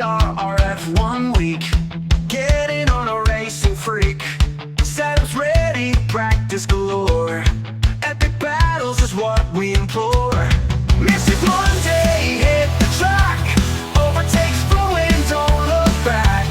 RRF1 week, getting on a racing freak. Setups ready, practice galore. Epic battles is what we implore. Miss it one day, hit the track. Overtakes flowing, don't look back.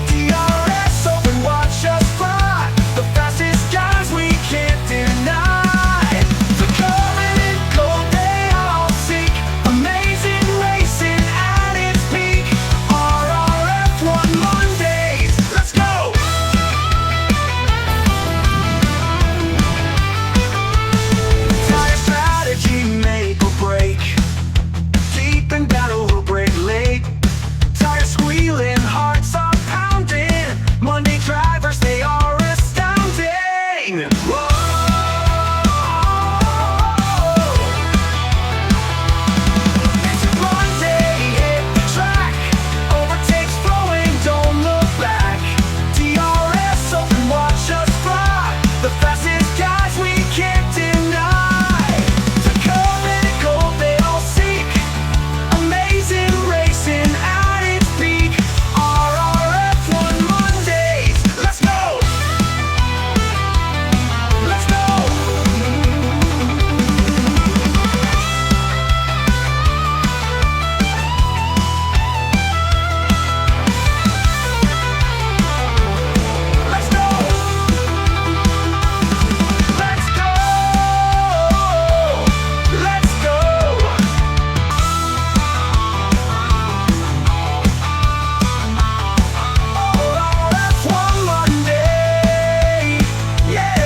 DRS open, watch us fly. The fastest guys we can't deny. The covenant gold they all seek. Amazing racing at its peak. RRF1 Mondays, let's go! Tire strategy, make or break. Deep in battle, we'll break late. Tires squealing, hearts are pounding. Monday drivers, they are astounding. Whoa! It's a Monday, hit the track. Overtakes flowing, don't look back. DRS open, watch us fly. The fastest guys we can't deny. The covenant gold they all seek. Amazing racing at its peak. RRF1 Mondays, let's go! Let's go! Let's go! Let's go! Let's go! RRF1 Monday, yeah!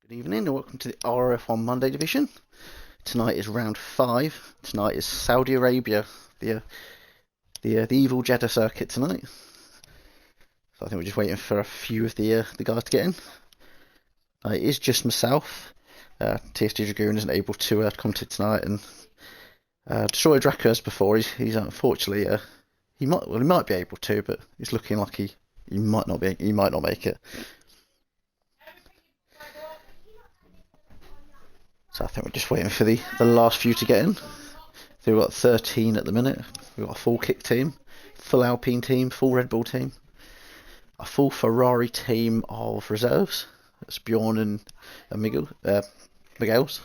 Good evening and welcome to the RRF1 Monday division. Tonight is round 5. Tonight is Saudi Arabia, the evil Jeddah circuit tonight. So I think we're just waiting for a few of the guys to get in. It is just myself. TSD Dragoon isn't able to commentate tonight, and Destroyer Draco as before. He's unfortunately he might be able to, but it's looking like he might not make it. So I think we're just waiting for the last few to get in. So we've got 13 at the minute. We've got a full kick team, full Alpine team, full Red Bull team, a full Ferrari team of reserves, It's Bjorn and Miguel's.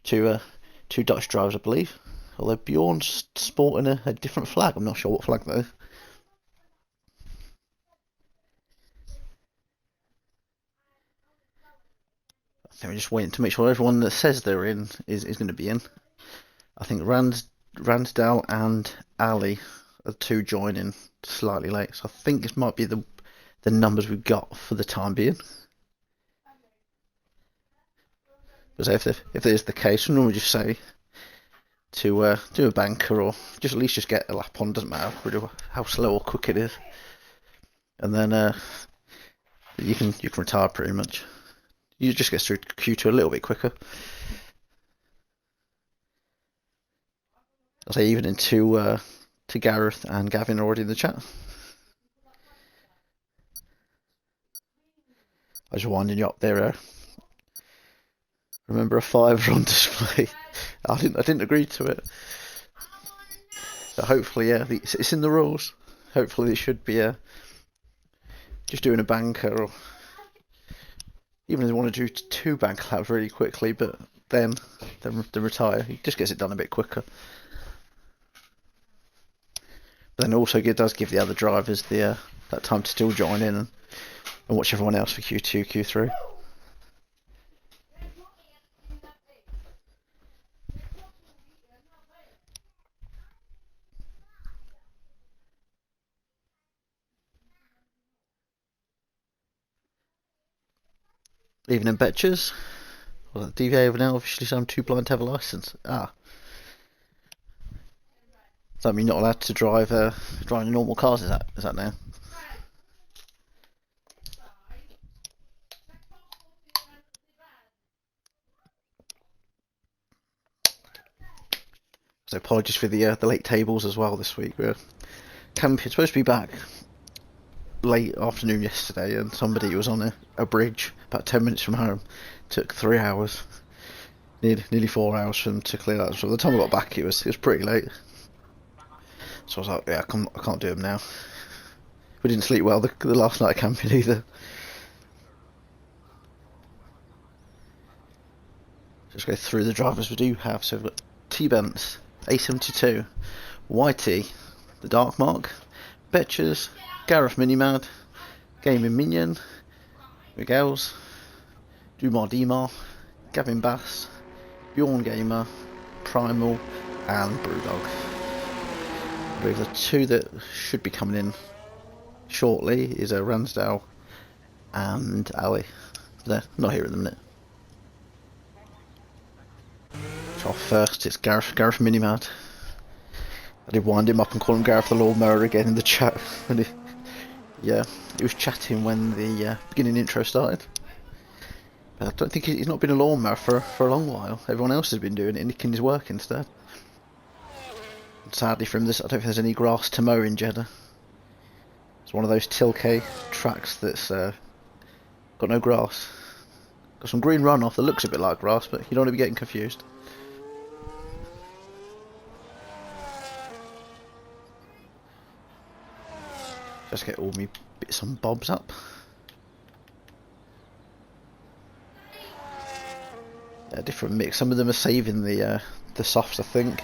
Two Dutch drivers, I believe. Although Bjorn's sporting a different flag. I'm not sure what flag though. I think we're just waiting to make sure everyone that says they're in is going to be in. I think Ransdale and Ali are two joining slightly late, so I think this might be the numbers we've got for the time being. Because if there's the case, we normally just say to do a banker or just at least just get a lap on. Doesn't matter really how slow or quick it is, and then you can retire pretty much. You just get through Q2 a little bit quicker. I'll say evening to Gareth and Gavin already in the chat. I was winding you up there. Remember a $5 on display? I didn't agree to it. So hopefully, yeah, it's in the rules. Hopefully, it should be just doing a banker, or even if they want to do 2 bank laps really quickly, but then retire. He just gets it done a bit quicker. But then also it does give the other drivers that time to still join in and watch everyone else for Q2, Q3. Evening Betchers. Well, DVA have now officially shown 2 blind to have a licence. Does that mean you're not allowed to drive in normal cars? Is that now? So apologies for the late tables as well this week. We're supposed to be back late afternoon yesterday, and somebody was on a bridge about 10 minutes from home. Took 3 hours, nearly 4 hours for them to clear that. So by the time I got back, it was pretty late. So I was like, yeah, I can't do them now. We didn't sleep well the last night of camping either. Just go through the drivers we do have. So we've got T-Bents, A72, YT, the Dark Mark, Betchers, Gareth Minimad, Gaming Minion, Miguel's, Dumar Dimar, Gavin Bass, Bjorn Gamer, Primal, and Brewdog. I believe the 2 that should be coming in shortly is Ransdale and Ali. They're not here at the minute. So first it's Gareth Minimad. I did wind him up and call him Gareth the Lawnmower again in the chat. And he was chatting when the beginning intro started. But I don't think he's not been a lawnmower for a long while. Everyone else has been doing it, nicking his work instead. And sadly for him, I don't think there's any grass to mow in Jeddah. It's one of those Tilke tracks that's got no grass. Got some green runoff that looks a bit like grass, but you don't want to be getting confused. Just get all me bits and bobs up. Yeah, different mix. Some of them are saving the softs, I think.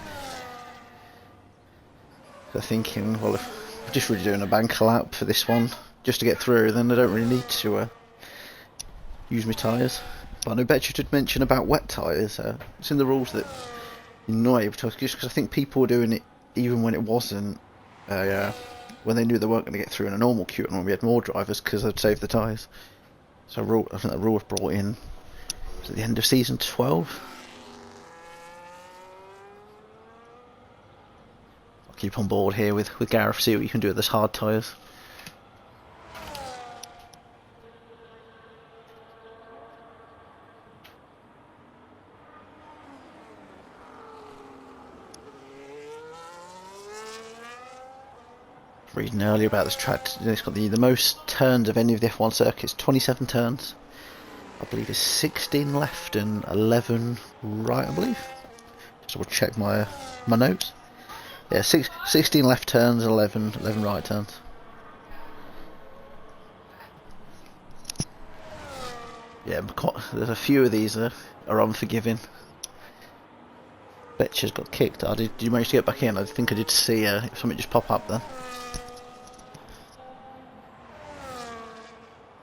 They're thinking, well, if we're just really doing a banker lap for this one, just to get through, then I don't really need to use my tyres. But I know Bet you did mention about wet tyres. It's in the rules that you're not able to, just because I think people were doing it even when it wasn't, when they knew they weren't going to get through in a normal queue, and when we had more drivers, because they'd save the tyres. So I think that rule was brought in at the end of season 12. I'll keep on board here with Gareth, see what you can do with this hard tyres. Reading earlier about this track, it's got the most turns of any of the F1 circuits, 27 turns. I believe it's 16 left and 11 right, I believe. Just will check my notes. Yeah, 16 left turns and 11 right turns. Yeah, there's a few of these are unforgiving. Betcher's got kicked. Did you manage to get back in? I think I did see something just pop up then.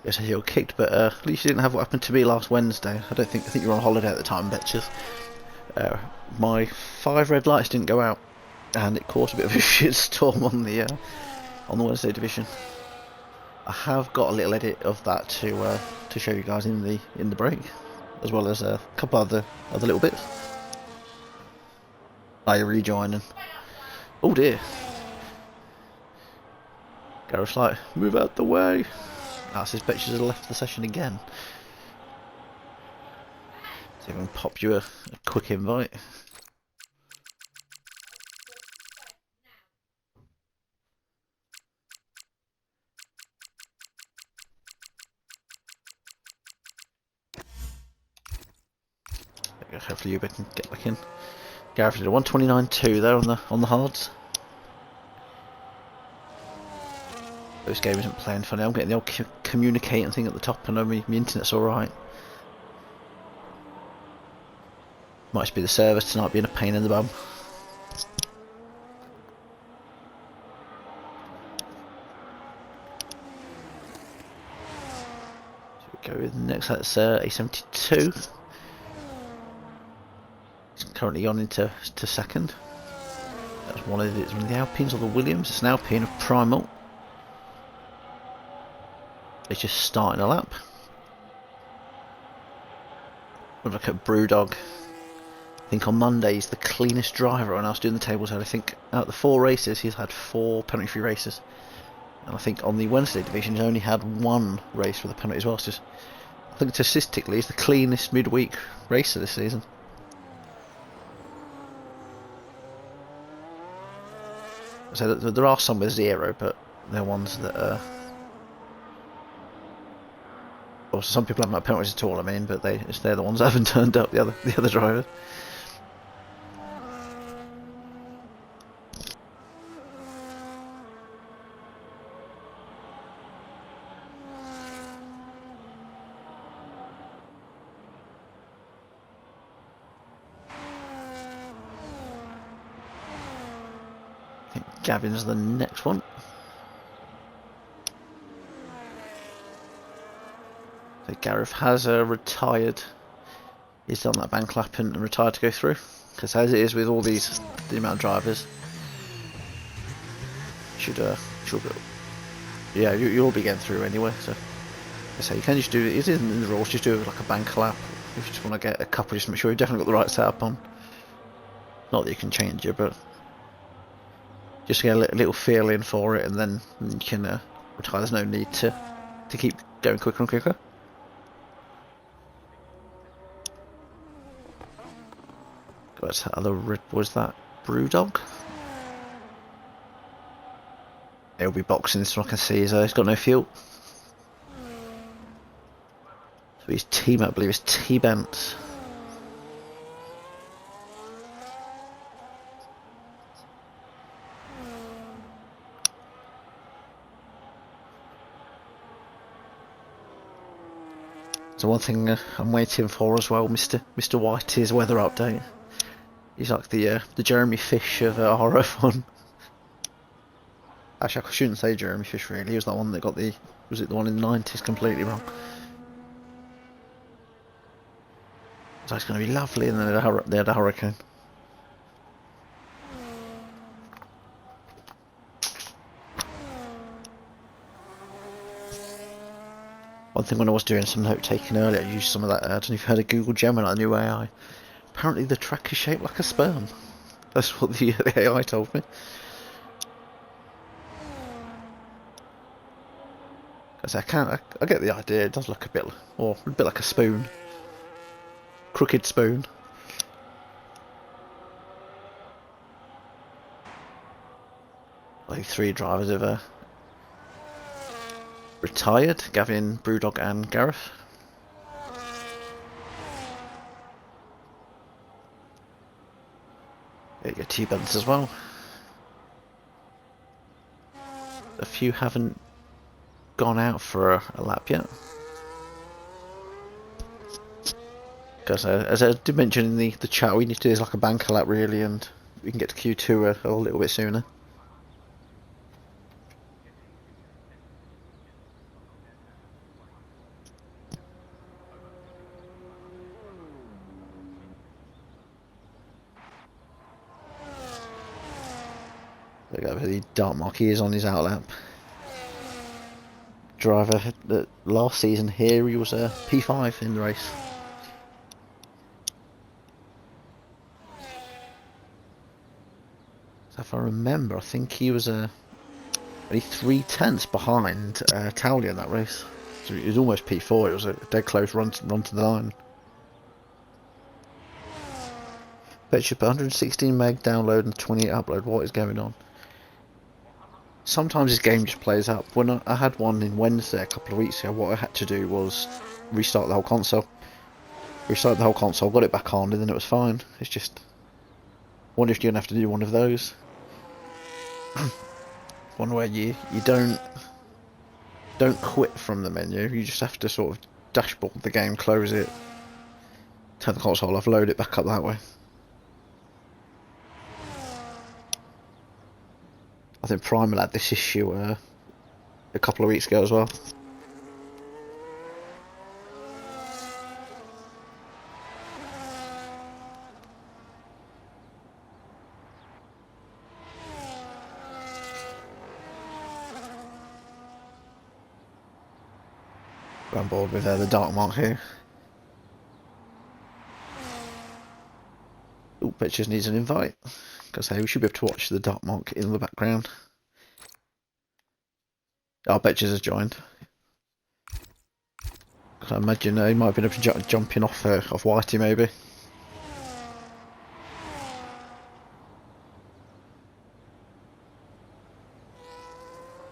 Yes, you got kicked, but at least you didn't have what happened to me last Wednesday. I think you were on holiday at the time, Betchers. My 5 red lights didn't go out, and it caused a bit of a shitstorm on the Wednesday division. I have got a little edit of that to show you guys in the break, as well as a couple other little bits. You're rejoining. Oh dear. Gareth's like, move out the way. Says Betches has left the session again. See if I can pop you a quick invite. Hopefully you can get back in. Gareth did a 129.2 there on the hards. This game isn't playing funny. I'm getting the old communicating thing at the top, and I know my internet's alright. Might just be the service tonight being a pain in the bum. So we go with next. That's A72. It's currently on into second. That's one of the Alpines or the Williams. It's an Alpine of Primal. It's just starting a lap. We'll look at Brewdog. I think on Monday he's the cleanest driver, and I was doing the tables, and I think out of the 4 races he's had 4 penalty-free races. And I think on the Wednesday division he's only had 1 race with a penalty as well. So I think statistically he's the cleanest midweek racer this season. So there are some with 0, but they're ones that are... Well, some people haven't had penalties at all, I mean, but they're the ones that haven't turned up, the other drivers. I think Gavin's the next one. So Gareth has retired. He's done that bank lap and retired to go through. Because as it is with all the amount of drivers, should go. Yeah, you'll be getting through anyway. So you can just do it. It isn't in the rules. Just do it like a bank lap. If you just want to get a couple, just make sure you've definitely got the right setup on. Not that you can change it, but just get a little feel in for it, and then you can retire. There's no need to keep going quicker and quicker. What's that other red? Was that Brewdog? He'll be boxing this one. I can see he's got no fuel. So his team, I believe, is T-Bent. So one thing I'm waiting for as well, Mr. Whitey's weather update. He's like the Jeremy Fish of RRF1. Actually, I shouldn't say Jeremy Fish really. He was that one that got was it the one in the 90s completely wrong. So it's going to be lovely, and then they had a hurricane. One thing when I was doing some note taking earlier, I used some of that. I don't know if you've heard of Google Gemini, the new AI. Apparently the track is shaped like a sperm. That's what the AI told me. I get the idea. It does look a bit like a spoon, crooked spoon. I think 3 drivers have retired: Gavin, Brewdog, and Gareth. There you go, T-Bents as well. A few haven't gone out for a lap yet. Because as I did mention in the chat, we need to do this like a banker lap really, and we can get to Q2 a little bit sooner. There we go, the dark mark he is on his outlap. Driver that last season here, he was a P5 in the race. So if I remember, I think he was only 3/10 behind Towley in that race. So it was almost P4. It was a dead close run to the line. Bet you 116 meg download and 28 upload. What is going on? Sometimes this game just plays up. When I had one in Wednesday a couple of weeks ago, what I had to do was restart the whole console. Restart the whole console, got it back on, and then it was fine. It's just, wonder if you're gonna have to do one of those. One where you don't quit from the menu. You just have to sort of dashboard the game, close it, turn the console off, load it back up that way. I think Primal had this issue a couple of weeks ago as well. We're on board with the dark mark here. Oh, Bitches needs an invite. Because hey, we should be able to watch the dark mark in the background. Oh, Bitches has joined. Cause I imagine he might have been able to jumping off Whitey maybe.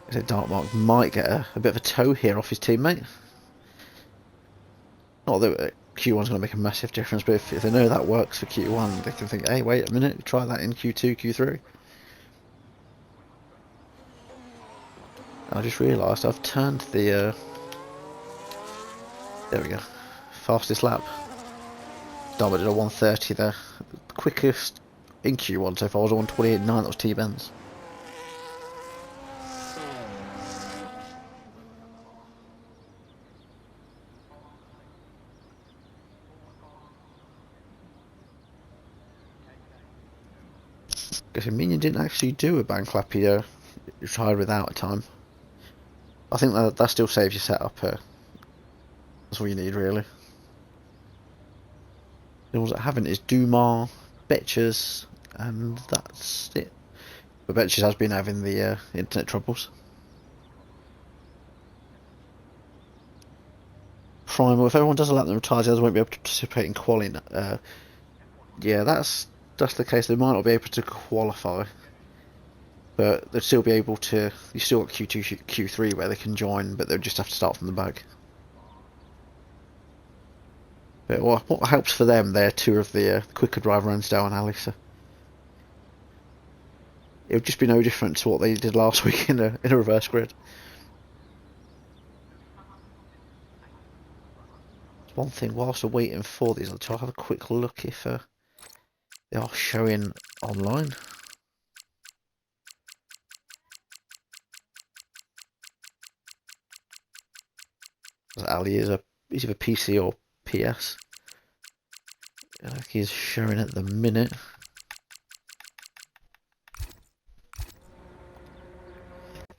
I said dark mark might get a bit of a toe here off his teammate. Not that Q1's going to make a massive difference, but if they know that works for Q1, they can think, hey, wait a minute, try that in Q2, Q3. I just realised I've turned the, there we go, fastest lap. Darby did a 130 there. The quickest in Q1 so far was a 128.9, that was T-Benz. Guessing Minion didn't actually do a bank lap, he tried without a time. I think that still saves your setup. That's all you need really. The ones that haven't is Dumar, Betchers, and that's it. But Betchers has been having the internet troubles. Primal, if everyone does a lap that retires, the others won't be able to participate in qualifying. Yeah, that's the case. They might not be able to qualify, but they'll still be able to. You still got Q2, Q3 where they can join, but they'll just have to start from the back. But what helps for them, they're two of the quicker driver Ransdale and Ali, so it would just be no different to what they did last week in a reverse grid. One thing, whilst we're waiting for these, I'll try to have a quick look if they are showing online. Ali is he's either PC or PS. I think he's showing at the minute.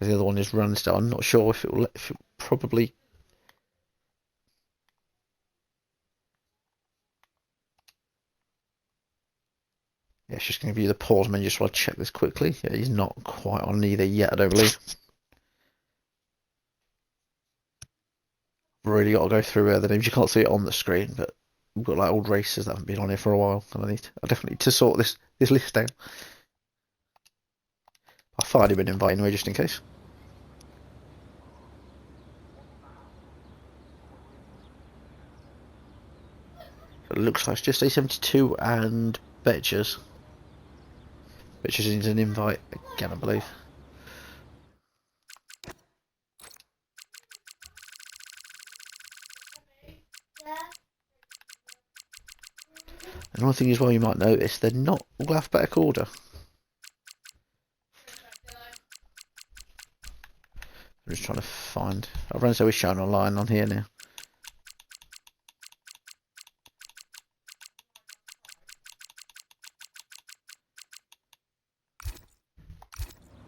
The other one is Ransdale. I'm not sure if it will probably. Yeah, it's just going to give you the pause menu, just want to check this quickly. Yeah, he's not quite on either yet, I don't believe. Really got to go through the names. You can't see it on the screen, but we've got like old racers that haven't been on here for a while, and I definitely need to sort this list out. I've already been invited anyway, just in case. It looks like it's just A72 and Betchers. Betchers needs an invite again, I believe. Another thing as well you might notice, they're not all alphabetical order. I'm just trying to find. I've run so we're shown online on here now.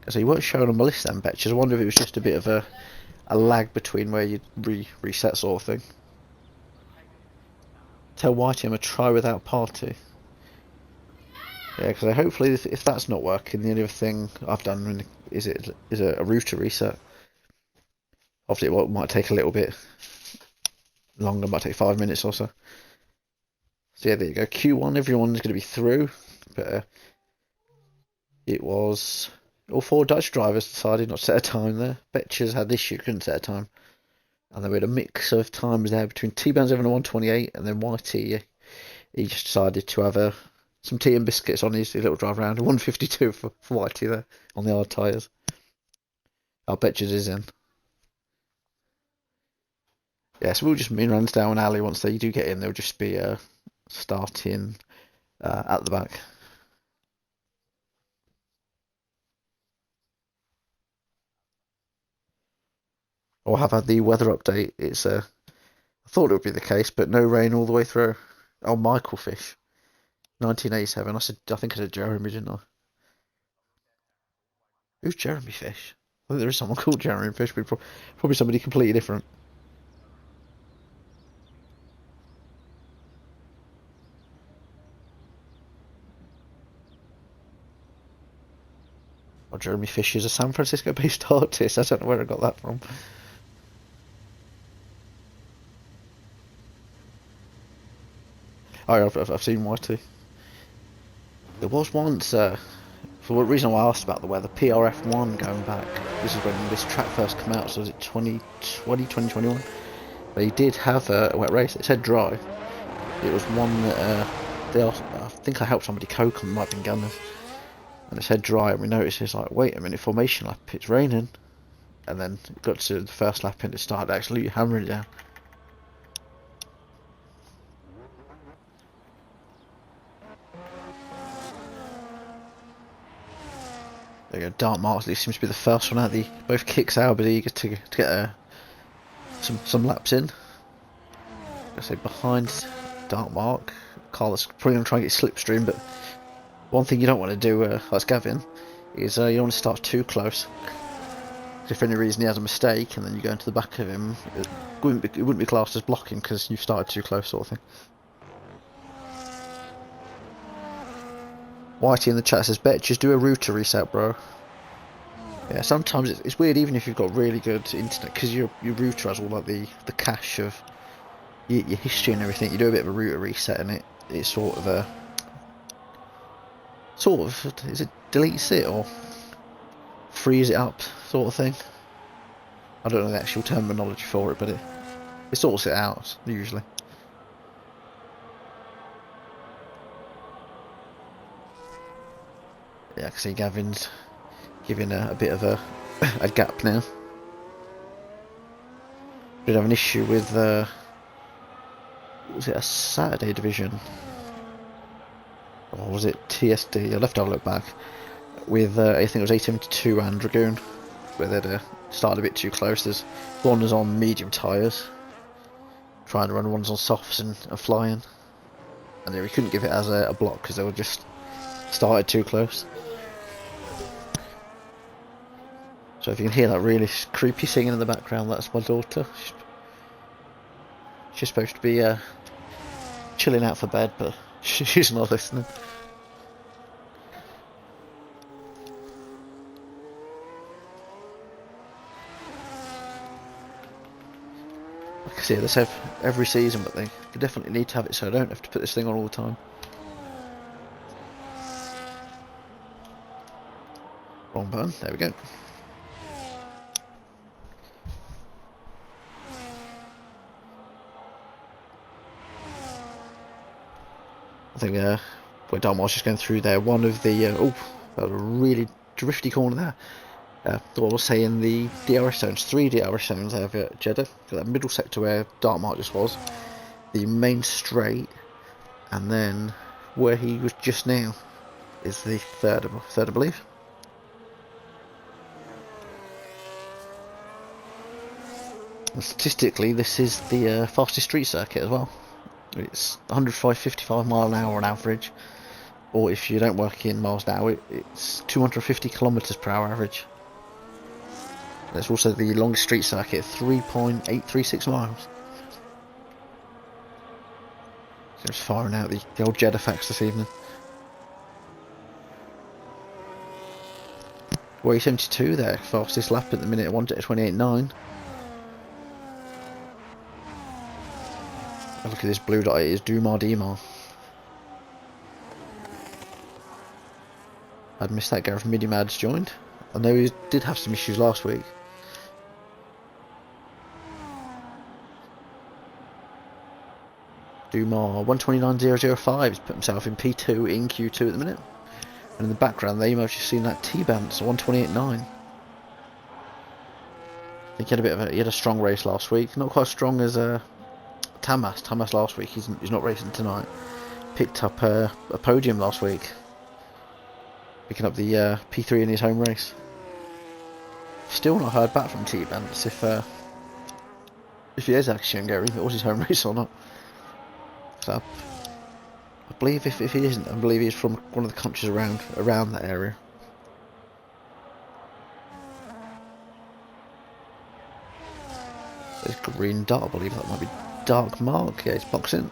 So you weren't shown on my list then, Betches. I wonder if it was just a bit of a lag between where you reset sort of thing. Tell Whitey I'm a try without party. Yeah, because hopefully if that's not working, the only other thing I've done is a router reset. Obviously it might take a little bit longer, might take 5 minutes or so. So yeah, there you go. Q1, everyone's going to be through, but it was all 4 Dutch drivers decided not to set a time there. Betches had this issue, couldn't set a time. And then we had a mix of times there between T-Bones having a 128 and then Whitey, he just decided to have some tea and biscuits on his little drive around. A 152 for Whitey there on the hard tyres. Our Betches is in. Yeah, so we'll just mean runs down an alley. Once they do get in, they'll just be starting at the back. Or have had the weather update. It's I thought it would be the case, but no rain all the way through. Oh, Michael Fish, 1987. I think I said Jeremy, didn't I? Who's Jeremy Fish? I think there is someone called Jeremy Fish, but probably somebody completely different. Or Jeremy Fish is a San Francisco-based artist. I don't know where I got that from. Oh, I've seen Whitey. There was once, for the reason why I asked about the weather, RRF1 going back. This is when this track first came out, so was it 2020, 2021? They did have a wet race. It said dry. It was one that I think I helped somebody coke on, might have been Gunners. And it said dry, and we noticed it's like, wait a minute, formation lap, it's raining. And then it got to the first lap and it started absolutely hammering it down. There you go, Dark Marsley seems to be the first one out. Both kicks out, but eager to get some laps in. I say behind Dark Mark, Carlos probably going to try and get slipstream, but one thing you don't want to do, like Gavin, is you don't want to start too close. If for any reason he has a mistake and then you go into the back of him, it wouldn't be classed as blocking because you've started too close, sort of thing. Whitey in the chat says, Bet, just do a router reset, bro. Yeah, sometimes it's weird, even if you've got really good internet, because your router has all like the cache of your history and everything. You do a bit of a router reset and it sort of is it deletes it or frees it up, sort of thing. I don't know the actual terminology for it, but it sorts it out usually. Yeah, I can see Gavin's giving a bit of a gap now. Did have an issue with was it a Saturday division? Or was it TSD? I'll have to have a look back. With I think it was 872 and Dragoon, where they'd started a bit too close. There's one was on medium tyres, trying to run ones on softs and flying, and we couldn't give it as a block because they were just started too close. So if you can hear that really creepy singing in the background, that's my daughter. She's supposed to be chilling out for bed, but she's not listening. Like I say, this every season, but they definitely need to have it so I don't have to put this thing on all the time. Wrong button, there we go. I think where Dom was just going through there, one of the that was a really drifty corner there. I was saying the DRS zones, 3 DRS zones there at Jeddah. That middle sector where Dark Mark just was, the main straight, and then where he was just now is the third, I believe. And statistically, this is the fastest street circuit as well. It's 155 mile an hour on average, or if you don't work in miles an hour, it's 250 kilometers per hour average. And it's also the longest street circuit, 3.836 miles. Just firing out the old Jeddah facts this evening. Way 72 there, fastest lap at the minute, 1:28.9. Look at this blue dot, it is Dumar Dimar. I'd missed that Gareth Midimad's joined. I know he did have some issues last week. Dumar 1:29.005, he's put himself in P2 in Q2 at the minute. And in the background there you might have just seen that T-Bance, 1:28.9. I think he had a strong race last week. Not quite as strong as Tamas last week. He's not racing tonight. Picked up a podium last week, picking up the P3 in his home race. Still not heard back from T-Bance if he is actually going to go, if it was his home race or not. So I believe if he isn't, I believe he's from one of the countries around that area. There's green dot, I believe that might be Dark Mark. Yeah, he's boxing.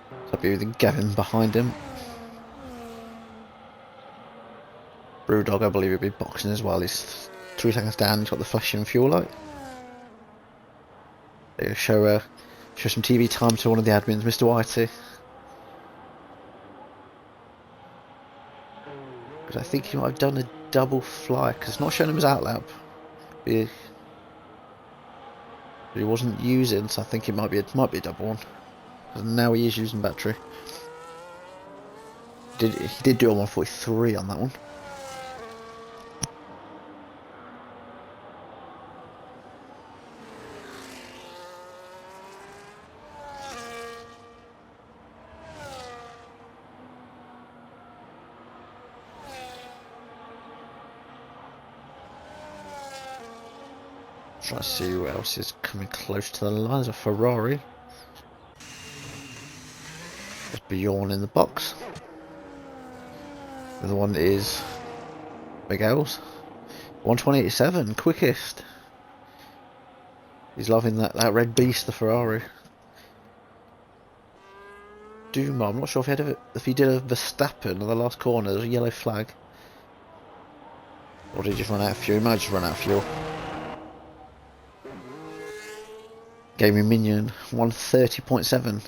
So I'll be with Gavin behind him. Brewdog, I believe, will be boxing as well. He's 3 seconds down. He's got the flashing fuel light. They show some TV time to one of the admins, Mr. Whitey. Because I think he might have done a double fly, because it's not showing him his out lap. But he wasn't using, so I think it might be a double one. And now he is using battery. He did do a 143 on that one. Trying to see what else is coming close to the line. There's a Ferrari. There's Bjorn in the box. The other one is Miguel's. 1:28.7, quickest. He's loving that red beast, the Ferrari. Duma, I'm not sure if he did a Verstappen in the last corner. There's a yellow flag. Or did he just run out of fuel? He might just run out of fuel. Gaming Minion 1:30.7.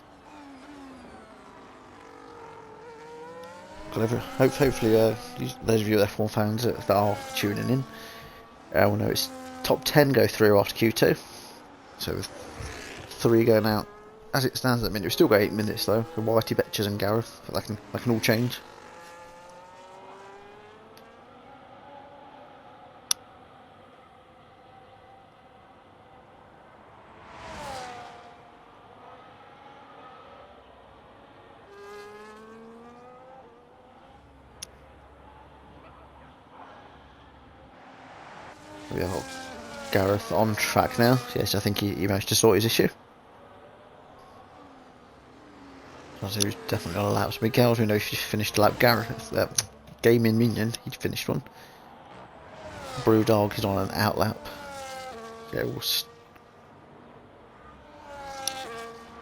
Hopefully, those of you F1 fans that are tuning in will know it's top 10 go through after Q2. So with 3 going out as it stands at the minute. We've still got 8 minutes though. For Whitey, Betches and Gareth, but that can all change. We have Gareth on track now. Yes, I think he managed to sort his issue. So he's definitely got a lap. Miguel's, we know she finished a lap. Gareth, Gaming Minion, he finished one. Brewdog is on an out lap. Yeah, we'll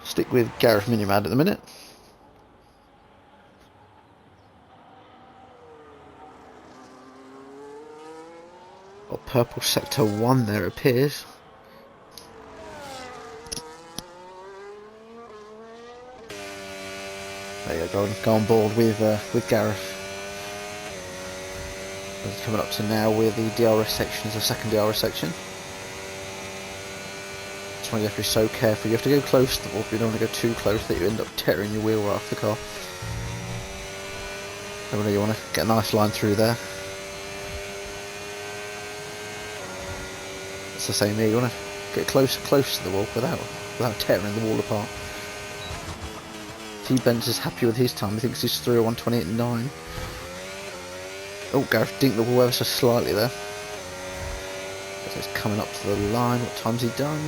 stick with Gareth Minimad at the minute. Got purple sector 1 there, it appears. There you go on board with Gareth. It's coming up to now where the DRS section is the second DRS section. That's why you have to be so careful. You have to go close to the wall, but you don't want to go too close that you end up tearing your wheel right off the car. You want to get a nice line through there. It's the same here, you want to get close to the wall without tearing the wall apart. T Benz is happy with his time. He thinks he's through 1:28.9. Oh, Gareth dinked the wall ever so slightly there. So it's coming up to the line. What time's he done?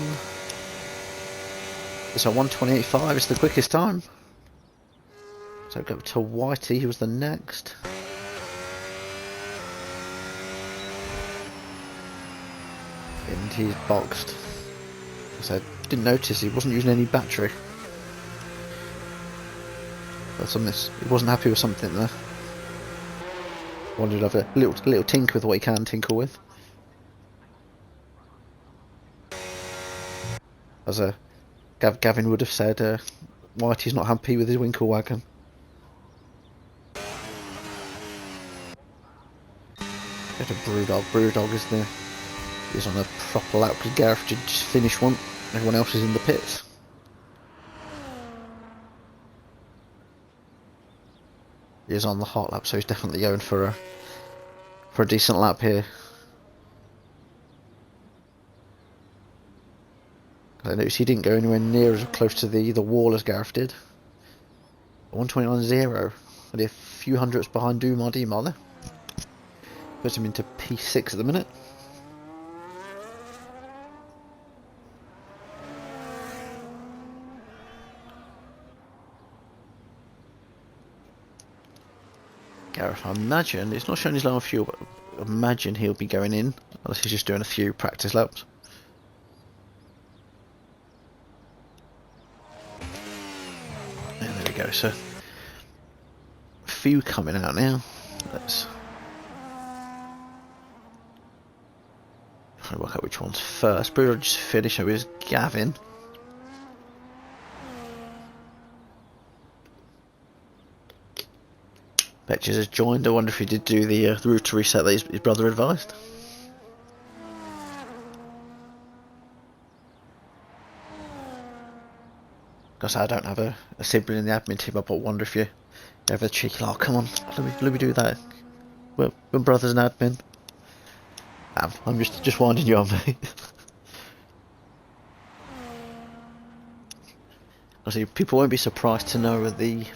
It's a 1:28.5. It's the quickest time. So go to Whitey, who was the next. And he's boxed. So I didn't notice he wasn't using any battery. That's on this. He wasn't happy with something there. Wanted to have a little tinker with what he can tinkle with. As Gavin would have said, Whitey's not happy with his winkle wagon. Go to Brewdog. Brewdog is on a proper lap because Gareth just finished one. Everyone else is in the pits. He is on the hot lap, so he's definitely going for a decent lap here. I noticed he didn't go anywhere near as close to the wall as Gareth did. 1:29.0. Only a few hundredths behind Dumar there. Puts him into P6 at the minute. Gareth, I imagine, it's not showing his low on fuel, but I imagine he'll be going in, unless he's just doing a few practice laps. And there we go, so a few coming out now. Let's try to work out which one's first. Brewer just finished with Gavin. Betches has joined. I wonder if he did do the route to reset that his brother advised. Because I don't have a sibling in the admin team, but I wonder if you have a cheeky, oh come on, let me do that. We're brothers in admin. I'm just winding you on, mate. Obviously, people won't be surprised to know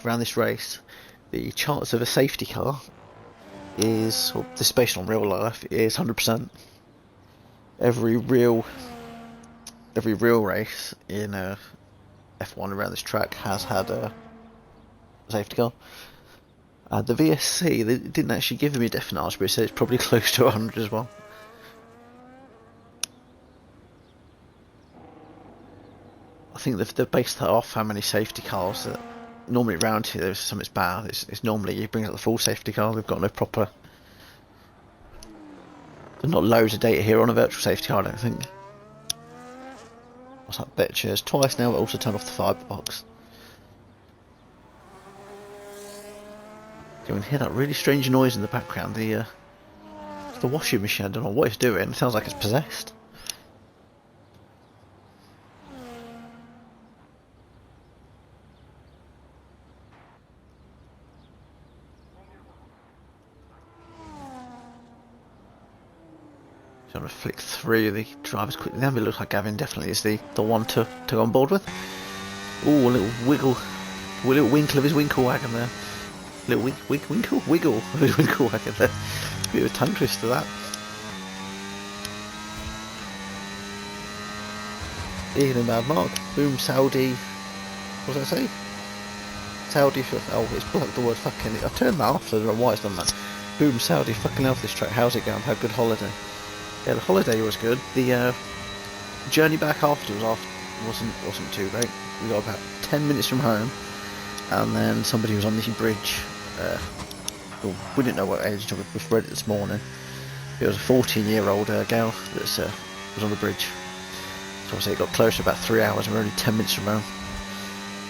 around this race, the chance of a safety car is, well, this is based on real life, is 100%. Every real race in F1 around this track has had a safety car. The VSC, they didn't actually give me a definite answer, but it said it's probably close to 100 as well. I think they've based that off how many safety cars that normally around here. There's something's bad. It's normally you bring out the full safety car. They've got no proper. There's not loads of data here on a virtual safety car, I don't think. What's that? Bitches twice now. But also turned off the firebox. You can hear that really strange noise in the background. The washing machine. I don't know what it's doing. It sounds like it's possessed. So I'm going to flick through the drivers quickly. Then it looks like Gavin definitely is the one to go on board with. Ooh, a little wiggle, a little winkle of his winkle wagon there. Little wiggle of his winkle wagon there. Bit of a tongue twist to that. Even a mad mark. Boom, Saudi. What does that say? Saudi for. Oh, it's blocked the word fucking. I turned that off, so I don't know why it's done that. Boom, Saudi. Fucking love this track. How's it going? Have a good holiday. Yeah, the holiday was good. The journey back afterwards wasn't too great. We got about 10 minutes from home, and then somebody was on the bridge. Well, we didn't know what age. We read it this morning. It was a 14-year-old girl that was on the bridge. So obviously it got close to about 3 hours, and we're only 10 minutes from home.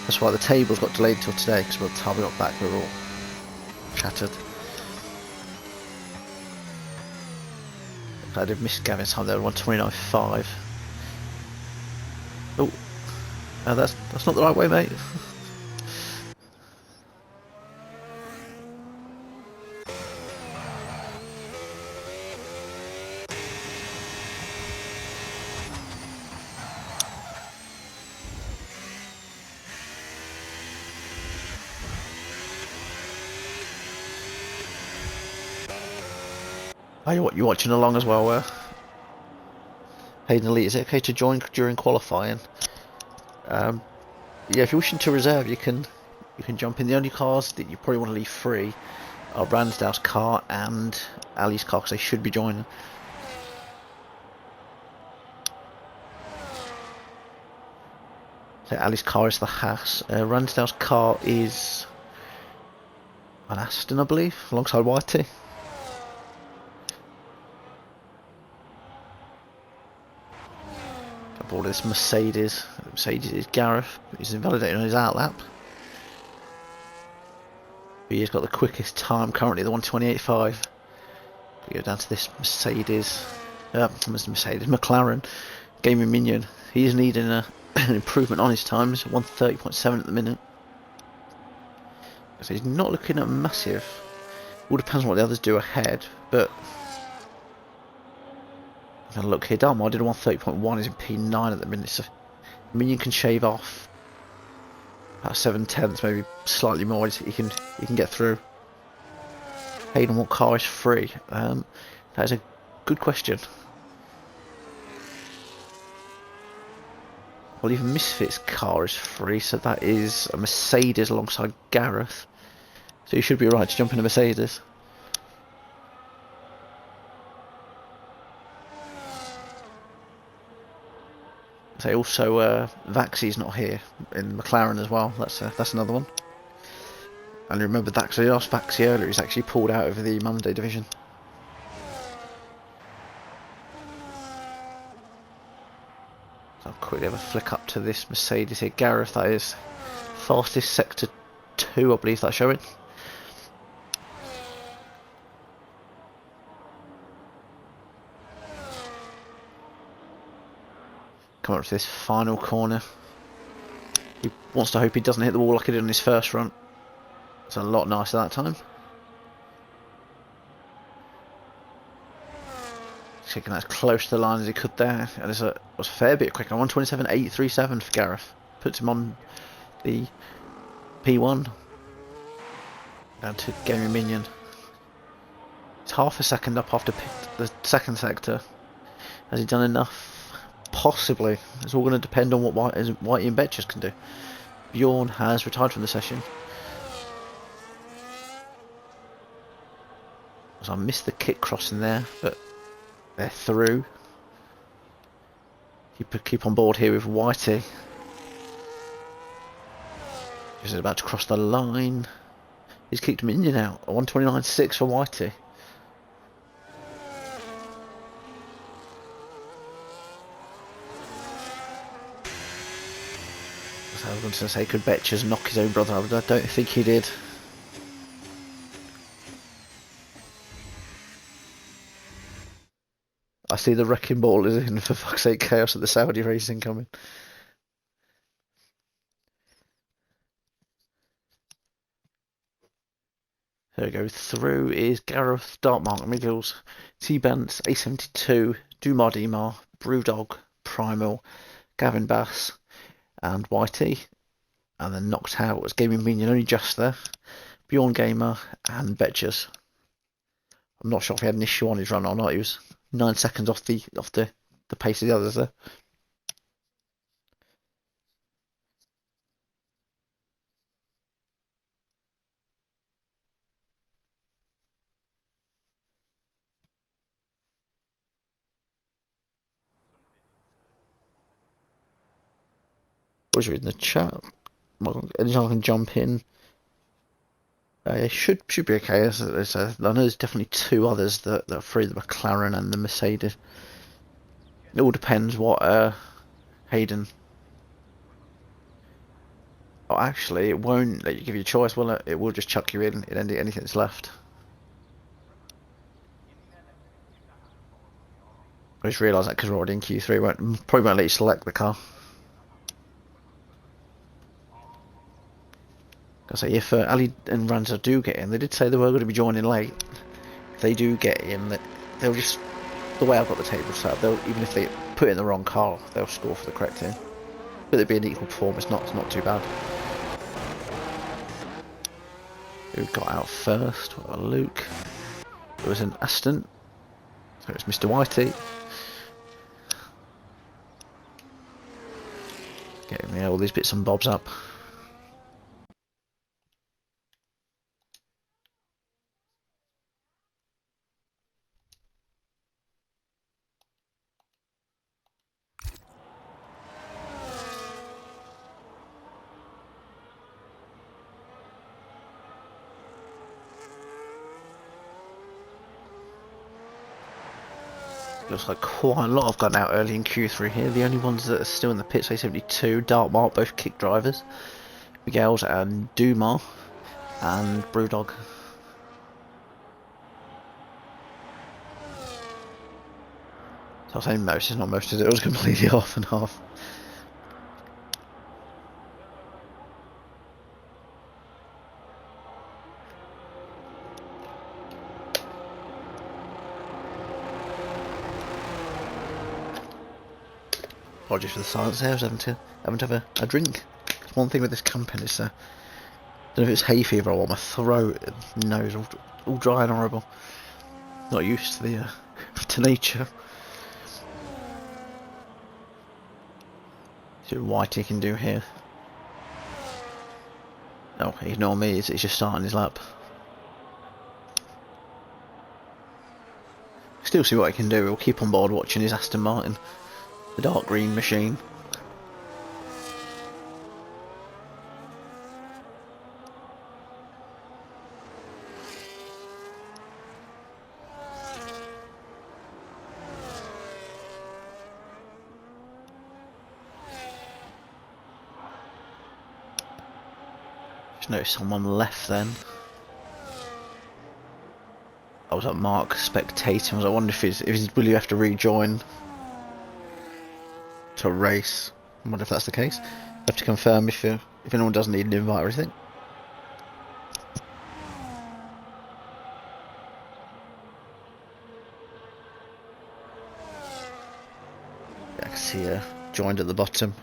That's why the tables got delayed till today, because by the time we got back, we were all shattered. I did miss Gavin's time there, 1:29.5. Oh, that's not the right way, mate. Oh, you're watching along as well, Hayden Elite. Is it okay to join during qualifying? Yeah, if you're wishing to reserve, you can jump in. The only cars that you probably want to leave free are Ransdale's car and Ali's car, because they should be joining. So Ali's car is the Haas. Ransdale's car is an Aston, I believe, alongside Whitey. Aboard this Mercedes. Mercedes is Gareth. He's invalidating on his outlap. But he's got the quickest time currently, the 1:28.5. We go down to this Mercedes. McLaren. Gaming Minion. He's needing an improvement on his times. 1:30.7 at the minute. So he's not looking at massive. All depends on what the others do ahead, but I'm gonna look here. Dalmar did a 1:30.1. He's in P9 at the minute, so Minion can shave off about 7/10, maybe slightly more. He can get through. Hayden, what car is free? That is a good question. Well, even Misfit's car is free, so that is a Mercedes alongside Gareth. So you should be right to jump in a Mercedes. So also Vaxie's not here in McLaren as well. That's another one. And remember that, because I asked Vaxie earlier, he's actually pulled out of the Monday division. So I'll quickly have a flick up to this Mercedes here. Gareth, that is. Fastest sector 2, I believe that's showing. Come up to this final corner. He wants to hope he doesn't hit the wall like he did on his first run. It's a lot nicer that time. Taking that as close to the line as he could there. And it was a fair bit quicker. 1:27.837 for Gareth. Puts him on the P1. Down to Gaming Minion. It's half a second up after the second sector. Has he done enough? Possibly. It's all going to depend on what Whitey and Betches can do. Bjorn has retired from the session. So I missed the crossing there, but they're through. Keep on board here with Whitey. He's about to cross the line. He's kicked Minion out. 1:29.6 for Whitey. I was going to say, could Betches knock his own brother out? I don't think he did. I see the wrecking ball is in, for fuck's sake, chaos at the Saudi racing coming. There we go. Through is Gareth, Dartmark, Miggles, T-Bance, A72, Dumar Dimar, Brewdog, Primal, Gavin Bass, and Whitey. And then knocked out was Gaming Minion, only just there. Bjorn Gamer and Betches. I'm not sure if he had an issue on his run or not. He was 9 seconds off the pace of the others there. Was you in the chat? Well, anytime I can jump in. It should be okay. I know there's definitely two others that are free, the McLaren and the Mercedes. It all depends what Hayden. Oh, actually, it won't let you give you a choice, will it? It will just chuck you in anything that's left. I just realised that because we're already in Q3, probably won't let you select the car. I say, if Ali and Ranza do get in, they did say they were going to be joining late. If they do get in, they'll just, the way I've got the table set up, even if they put in the wrong car, they'll score for the correct team. But it'd be an equal performance, it's not too bad. Who got out first? Well, Luke. It was an Aston. There's Mr. Whitey. Getting me all these bits and bobs up. Looks like quite a lot have gone out early in Q3 here. The only ones that are still in the pits, A72, Dark Mark, both kick drivers, Miguel's and Duma, and Brewdog. So I was saying most, it's not most, it was completely half and half. Apologies for the silence there, I was having to have a drink. Because one thing with this camping is, I don't know if it's hay fever or what, my throat and nose all dry and horrible. Not used to the to nature. See what Whitey can do here. Oh, ignore me, he's just starting his lap. Still see what he can do, we'll keep on board watching his Aston Martin. The dark green machine. Just noticed someone left then. I was at Mark spectating. I wonder if he's will you have to rejoin to race. I wonder if that's the case. Have to confirm if anyone does need an invite or anything. Yeah, I can see joined at the bottom.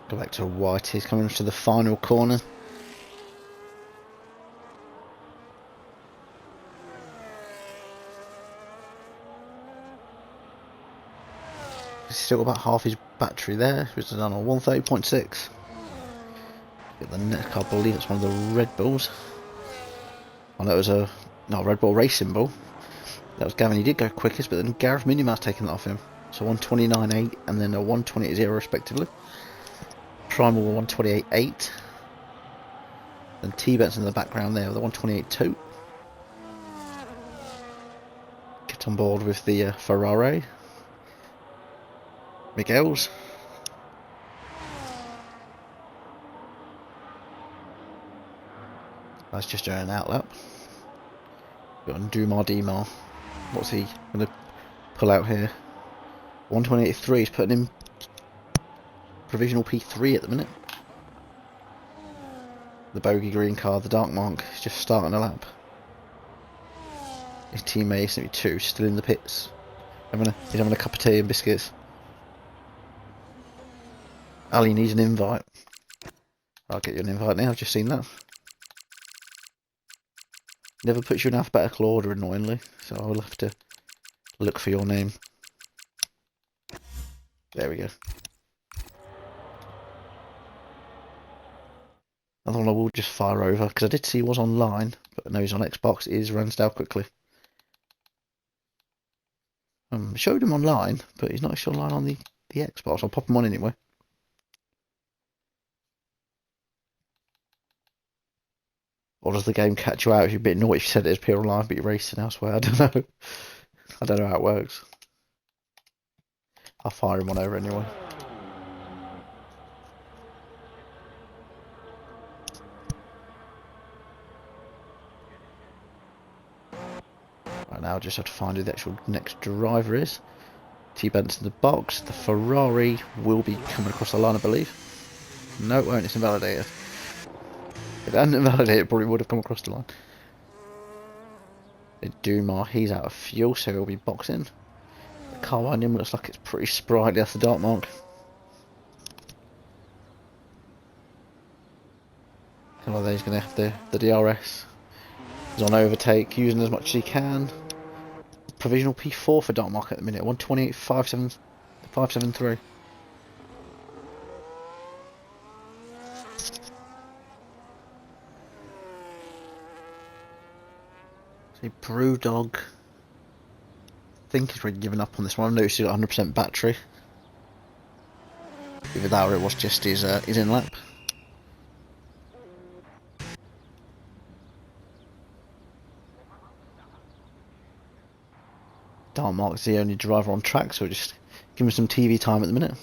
Go back to White. He's coming to the final corner. He's still got about half his battery there, which is done on 130.6. Get the next car, I believe it's one of the Red Bulls. I know it was not a Red Bull Racing Bull. That was Gavin. He did go quickest, but then Gareth Minimar's taken that off him. So 129.8 and then a 128.0 respectively. Primal 128.8. And T-Benson in the background there with the 128.2. Get on board with the Ferrari. Miguel's. That's just doing an outlap. Got on Dumar. What's he going to pull out here? 128.3. He's putting in provisional P3 at the minute. The bogey green car, the Dark Mark, is just starting a lap. His teammate, 72, still in the pits. He's having a cup of tea and biscuits. Ali needs an invite. I'll get you an invite now, I've just seen that. Never puts you in alphabetical order, annoyingly, so I will have to look for your name. There we go. Another one I will just fire over, because I did see he was online, but I know he's on Xbox, is Ransdale quickly. Showed him online, but he's not actually online on the Xbox. I'll pop him on anyway. Or does the game catch you out if you're a bit naughty if you said it as pure online but you're racing elsewhere? I don't know. I don't know how it works. I'll fire him on over anyway. Right now I just have to find who the actual next driver is. T-Benson in the box. The Ferrari will be coming across the line, I believe. No, it won't. It's invalidated. If it hadn't invalidated, it probably would have come across the line. Dumar, he's out of fuel, so he'll be boxing. The car behind him looks like it's pretty sprightly. That's the dark mark. Like he's going to have the DRS. He's on overtake, using as much as he can. Provisional P4 for dark mark at the minute. 128.573. See, Brewdog. I think he's already given up on this one. I've noticed he's got 100% battery. Either that or it was just his in lap. Dark Mark's the only driver on track, so we'll just give him some TV time at the minute.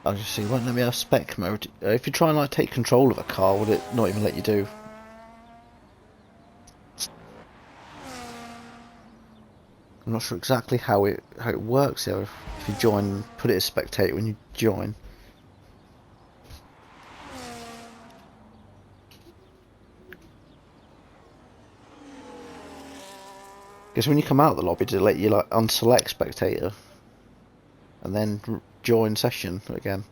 I'll just see, won't let me have spec mode. If you try and like take control of a car, would it not even let you do? I'm not sure exactly how it works though. If you join, put it as spectator when you join. Because when you come out of the lobby, does it let you like unselect spectator and then join session again?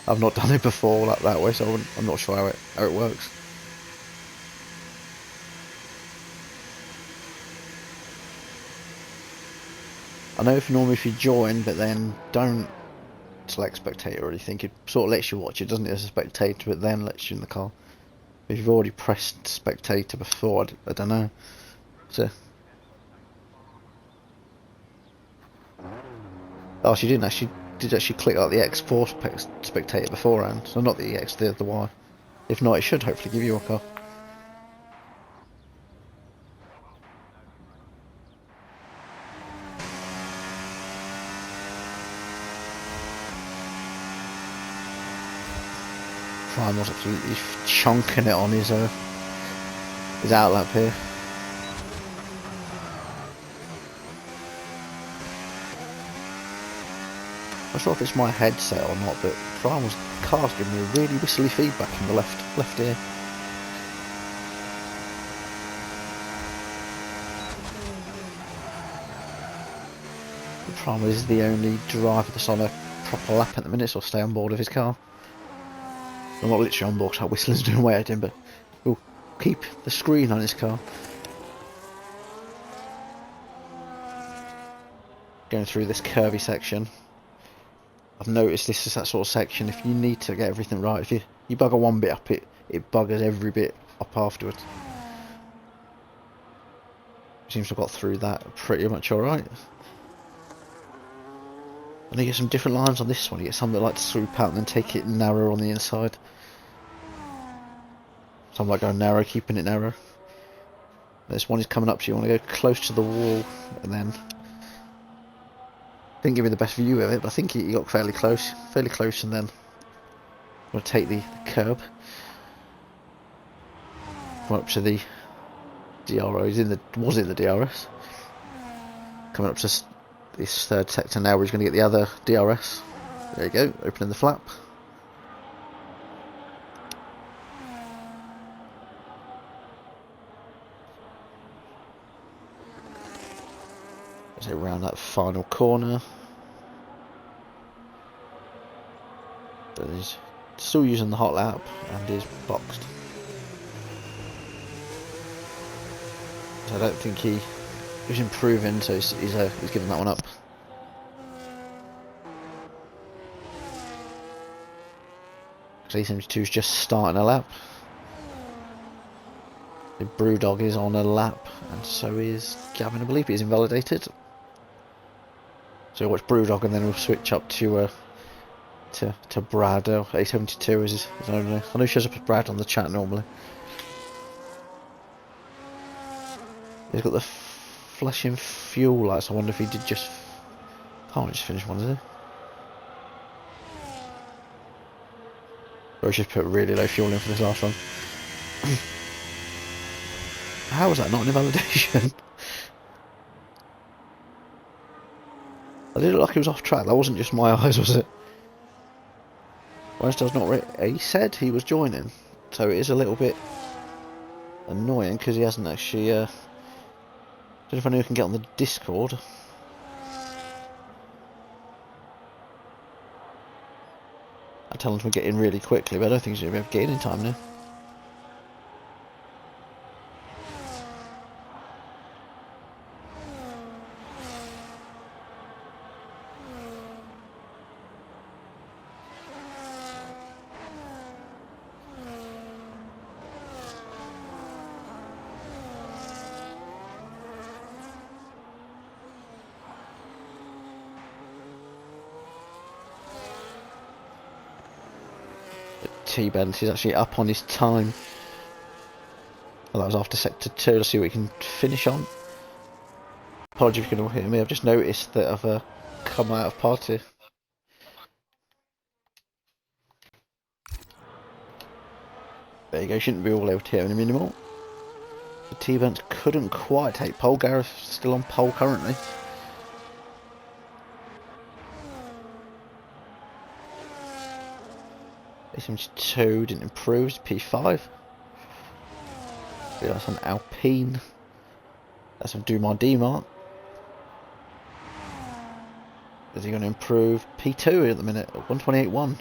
I've not done it before like that way, so I'm not sure how it works. I know if you join but then don't select spectator or anything, it sort of lets you watch it, doesn't it, as a spectator, but then lets you in the car. If you've already pressed spectator before, I don't know. So, oh, she did actually click like the X4 spectator beforehand, so not the X, the Y. If not, it should hopefully give you a car. Prime was absolutely chunking it on his outlap here. I'm not sure if it's my headset or not, but Primal's car's giving me a really whistly feedback in the left ear. Primal is the only driver that's on a proper lap at the minute, so I'll stay on board of his car. I'm not literally on board, so Whistler's doing away at him, but we'll keep the screen on his car. Going through this curvy section. I've noticed this is that sort of section, if you need to get everything right, if you bugger one bit up, it buggers every bit up afterwards. Seems to have got through that pretty much alright. And you get some different lines on this one. You get some that like to swoop out and then take it narrow on the inside. Some like going narrow, keeping it narrow. This one is coming up, so you want to go close to the wall, and then didn't give me the best view of it, but I think he got fairly close, and then we'll take the curb. Come up to the DRO. Was in the DRS. Coming up to this third sector now, where he's going to get the other DRS. There you go, opening the flap. So around that final corner. But he's still using the hot lap and is boxed. So I don't think he was improving, so he's giving that one up. J72 is just starting a lap. The Brewdog is on a lap, and so is Gavin. I believe he's invalidated. So we'll watch Brewdog, and then we'll switch up to Brad. A72 is his own. I know he shows up as Brad on the chat normally. He's got the flashing fuel lights. I wonder if he did just. Can't just finish one, is he? Or I should put really low fuel in for this last one. How was that not an invalidation? I did look like he was off track. That wasn't just my eyes, was it? Wednesday's not. He said he was joining, so it is a little bit annoying because he hasn't actually. I don't know if anyone can get on the Discord. I tell him to get in really quickly, but I don't think he's going to be able to get in time now. T-Benz is actually up on his time. Well, that was after sector 2. Let's see what we can finish on. Apologies if you can all hear me. I've just noticed that I've come out of party. There you go. Shouldn't be all able to hear him anymore. The T-Benz couldn't quite take pole. Gareth's still on pole currently. SM2 didn't improve. It's P5. Yeah, that's an Alpine. That's a Dumont D-Mark. Is he going to improve? P2 at the minute, 128.1.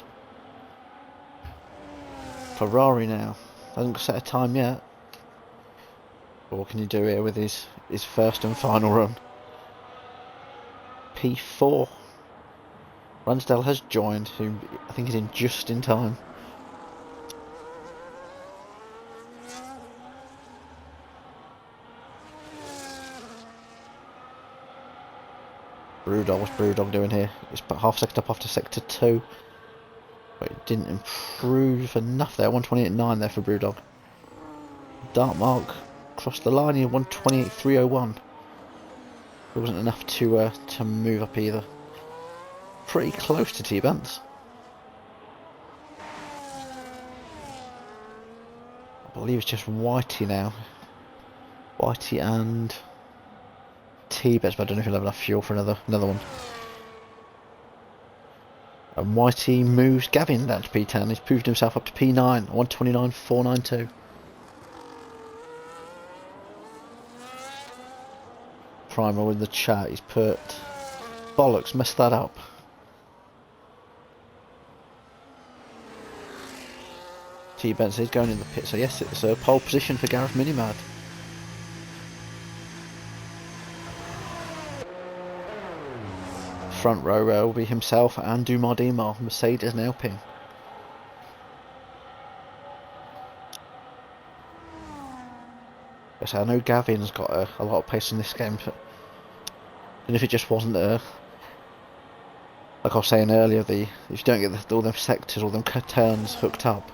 Ferrari now. Hasn't set a time yet. But what can you do here with his first and final run? P4. Ransdale has joined, who I think is in just in time. Brewdog, what's Brewdog doing here? It's about half second up after sector 2. But it didn't improve enough there. 128.9 there for Brewdog. Dartmark crossed the line here, 128.301. It wasn't enough to move up either. Pretty close to T-Benz. I believe it's just Whitey now. Whitey and T-Benz, but I don't know if he'll have enough fuel for another one. And Whitey moves Gavin down to P10. He's proved himself up to P9, 129.492. Primal in the chat, he's put bollocks, messed that up. T-Benz is going in the pit, so yes, it's a pole position for Gareth Minimad. Front row will be himself and Dumont D-Mark, Mercedes and Alpine. Yes, I know Gavin's got a lot of pace in this game, but and if it just wasn't like I was saying earlier, if you don't get all them sectors, all them turns hooked up,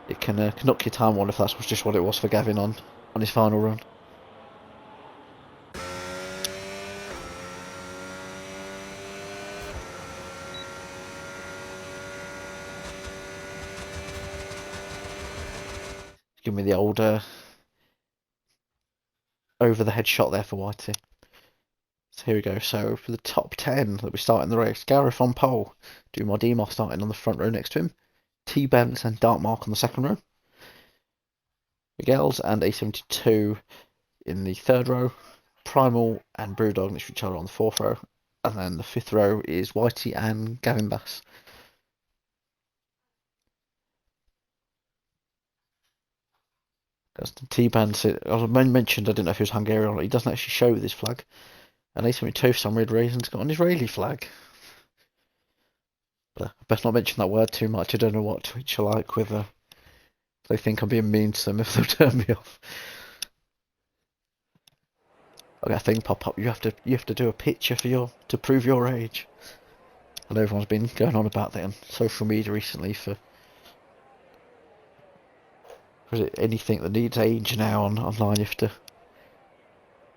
it can knock your time on if that's just what it was for Gavin on his final run. Give me the old over the head shot there for Whitey. So here we go. So for the top 10 that we start in the race, Gareth on pole, Dumont D-Mark starting on the front row next to him, T-Benz and Dartmark on the second row, Miguel's and A72 in the third row, Primal and Brewdog next to each other on the fourth row, and then the fifth row is Whitey and Gavin Bass. That's the T-Benz. I mentioned, I didn't know if he was Hungarian or not. He doesn't actually show with his flag. And A72 for some weird reason has got an Israeli flag. But I best not mention that word too much. I don't know what Twitch are like with they think I'm being mean to them if they'll turn me off. I got a thing pop up. You have to do a picture to prove your age. And everyone's been going on about that on social media recently for is it anything that needs age now online. You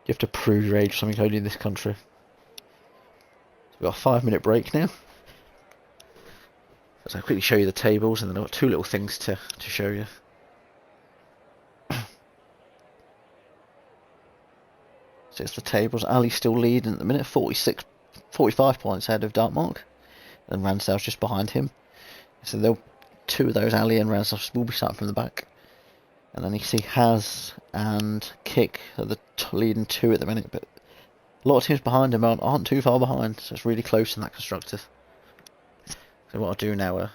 have to prove your age for something only in this country. So we've got a 5-minute break now. So I'll quickly show you the tables, and then I've got two little things to show you. So it's the tables. Ali's still leading at the minute, 45 points ahead of Dartmark, and Ransdale's just behind him. So two of those, Ali and Ransdale, will be starting from the back. And then you see Haz and Kick are the leading two at the minute, but a lot of teams behind him aren't too far behind, so it's really close in that constructors. So what I'll do now,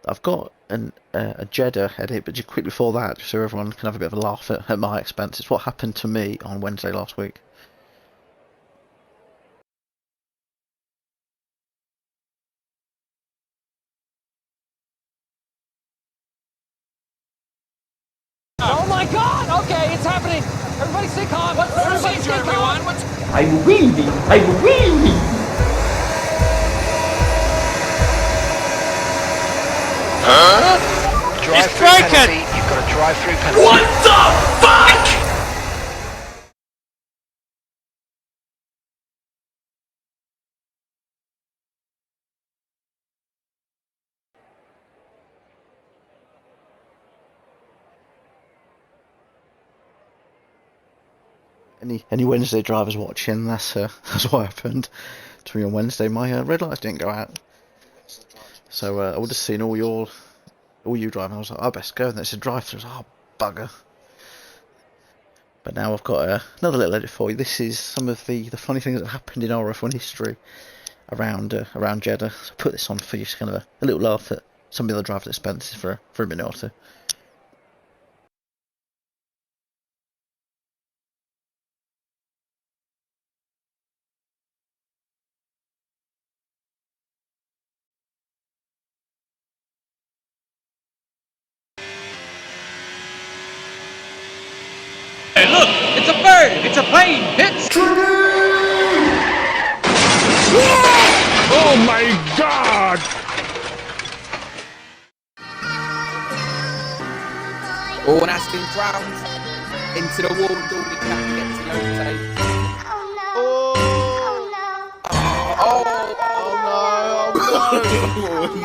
I've got a Jeddah edit, but just quick before that, just so everyone can have a bit of a laugh at my expense. It's what happened to me on Wednesday last week. Oh my god! Okay, it's happening! Everybody stay calm! What's the procedure, everyone? I'm wheeling! I'm wheeling! Drive-through penalty. You've got a drive-through penalty. What the fuck?! Any Wednesday drivers watching, that's what happened to me on Wednesday. My red lights didn't go out, so I would have seen all you driving. I was like, I best go. And it's a drive-through. Oh, bugger! But now I've got another little edit for you. This is some of the funny things that happened in RRF1 history around Jeddah. So I put this on for you, just kind of a little laugh at some of the other drivers' expenses for a minute or two. Hey, look! It's a bird! It's a plane! It's... Oh my god! Oh, and Aston drowns into the wall and all the cat gets the overtake.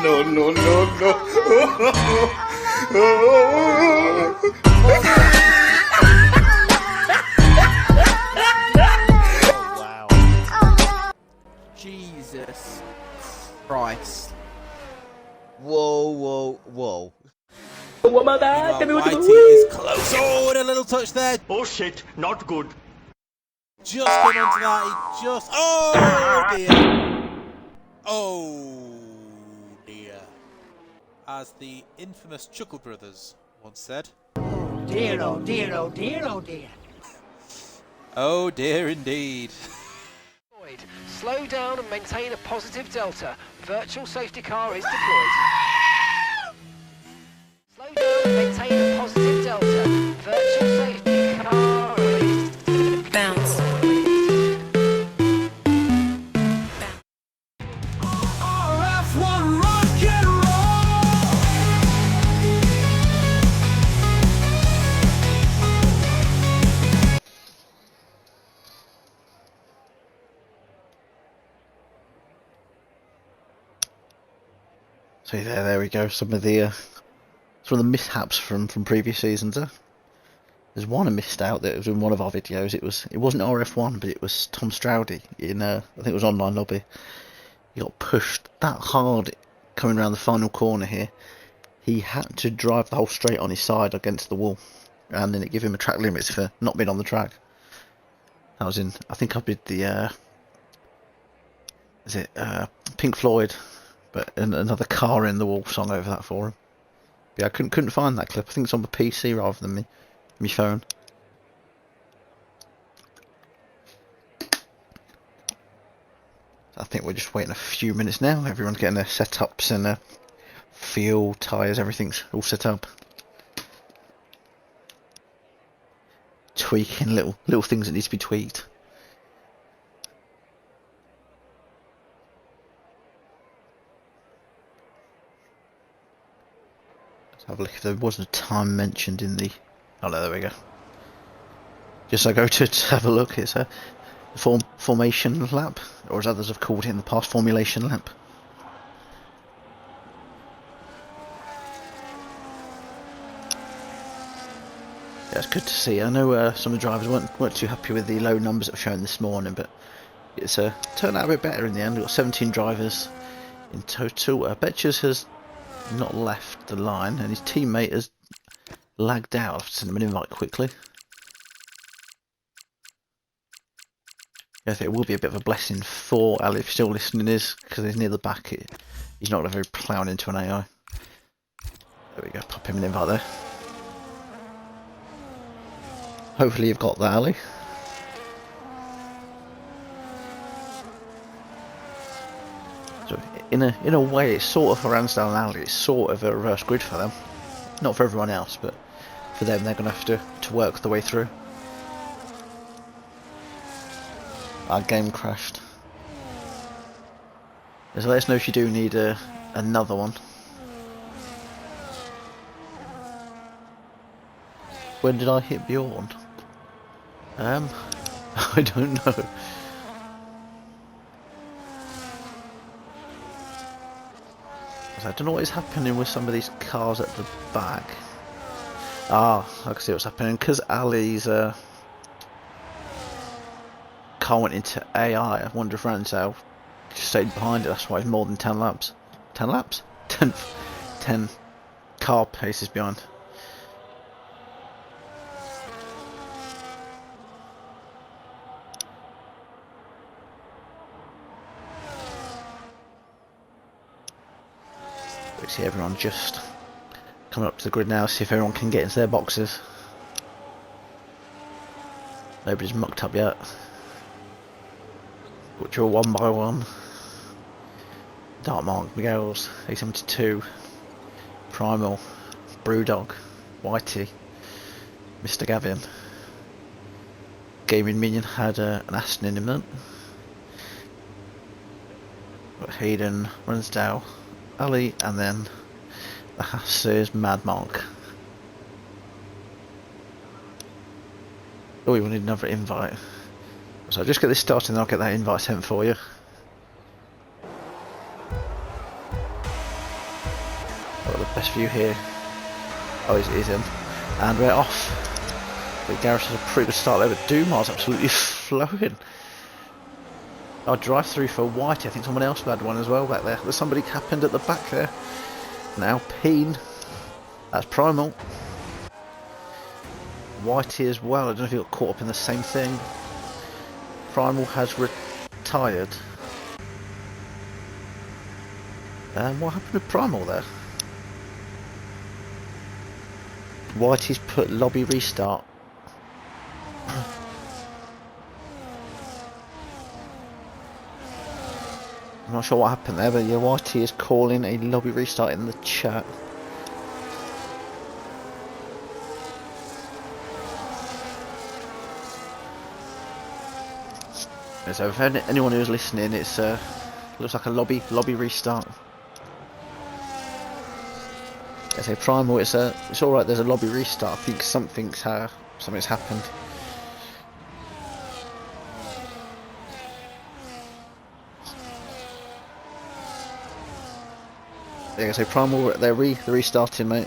No, no, no, Jesus Christ. Whoa, whoa, whoa. Whitey is close. Oh, and a little touch there. Oh shit, not good. Just came onto that. He just. Oh dear. Oh dear. As the infamous Chuckle Brothers once said. Oh dear, oh dear, oh dear, oh dear. Oh dear indeed. Slow down and maintain a positive delta. Virtual safety car is deployed. Slow down and maintain a positive delta. Virtual safety car is bounce. RRF1 rock and roll. So there we go. Some of the mishaps from previous seasons. There's one I missed out that was in one of our videos. It wasn't RF1, but it was Tom Stroudy in I think it was online lobby. He got pushed that hard coming around the final corner here. He had to drive the whole straight on his side against the wall, and then it gave him a track limits for not being on the track. That was in, I think I did the Pink Floyd, but another car in the wall song over that for him. But yeah, I couldn't find that clip. I think it's on the PC rather than me phone. I think we're just waiting a few minutes now. Everyone's getting their setups and fuel, tyres, everything's all set up. Tweaking little things that need to be tweaked. Let's have a look if there wasn't a time mentioned in the... Oh no, there we go. Just I go to have a look, it's a formation lap, or as others have called it in the past, formulation lap. Yeah, it's good to see. I know some of the drivers weren't too happy with the low numbers that were shown this morning, but it's turned out a bit better in the end. We've got 17 drivers in total. Betches has not left the line, and his teammate has lagged out. I've sent him an invite quickly. I think it will be a bit of a blessing for Ali if you're still listening, because he's near the back. He's not going to be ploughing into an AI. There we go, pop him an invite there. Hopefully you've got that, Ali. So in a way, it's sort of a Ransdale and Ali. It's sort of a reverse grid for them. Not for everyone else, but for them, they're going to have to work the way through. Our game crashed. So let us know if you do need another one. When did I hit Bjorn? I don't know. I don't know what is happening with some of these cars at the back. Ah, I can see what's happening. Because Ali's car went into AI, I wonder if Ransdale stayed behind it. That's why it's more than 10 laps. 10 laps? 10 car paces behind. We see everyone just coming up to the grid now, see if everyone can get into their boxes. Nobody's mucked up yet. Which are one by one. Dark Mark, Miguel's, A72, Primal, Brewdog, Whitey, Mr. Gavin. Gaming Minion had an Aston in him then. Got Hayden, Ransdale, Ali, and then the Haas Mad Mark. Oh, we need another invite. So I'll just get this started and I'll get that invite sent for you. I've got the best view here. Oh, he's in. And we're off. But Gareth has a pretty good start there, but Dumar's absolutely flowing. Our drive through for Whitey, I think someone else had one as well back there. There's somebody happened at the back there. Now Peen. That's Primal. Whitey as well. I don't know if he got caught up in the same thing. Primal has retired. What happened with Primal there? Whitey's put lobby restart. I'm not sure what happened there, but yeah, Whitey is calling a lobby restart in the chat. So if anyone who's listening, it's looks like a lobby restart. I say Primal, it's all right. There's a lobby restart. I think something's happened. Yeah, so Primal, they're restarting, mate.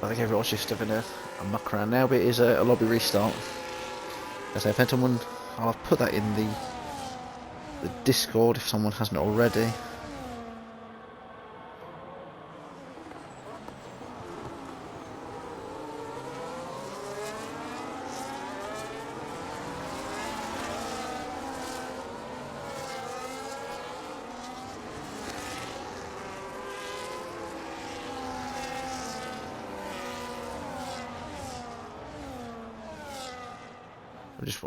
I think everyone's just having a muck around now, but it is a lobby restart. As if anyone, I'll put that in the Discord if someone hasn't already.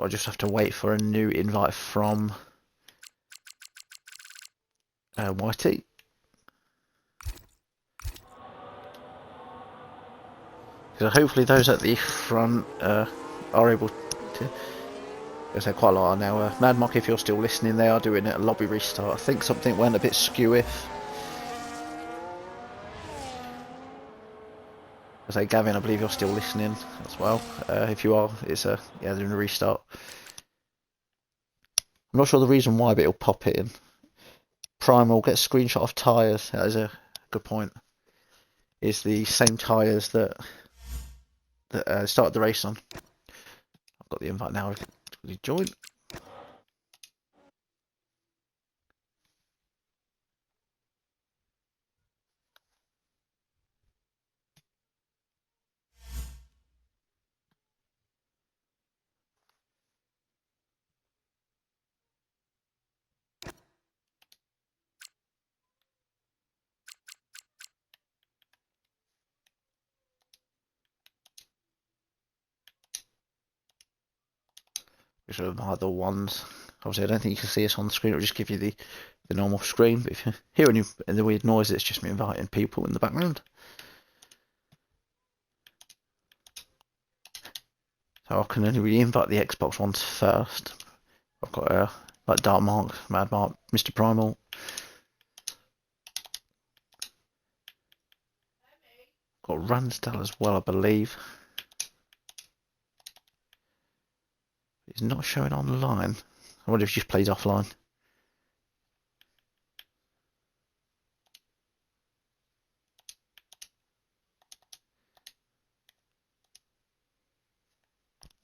I just have to wait for a new invite from Whitey. So hopefully those at the front are able to. There's quite a lot are now. Mad Mock, if you're still listening, they are doing a lobby restart. I think something went a bit skewy. I say, Gavin, I believe you're still listening as well. If you are, it's yeah, they're doing a restart. I'm not sure the reason why, but it'll pop it in. Primal, get a screenshot of tyres. That is a good point. Is the same tyres that started the race on. I've got the invite now. Join. Which are the other ones. Obviously, I don't think you can see us on the screen. It'll just give you the normal screen. But if you hear any the weird noise, it's just me inviting people in the background. So I can only really invite the Xbox ones first. I've got like Dark Mark, Mad Mark, Mr. Primal. Got Ransdale as well, I believe. It's not showing online. I wonder if he just plays offline.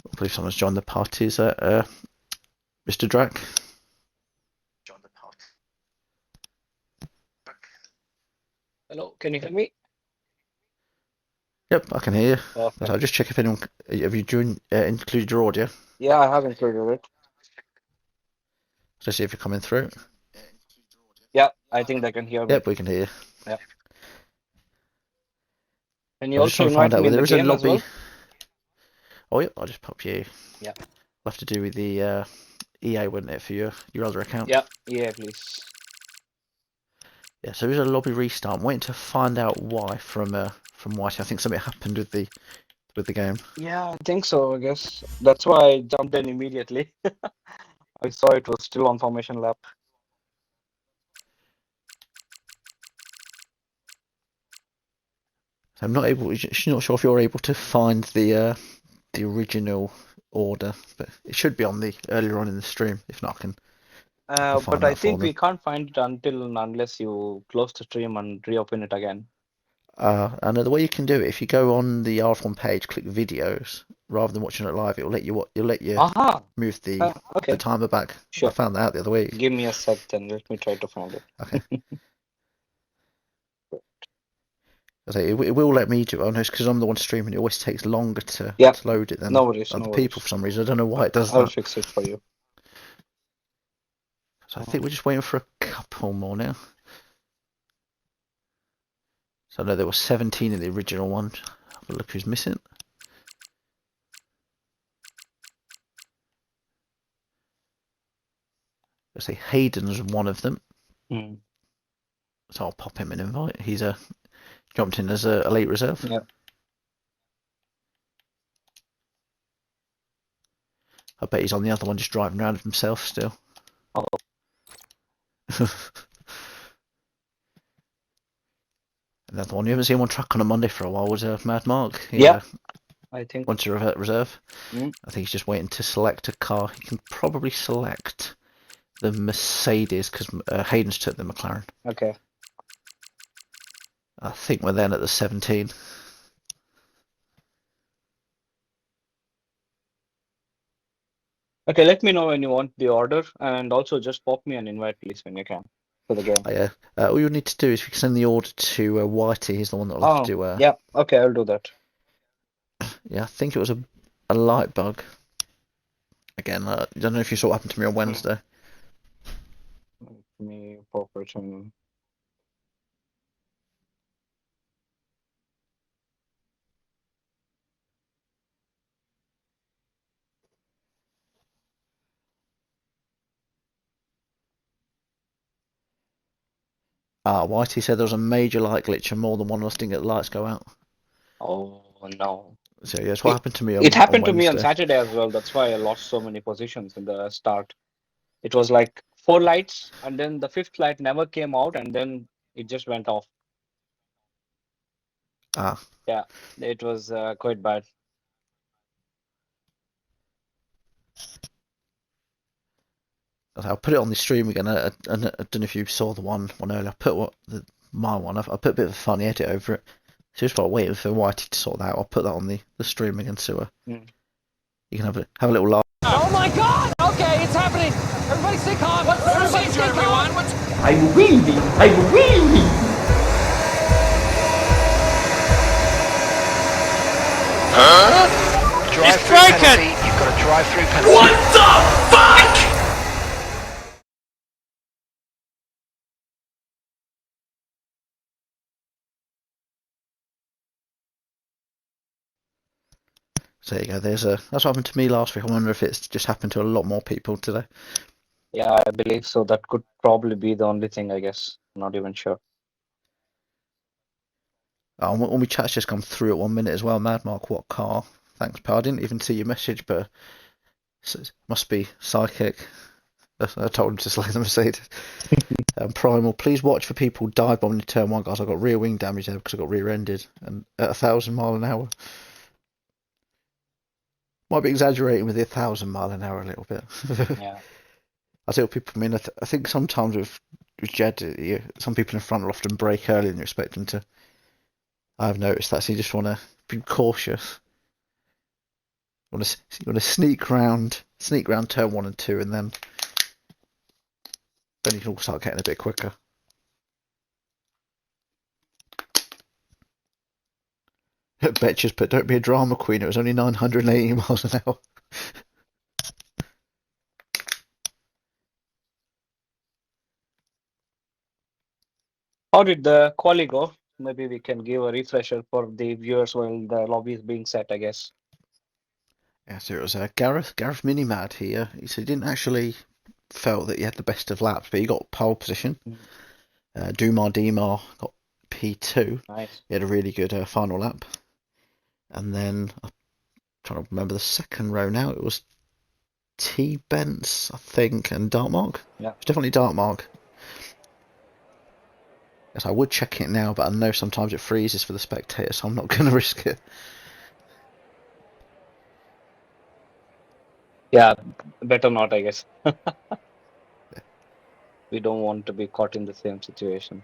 I believe someone's joined the party. Is that Mr. Drac? Joined the party. Hello, can you hear me? Yep, I can hear you. Perfect. I'll just check if anyone have you included your audio. Yeah, I have included it. Let's see if you're coming through. Yeah, I think they can hear me. Yep, we can hear you. Yeah. Can you I'm just also trying to find invite out me whether in the there is a game as lobby. well? Oh, yep, I'll just pop you. Yeah. I'll have to do with the EA, wouldn't it, for your other account? Yeah, yeah, please. Yeah, so there's a lobby restart. I'm waiting to find out why from Whitey. I think something happened with the game. Yeah, I think so, I guess. That's why I jumped in immediately. I saw it was still on formation lap. So I'm not able. She's not sure if you're able to find the original order, but it should be on the earlier on in the stream. If not, I can find But I that for think them. we can't find it unless you close the stream and reopen it again. And the way you can do it, if you go on the RF1 page, click videos rather than watching it live, it'll let you Aha! move the Okay, timer back. sure. I found that out the other week. Give me a sec then. Let me try to find it. Okay. It will let me do it. I know it's because I'm the one streaming. It always takes longer to load it than No worries, other no people worries. for some reason. I don't know why it does I'll that. fix it for you. So I think we're just waiting for a couple more now. So I know there were 17 in the original one. Have a look who's missing. I say Hayden's one of them. Mm. So I'll pop him an invite. He's jumped in as a late reserve. Yeah. I bet he's on the other one just driving around himself still. Oh. Another one. You haven't seen one truck on a Monday for a while was Mad Mark. Yeah. I think. Wants to reserve. Mm. I think he's just waiting to select a car. He can probably select the Mercedes because Hayden's took the McLaren. Okay. I think we're then at the 17. Okay, let me know when you want the order, and also just pop me an invite, please, when you can for the game. All you need to do is you can send the order to Whitey. He's the one that will have to do. Yeah. Okay, I'll do that. Yeah, I think it was a light bug. Again, I don't know if you saw what happened to me on Wednesday. Let me pop it in. Whitey said there was a major light glitch and more than one of us didn't get the lights go out. Oh no. So yeah, that's what happened to me It happened on to me on Wednesday. Saturday as well. That's why I lost so many positions in the start. It was like 4 lights, and then the 5th light never came out, and then it just went off. Yeah, it was quite bad. I'll put it on the stream again. I don't know if you saw the one earlier. I put my one. I put a bit of a funny edit over it. So just while waiting for Whitey to sort that out, I'll put that on the stream again, so Mm. you can have a little laugh. Oh my god! Okay, it's happening! Everybody stay calm! Everybody stay calm! I'm winning. I'm winning. Drive-through penalty. You've got a drive-through penalty. What the fuck? So there you go. That's what happened to me last week. I wonder if it's just happened to a lot more people today. Yeah, I believe so. That could probably be the only thing, I guess. Not even sure. When we chat's just come through at 1 minute as well. Mad Mark, what car? Thanks, pal. I didn't even see your message, but it must be psychic. I told him to slay the Mercedes. Primal, please watch for people dive bombing in turn 1, guys. I got rear wing damage there because I got rear-ended and at 1,000 mile an hour. Might be exaggerating with the 1,000 mile an hour a little bit. Yeah. I tell people, I mean, I think sometimes with Jed, some people in front will often brake early and you expect them to. I've noticed that, so you just want to be cautious. You want to sneak round turn 1 and 2, and then you can all start getting a bit quicker. Betches, but don't be a drama queen. It was only 980 miles an hour. How did the quali go? Maybe we can give a refresher for the viewers while the lobby is being set, I guess. Yeah, so it was Gareth Minimad here. He said he didn't actually felt that he had the best of laps, but he got pole position. Dumar Dimar got P2. Nice. He had a really good final lap. And then I'm trying to remember the second row now. It was T Bents, I think, and Dartmark. Yeah. It's definitely Dartmark. Yes, I would check it now, but I know sometimes it freezes for the spectator, so I'm not going to risk it. Yeah, better not, I guess. We don't want to be caught in the same situation.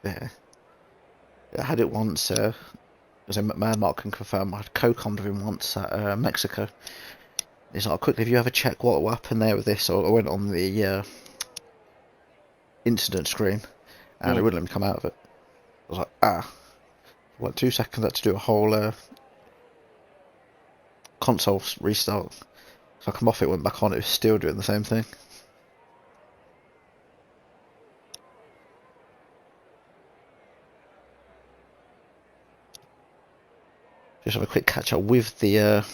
Yeah. I had it once, as Mad Mark can confirm, I had co-commed with him once at Mexico. He's like, quickly, if you ever check what happened there with this, or I went on the incident screen, and it wouldn't let me come out of it. I was like, What, 2 seconds, I had to do a whole console restart. So I come off it, went back on, it was still doing the same thing. Just have a quick catch up with the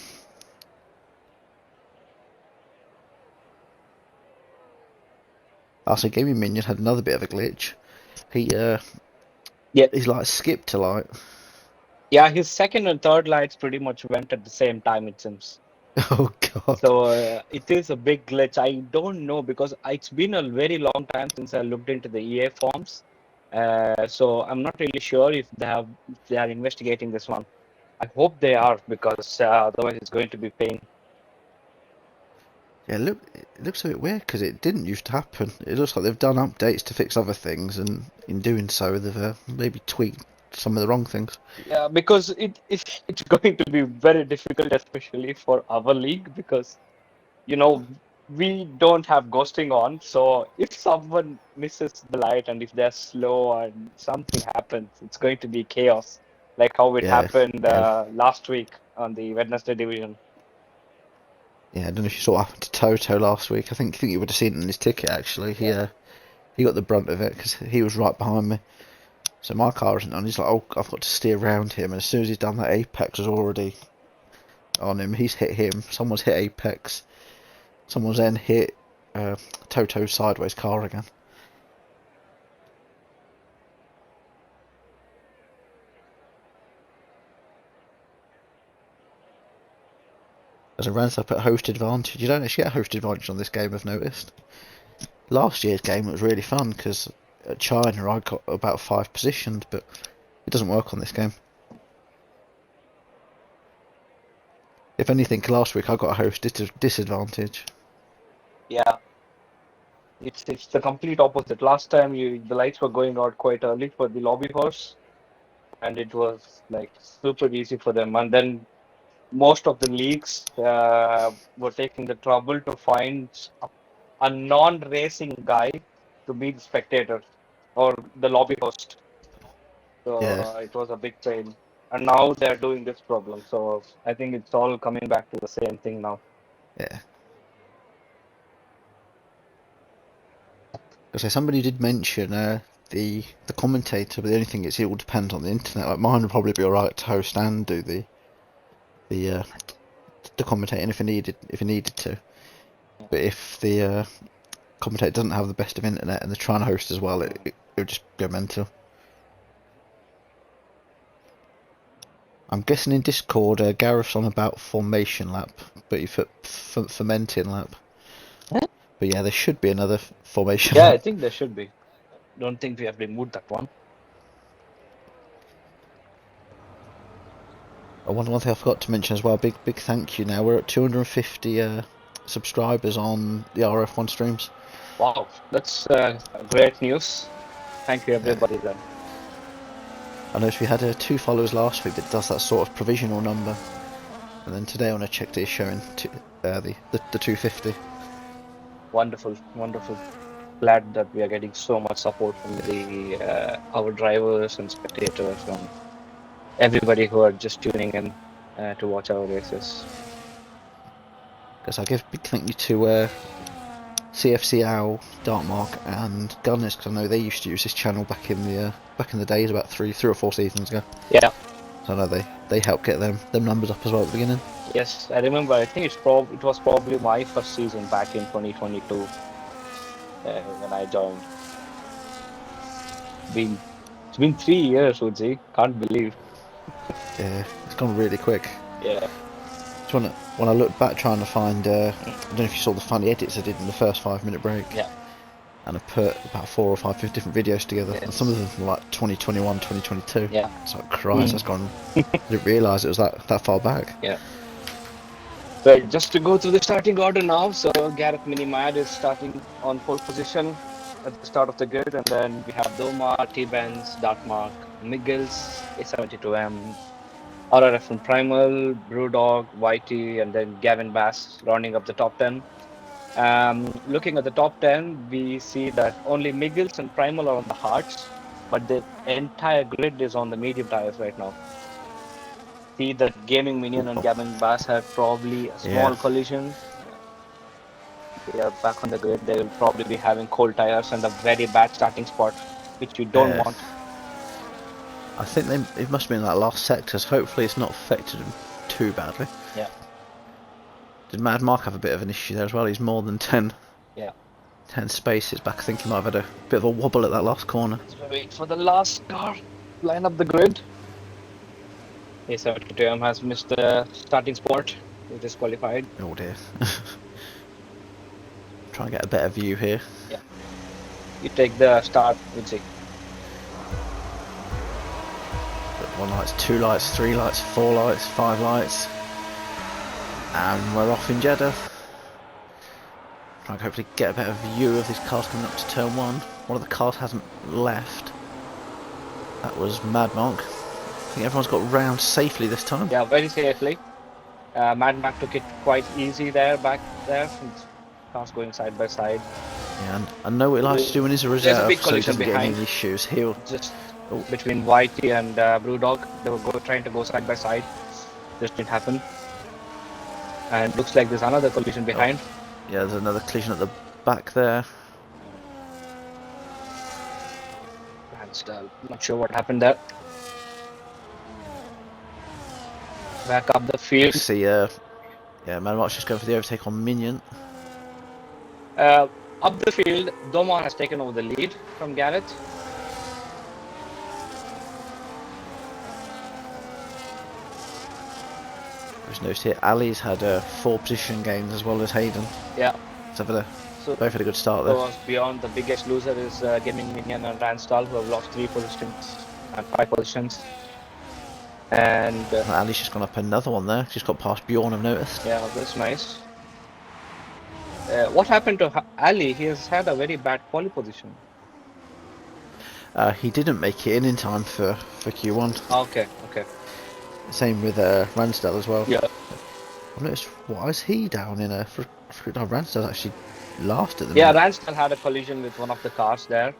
also Gaming Minion had another bit of a glitch. He's like skipped to light. Yeah, his second and third lights pretty much went at the same time, it seems. Oh god. So it is a big glitch. I don't know because it's been a very long time since I looked into the EA forms. So I'm not really sure if they are investigating this one. I hope they are because otherwise it's going to be pain. Yeah, it looks a bit weird because it didn't used to happen. It looks like they've done updates to fix other things, and in doing so, they've maybe tweaked some of the wrong things. Yeah, because it's going to be very difficult, especially for our league, because we don't have ghosting on. So if someone misses the light and if they're slow and something happens, it's going to be chaos, like how it happened last week on the Wednesday division. Yeah, I don't know if you saw what happened to Toto last week. I think you would have seen it in his ticket actually. He got the brunt of it because he was right behind me. So my car isn't on. He's like, oh, I've got to steer around him. And as soon as he's done that, Apex was already on him. He's hit him. Someone's hit Apex. Someone's then hit Toto's sideways car again. As a runs up at host advantage. You don't actually get host advantage on this game, I've noticed. Last year's game was really fun because at China I got about 5 positioned, but it doesn't work on this game. If anything, last week I got a host disadvantage. Yeah. It's the complete opposite. Last time the lights were going out quite early for the lobby horse, and it was like super easy for them. And then most of the leagues were taking the trouble to find a non-racing guy to be the spectator or the lobby host. So Yeah, it was a big pain. And now they're doing this problem. So I think it's all coming back to the same thing now. yeah. Because somebody did mention the commentator, but the only thing is it all depends on the internet. Like mine would probably be alright to host and do the commentating if it needed to. But if the commentator doesn't have the best of internet and they're trying to host as well, it would just go mental. I'm guessing in Discord, Gareth's on about formation lap, but you put fermenting lap. Huh? But yeah, there should be another formation Yeah, lap. I think there should be. Don't think we have removed that one. One thing I forgot to mention as well, big thank you now. We're at 250 subscribers on the RRF1 streams. Wow, that's great news. Thank you, everybody, then. I noticed we had 2 followers last week that does that sort of provisional number. And then today when I checked it, it's showing the 250. Wonderful, wonderful. Glad that we are getting so much support from our drivers and spectators and everybody who are just tuning in to watch our races. Guess I'll give a big thank you to CFC Owl, Darkmark, and Gunners, because I know they used to use this channel back in the days, about three or 4 seasons ago. Yeah. So I know they helped get them numbers up as well at the beginning. Yes, I remember. I think it was probably my first season back in 2022 when I joined. It's been 3 years, Uzi. Can't believe. Yeah, it's gone really quick. Yeah. So when I looked back trying to find, I don't know if you saw the funny edits I did in the first 5-minute break. Yeah. And I put about 4 or 5 different videos together, Yes. and some of them were like 2021, 2022. Yeah. It's like, Christ, that's gone. I didn't realise it was that far back. Yeah. So just to go through the starting order now. So Gareth Minimad is starting on pole position at the start of the grid, and then we have Doma, T-Benz, Darkmark, Miggles, A72M, RRF1 Primal, Brewdog, YT, and then Gavin Bass rounding up the top 10. Looking at the top 10, we see that only Miggles and Primal are on the hards, but the entire grid is on the medium tires right now. See that Gaming Minion and Gavin Bass had probably a small collision. They are back on the grid. They will probably be having cold tires and a very bad starting spot, which you don't want. I think it must have been that last sector, so hopefully it's not affected them too badly. Yeah. Did Mad Mark have a bit of an issue there as well? He's more than 10 spaces back. I think he might have had a bit of a wobble at that last corner. Let's wait for the last car. Line up the grid. A72M has missed the starting spot. He's disqualified. Oh dear. Try and get a better view here. Yeah. You take the start, we'll see. 1 light, 2 lights, 3 lights, 4 lights, 5 lights. And we're off in Jeddah. Trying to hopefully get a better view of these cars coming up to turn 1. One of the cars hasn't left. That was Mad Mark. I think everyone's got round safely this time. Yeah, very safely. Mad Mac took it quite easy back there. Cars going side by side. Yeah, and I know what he likes to do when he's a reserve, so he doesn't get any issues. He'll just between YT and Brewdog, they were trying to go side by side. Just didn't happen. And looks like there's another collision behind. Yeah, there's another collision at the back there. And not sure what happened there. Back up the field. See, yeah, Mad Mark's just going for the overtake on Minion. Up the field, Doma has taken over the lead from Garrett. Just noticed here, Ali's had 4 position gains as well as Hayden. Yeah. So both had a good start there. So beyond, the biggest loser is Gaming Minion and Randstall, who have lost 3 positions and 5 positions. And Ali's just gone up another one there. She's got past Bjorn, I've noticed. Yeah, that's nice. What happened to Ali? He has had a very bad quali position. He didn't make it in time for Q1. Okay, okay. Same with Ransdell as well. Yeah. I've noticed, why is he down in a... No, Ransdell's actually last at the Yeah, minute. Ransdell had a collision with one of the cars there.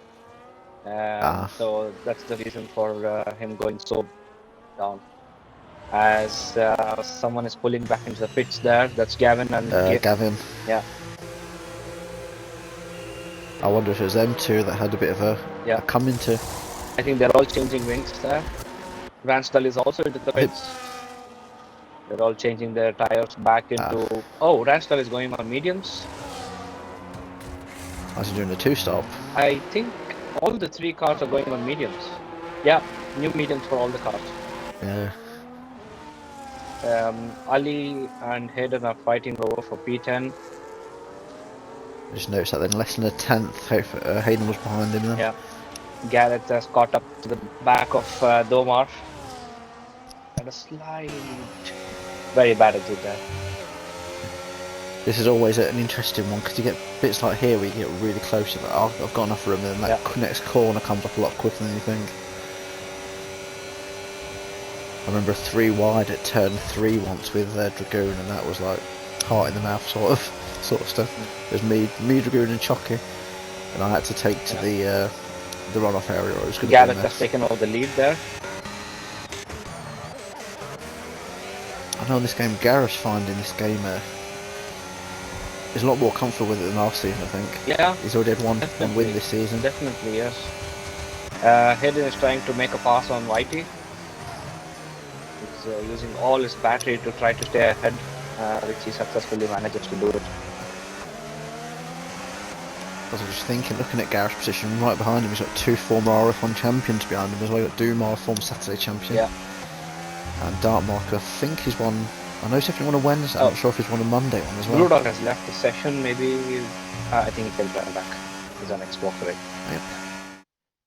So that's the reason for him going so down. As someone is pulling back into the pits there, that's Gavin and Gavin. Yeah. I wonder if it was them two that had a bit of a come into. I think they're all changing wings there. Ransdell is also into the pits. They're all changing their tires back into. Oh, Ransdell is going on mediums. How's he doing a two-stop? I think all the three cars are going on mediums. Yeah, new mediums for all the cars. Yeah. Ali and Hayden are fighting over for P10. I just noticed that then less than a tenth, Hayden was behind him then. Yeah. Garrett has caught up to the back of Domar. And a slide. Very bad at it there. This is always an interesting one because you get bits like here where you get really close. Like, oh, I've got enough room, and then that next corner comes up a lot quicker than you think. I remember a 3 wide at turn 3 once with Dragoon, and that was like heart in the mouth sort of stuff. It was me, Dragoon, and Chocky, and I had to take to the runoff area. Or it was going to Garrett has taken over the lead there. I know in this game, Gareth's finding this game is a lot more comfortable with it than last season, I think. Yeah. He's already had one win this season. Definitely, yes. Hayden is trying to make a pass on Whitey. He's using all his battery to try to stay ahead, which he successfully manages to do it. I was just thinking, looking at Gareth's position, right behind him, he's got 2 former RRF1 champions behind him as well. He's got Dumar, former Saturday champion. Yeah. And Dartmark, I think he's won. I know he's definitely won a Wednesday. I'm not sure if he's won a Monday one as well. Brewdog has left the session. Maybe I think he'll turn back. He's on Xbox for it. Yep.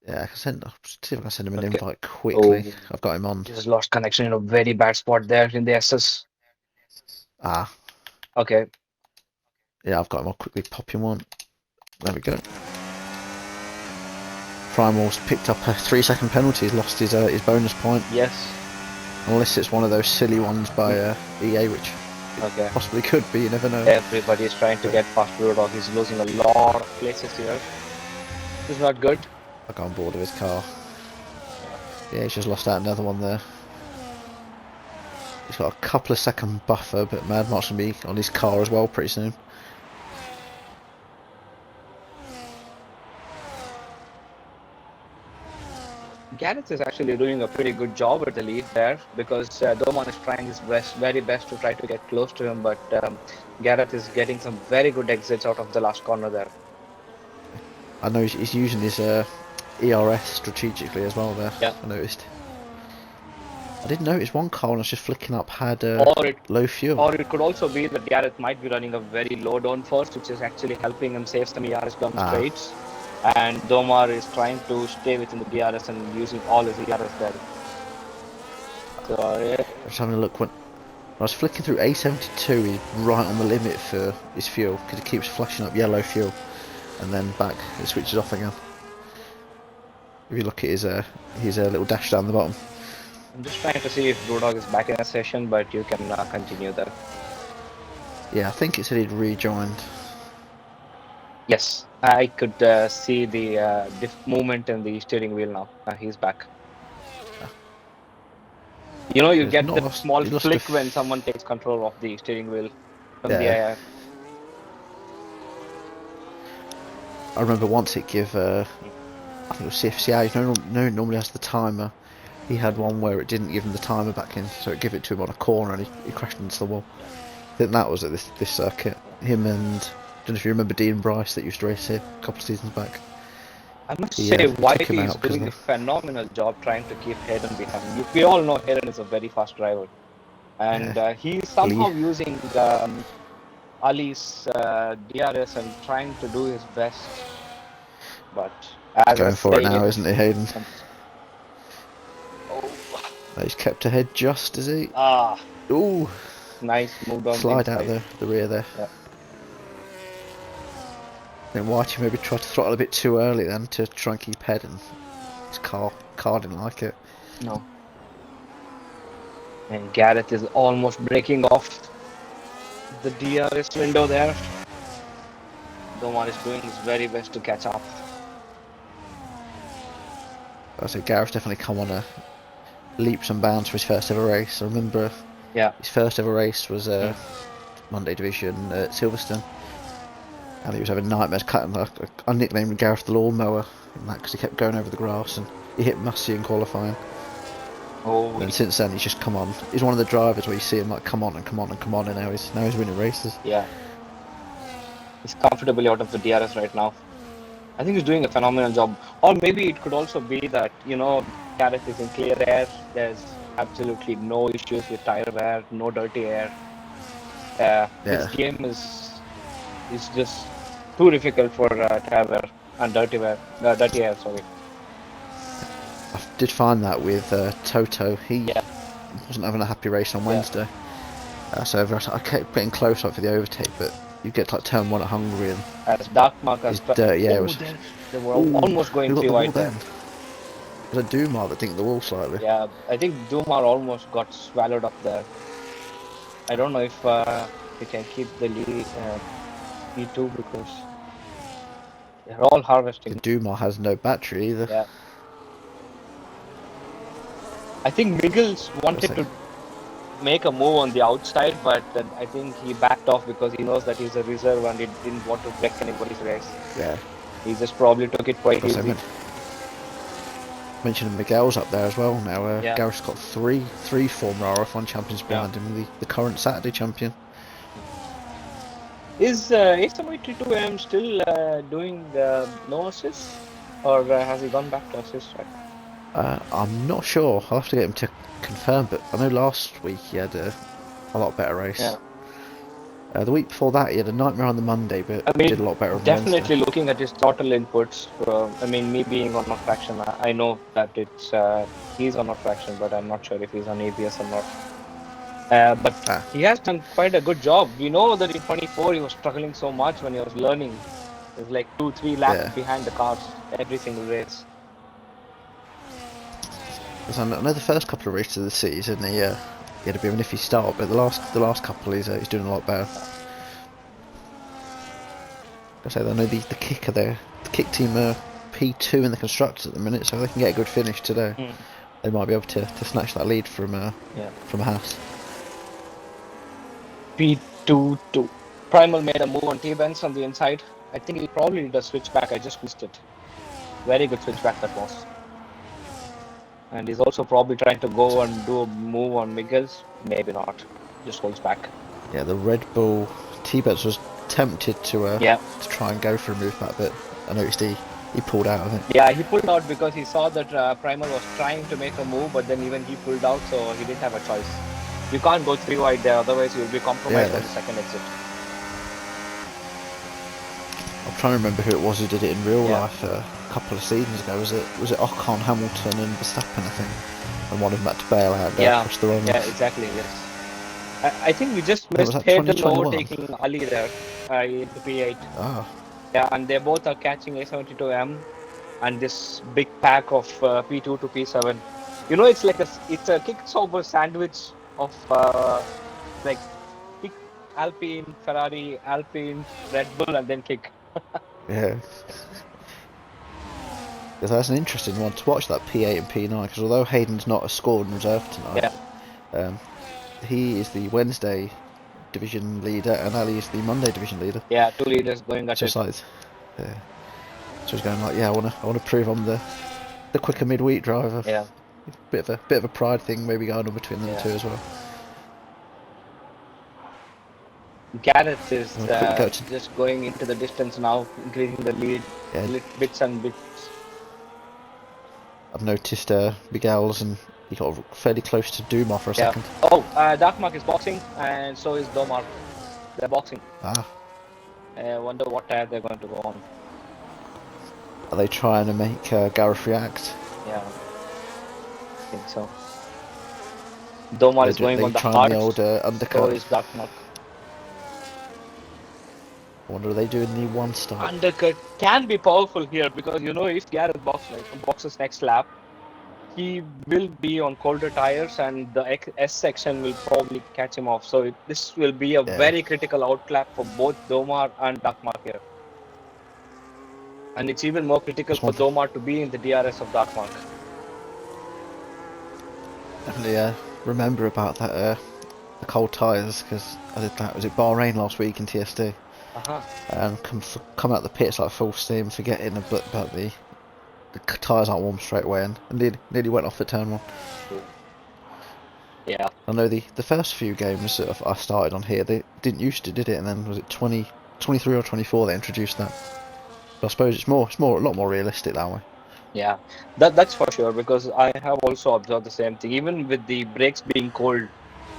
Yeah, I can send. I'll see if I can send him an invite quickly. Oh. I've got him on. He's lost connection in a very bad spot there in the SS. Ah. Okay. Yeah, I've got him. I'll quickly pop him on. There we go. Primal's picked up a 3-second penalty. He's lost his bonus point. Yes. Unless it's one of those silly ones by EA, which possibly could be, you never know. Everybody is trying to get past Brewdog. He's losing a lot of places here. It's not good. I got on board with his car. Yeah, he's just lost out another one there. He's got a couple of second buffer, but Mad Mark's going to be on his car as well pretty soon. Gareth is actually doing a pretty good job at the lead there because Doman is trying his very best to try to get close to him, but Gareth is getting some very good exits out of the last corner there. I know he's using his ERS strategically as well there. Yeah. I noticed. I didn't notice one car when I was just flicking up had low fuel. Or it could also be that Gareth might be running a very low downforce, which is actually helping him save some ERS down straights. And Domar is trying to stay within the DRS and using all his ERS there. So, yeah. I was having a look when I was flicking through A72. He's right on the limit for his fuel because it keeps flashing up yellow fuel, and then back it switches off again. If you look at his little dash down the bottom. I'm just trying to see if Brewdog is back in a session, but you can continue there. Yeah, I think it said he'd rejoined. Yes, I could see the movement in the steering wheel now. He's back. You know, you get the small flick when someone takes control of the steering wheel from the air. I remember once it gave, I think it was CFCA, no, normally has the timer. He had one where it didn't give him the timer back in, so it gave it to him on a corner and he crashed into the wall. I think that was at this circuit. Him and... I don't know if you remember Dean Bryce that used to race here a couple of seasons back. I must say, Whitey is doing a phenomenal job trying to keep Hayden behind. We all know Hayden is a very fast driver. And he's somehow using Ali's DRS and trying to do his best. But as going for it now, isn't he, Hayden? He's kept ahead just, is he? Ah. Ooh. Nice move down. Slide out the rear there. Yeah. Then Whitey maybe tried to throttle a bit too early then to try and keep head, and his car didn't like it. No. And Gareth is almost breaking off the DRS window there. Domar is doing his very best to catch up. I say Gareth's definitely come on a leaps and bounds for his first ever race. I remember his first ever race was Monday Division at Silverstone, and he was having nightmares cutting. I nicknamed him Gareth the Lawnmower because he kept going over the grass, and he hit Massey in qualifying. Oh. And since then, he's just come on. He's one of the drivers where you see him like come on and come on and come on, and now he's winning races. Yeah. He's comfortably out of the DRS right now. I think he's doing a phenomenal job. Or maybe it could also be that, Gareth is in clear air. There's absolutely no issues with tire wear, no dirty air. His game is just too difficult for tire wear and dirty air. Sorry. I did find that with Toto. He wasn't having a happy race on Wednesday. So I kept getting close up for the overtake, but you get to like turn one at Hungary and as Dark Mark as it was. They were almost going 3 wide there. It was a Dumar that dinked the wall slightly. Yeah, I think Dumar almost got swallowed up there. I don't know if he can keep the lead P2 because they're all harvesting. The Dumar has no battery either. Yeah. I think Miggles wanted to make a move on the outside, but I think he backed off because he knows that he's a reserve and he didn't want to wreck anybody's race. Yeah. He just probably took it quite easy. Mentioning Miguel's up there as well now. Gareth's got three former RRF1 champions behind him, the current Saturday champion. Is ASM82M still doing no assists, or has he gone back to assists? Right? I'm not sure. I'll have to get him to confirm, but I know last week he had a lot better race. Yeah. The week before that he had a nightmare on the Monday, but did a lot better on definitely Wednesday. Looking at his throttle inputs, me being on traction, I know that it's he's on traction, but I'm not sure if he's on ABS or not. But he has done quite a good job. We know that in 24 he was struggling so much when he was learning. It was like 2-3 laps behind the cars every single race. I know the first couple of races of the season he had a bit of an iffy start, but the last couple he's doing a lot better. I say I know the kicker there, the kick team are P2 in the constructors at the minute, so if they can get a good finish today, they might be able to snatch that lead from Haas. P2. Primal made a move on T-Benz on the inside. I think he probably did a switchback. I just missed it. Very good switchback that was. And he's also probably trying to go and do a move on Miggles. Maybe not. Just holds back. Yeah, the Red Bull T-Benz was tempted to try and go for a move back, but I noticed he pulled out, I think. Yeah, he pulled out because he saw that Primal was trying to make a move, but then even he pulled out, so he didn't have a choice. You can't go 3 wide there, otherwise you'll be compromised on the second exit. I'm trying to remember who it was who did it in real life a couple of seasons ago. Was it Ocon, Hamilton and Verstappen, I think, and one of them had to bail out and go across the run. Yeah, exactly, yes. I think we just missed Hayden overtaking Ali there in the P8. Yeah, and they both are catching A72M and this big pack of P2 to P7. You know, it's like it's a kick-sober sandwich of like kick, Alpine, Ferrari, Alpine, Red Bull, and then kick. Yeah. Because that's an interesting one to watch, that P8 and P9, because although Hayden's not a scored in reserve tonight, he is the Wednesday division leader and Ali is the Monday division leader. Yeah, 2 leaders going at it. Like, so he's going like, I want to prove I'm the quicker midweek driver. Yeah. Bit of a pride thing maybe going on between them two as well. Gareth is just going into the distance now, increasing the lead bits and bits. I've noticed Miguel's and he got fairly close to Dumar for a second. Oh, Darkmark is boxing and so is Domar. They're boxing. I wonder what tire they're going to go on. Are they trying to make Gareth react? Yeah, I think so. Domar is going on the hard, the old undercut. so is Darkmark. wonder are they doing the one stop? Undercut can be powerful here because if Gareth boxes next lap, he will be on colder tires and the S section will probably catch him off. So this will be a Yeah. very critical outclap for both Domar and Darkmark here. And it's even more critical for Domar to be in the DRS of Darkmark. Definitely remember about that the cold tyres, because I did that. Was it Bahrain last week in TSD? And come out the pits like full steam, forgetting about the tyres aren't warm straight away, and nearly went off at turn 1. Yeah. I know the first few games that I started on here, they didn't used to, did it? And then was it 23 or 24 they introduced that? But I suppose it's a lot more realistic that way. Yeah, that's for sure, because I have also observed the same thing. Even with the brakes being cold,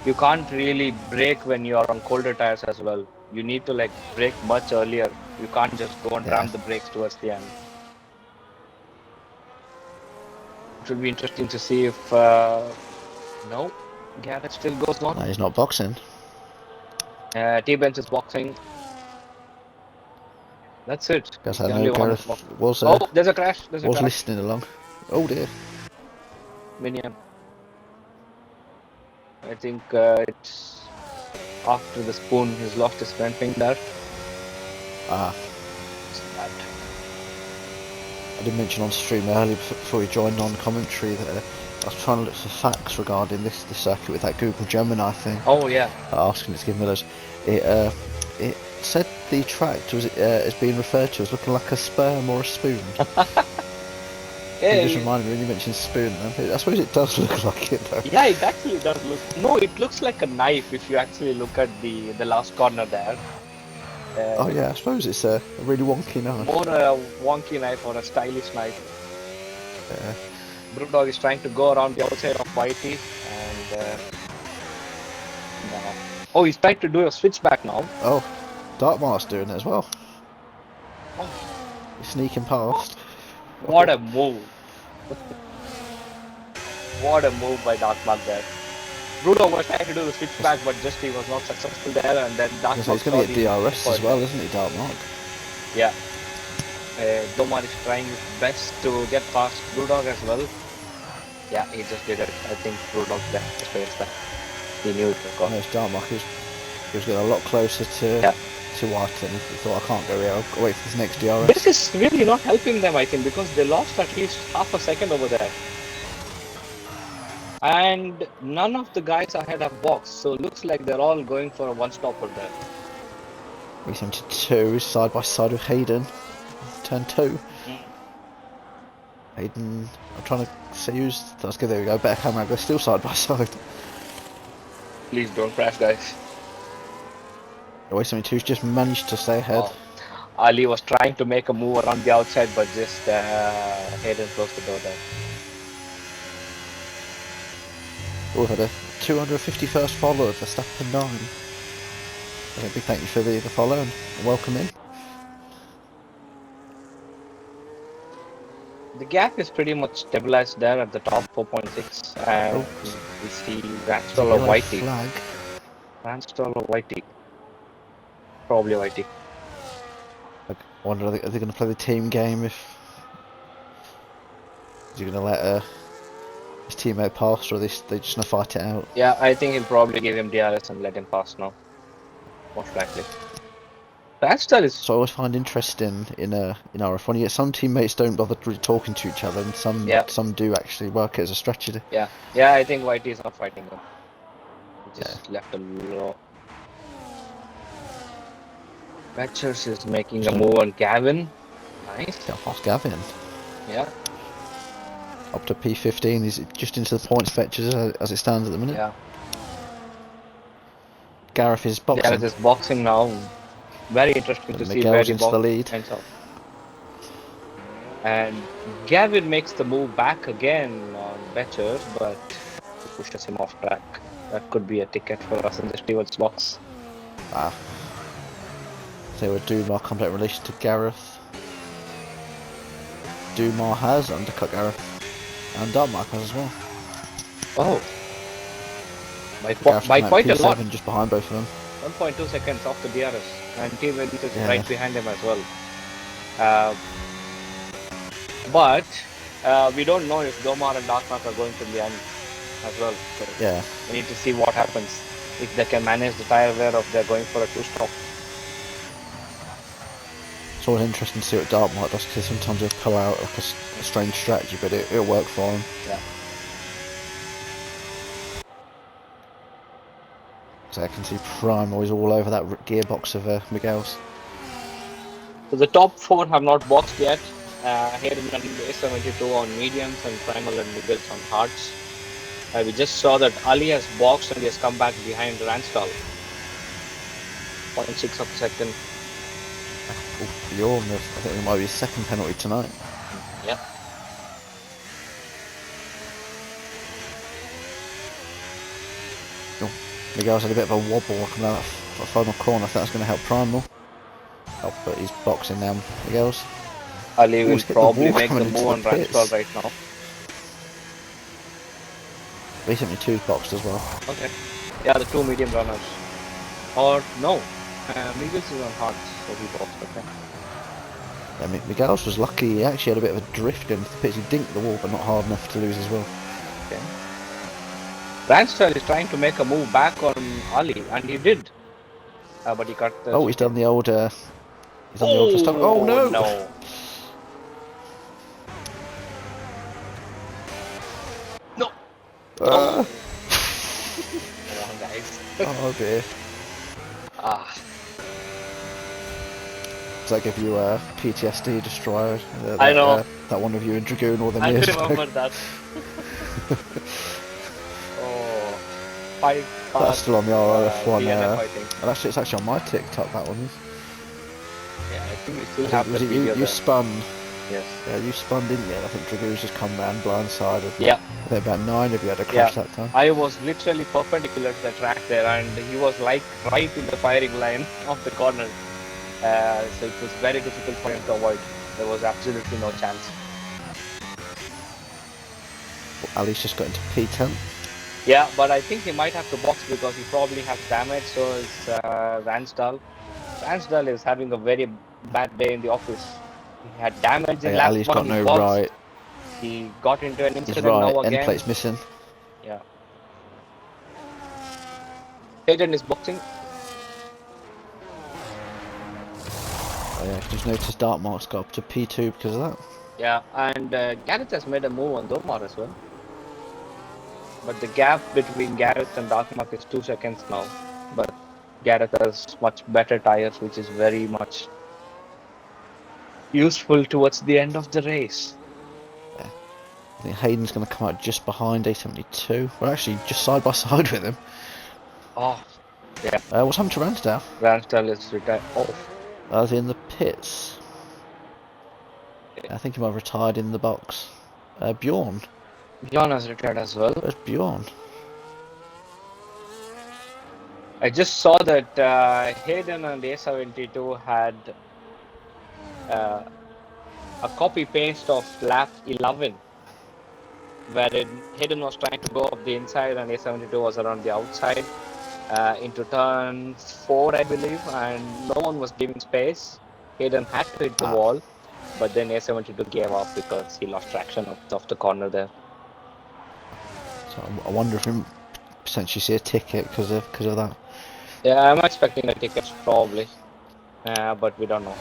you can't really brake when you are on colder tires as well. You need to like brake much earlier. You can't just go and ram the brakes towards the end. It will be interesting to see if no, Garrett still goes on. No, he's not boxing. T-Benz is boxing. That's it. Guess The I only know one Gareth is boxing. was Oh, there's a crash. There's a was crash. listening along. Oh dear. Minion. I think it's after the spoon. He's lost his front wing there. Ah. I did mention on stream earlier before we joined on commentary that I was trying to look for facts regarding this circuit with that Google Gemini thing. Oh yeah. Asking it to give me those. It said the track is being referred to as looking like a sperm or a spoon. It just reminded me when you mentioned spoon. I suppose it does look like it though. Yeah, it actually does look. No, it looks like a knife if you actually look at the last corner there. Oh yeah, I suppose it's a really wonky knife. More a wonky knife or a stylish knife. Brewdog is trying to go around the outside of Whitey, and oh, he's trying to do a switchback now. Oh, Darkmark's doing it as well. He's sneaking past. What a move! What a move by Darkmark there. Brewdog was trying to do the switchback, but just he was not successful there, and then Darkmark. He's going to get DRS as well, isn't he, Darkmark? Yeah. Domar is trying his best to get past Brewdog as well. Yeah, he just did it. I think Brewdog left the space there. He knew it was gone. No, Darkmark he was getting a lot closer to White, and he thought, I can't go here, I'll wait for this next DRS. This is really not helping them, I think, because they lost at least half a second over there. And none of the guys ahead have boxed, so it looks like they're all going for a one-stopper there. We seem to 2 side by side with Hayden. Turn 2. Hayden, I'm trying to see who's. Let's go, there we go. Better camera, go still side by side. Please don't crash, guys. Always something who's just managed to stay ahead. Oh. Ali was trying to make a move around the outside, but just Hayden closed the door there. Oh, had a 251st follower for Verstappen 9. A big thank you for the follow and welcome in. The gap is pretty much stabilized there at the top 4.6, and we see Ransdell or Whitey. Ransdell or Whitey. Probably Whitey. I wonder, are they going to play the team game? Is he going to let his teammate pass, or are they just going to fight it out? Yeah, I think he'll probably give him DRS and let him pass now. Most likely. Ransdell is. So I always find interesting in RF1. You get some teammates don't bother really talking to each other, and some do actually work it as a strategy. Yeah, I think Whitey is not fighting him. He just left a low. Vetchers is making a move on Gavin. Nice. Yeah, past Gavin. Yeah. Up to P15. He's just into the points fetches as it stands at the minute. Yeah. Gareth is boxing. Gareth is boxing now. Very interesting to see where he into the lead. ends up. And Gavin makes the move back again on Vetchers, but pushes him off track. That could be a ticket for us in the Stewards box. Ah. So with Dumar combat in relation to Gareth. Dumar has undercut Gareth. And Darkmark has as well. Oh. By quite a lot. Just behind both of them. 1.2 seconds off the DRS, and Team Williams is Yeah. right behind him as well. But we don't know if Domar and Darkmark are going to the end as well. So Yeah. we need to see what happens, if they can manage the tire wear or if they're going for a two-stop. It's always interesting to see what Dartmouth does, because sometimes he'll pull out like a strange strategy, but it'll work for him. Yeah. So I can see Prime always all over that gearbox of Miguel's. So the top 4 have not boxed yet. Hayden and A72 on mediums and Primal and Miguel's on hards. We just saw that Ali has boxed and he has come back behind Ransdal. 0.6 of a second. Oh, Bjorn, I think it might be his second penalty tonight. Yeah. Oh, Miguel's had a bit of a wobble coming out of that final corner. I think that's going to help Primal. Oh, but he's boxing now, Miguel's. Ali will he's hit the probably wall make the coming into move the on pits. Ransdal right now. B72's boxed as well. Okay. Yeah, the 2 medium runners. Or no. Miguel's is on hards, so he boxed. Okay. Yeah, Miguel's was lucky. He actually had a bit of a drift into the pits. He dinked the wall, but not hard enough to lose as well. Okay. Ransdal is trying to make a move back on Ali, and he did. But he got the... Oh, he's done the old... he's done the old first time. Oh, no! No. No! Ah. Come on, guys. Oh, dear. Ah. Does that give you PTSD, Destroyer? I know. That one of you in Dragoon all the I years ago. remember that. Oh. 5 That's still on the RRF1. DNF, I think. And actually, it's actually on my TikTok, that one. Yeah, I think we still have Was the it video you there. spun? Yes. Yeah, you spun, didn't you? I think Dragoon's just come round blindsided. Yeah. I think about 9 of you had a crash that time. I was literally perpendicular to the track there, and he was like right in the firing line of the corner. So it was very difficult for him to avoid. There was absolutely no chance. Ali's just got into P10. Yeah, but I think he might have to box because he probably has damage. So is Ransdal. Ransdal is having a very bad day in the office. He had damage in Yeah, lap Ali's 1, got he no boxed. right. He got into an His incident right now end again. plate's missing. Yeah. Hayden is boxing. Oh, yeah, just noticed Dartmark's got up to P2 because of that. Yeah, and Gareth has made a move on Domar as well. But the gap between Gareth and Darkmark is 2 seconds now. But Gareth has much better tires, which is very much useful towards the end of the race. Yeah. I think Hayden's going to come out just behind A72. We're actually just side by side with him. Oh, yeah. What's happened to Ransdale? Ransdale is retired. Oh, As in the pits. I think he might have retired in the box. Bjorn. Bjorn has retired as well. Where's Bjorn? I just saw that Hayden and A72 had a copy paste of lap 11, wherein Hayden was trying to go up the inside and A72 was around the outside into turn 4, I believe, and no one was giving space. Hayden had to hit the wall, but then A72 gave up because he lost traction of the corner there. So I wonder if we potentially see a ticket because of that. Yeah, I'm expecting a ticket probably, but we don't know.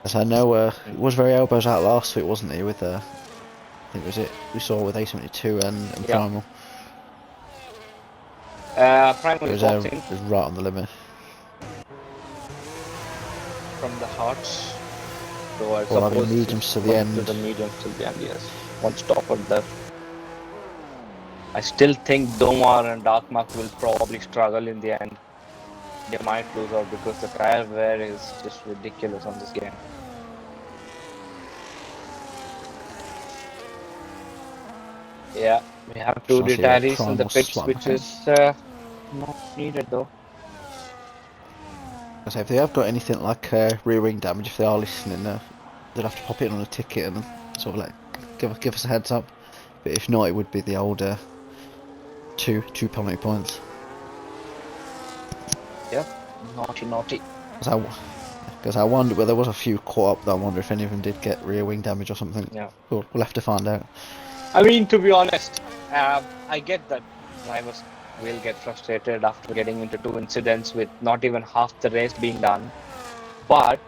As I know, it was very elbows out last week, wasn't he? With I think it was it we saw with A72 and Primal. Primal It is was, boxing it was right on the limit. from the hearts. So I All having suppose mediums to the going end. To the mediums till the end, yes. One stopper there. I still think Domar and Darkmark will probably struggle in the end. They might lose out because the tire wear is just ridiculous on this game. Yeah, we have 2 Shall I see retirees in the Primal pits, swap which ahead? is not needed though. I say if they have got anything like rear wing damage, if they are listening, they'd have to pop it on a ticket and sort of like give us a heads up. But if not, it would be the old two penalty points. Yep. Naughty, naughty. Because I wonder, well, there was a few caught up. That I wonder if any of them did get rear wing damage or something. Yeah. We'll have to find out. I mean, to be honest, I get that drivers will get frustrated after getting into two incidents with not even half the race being done. But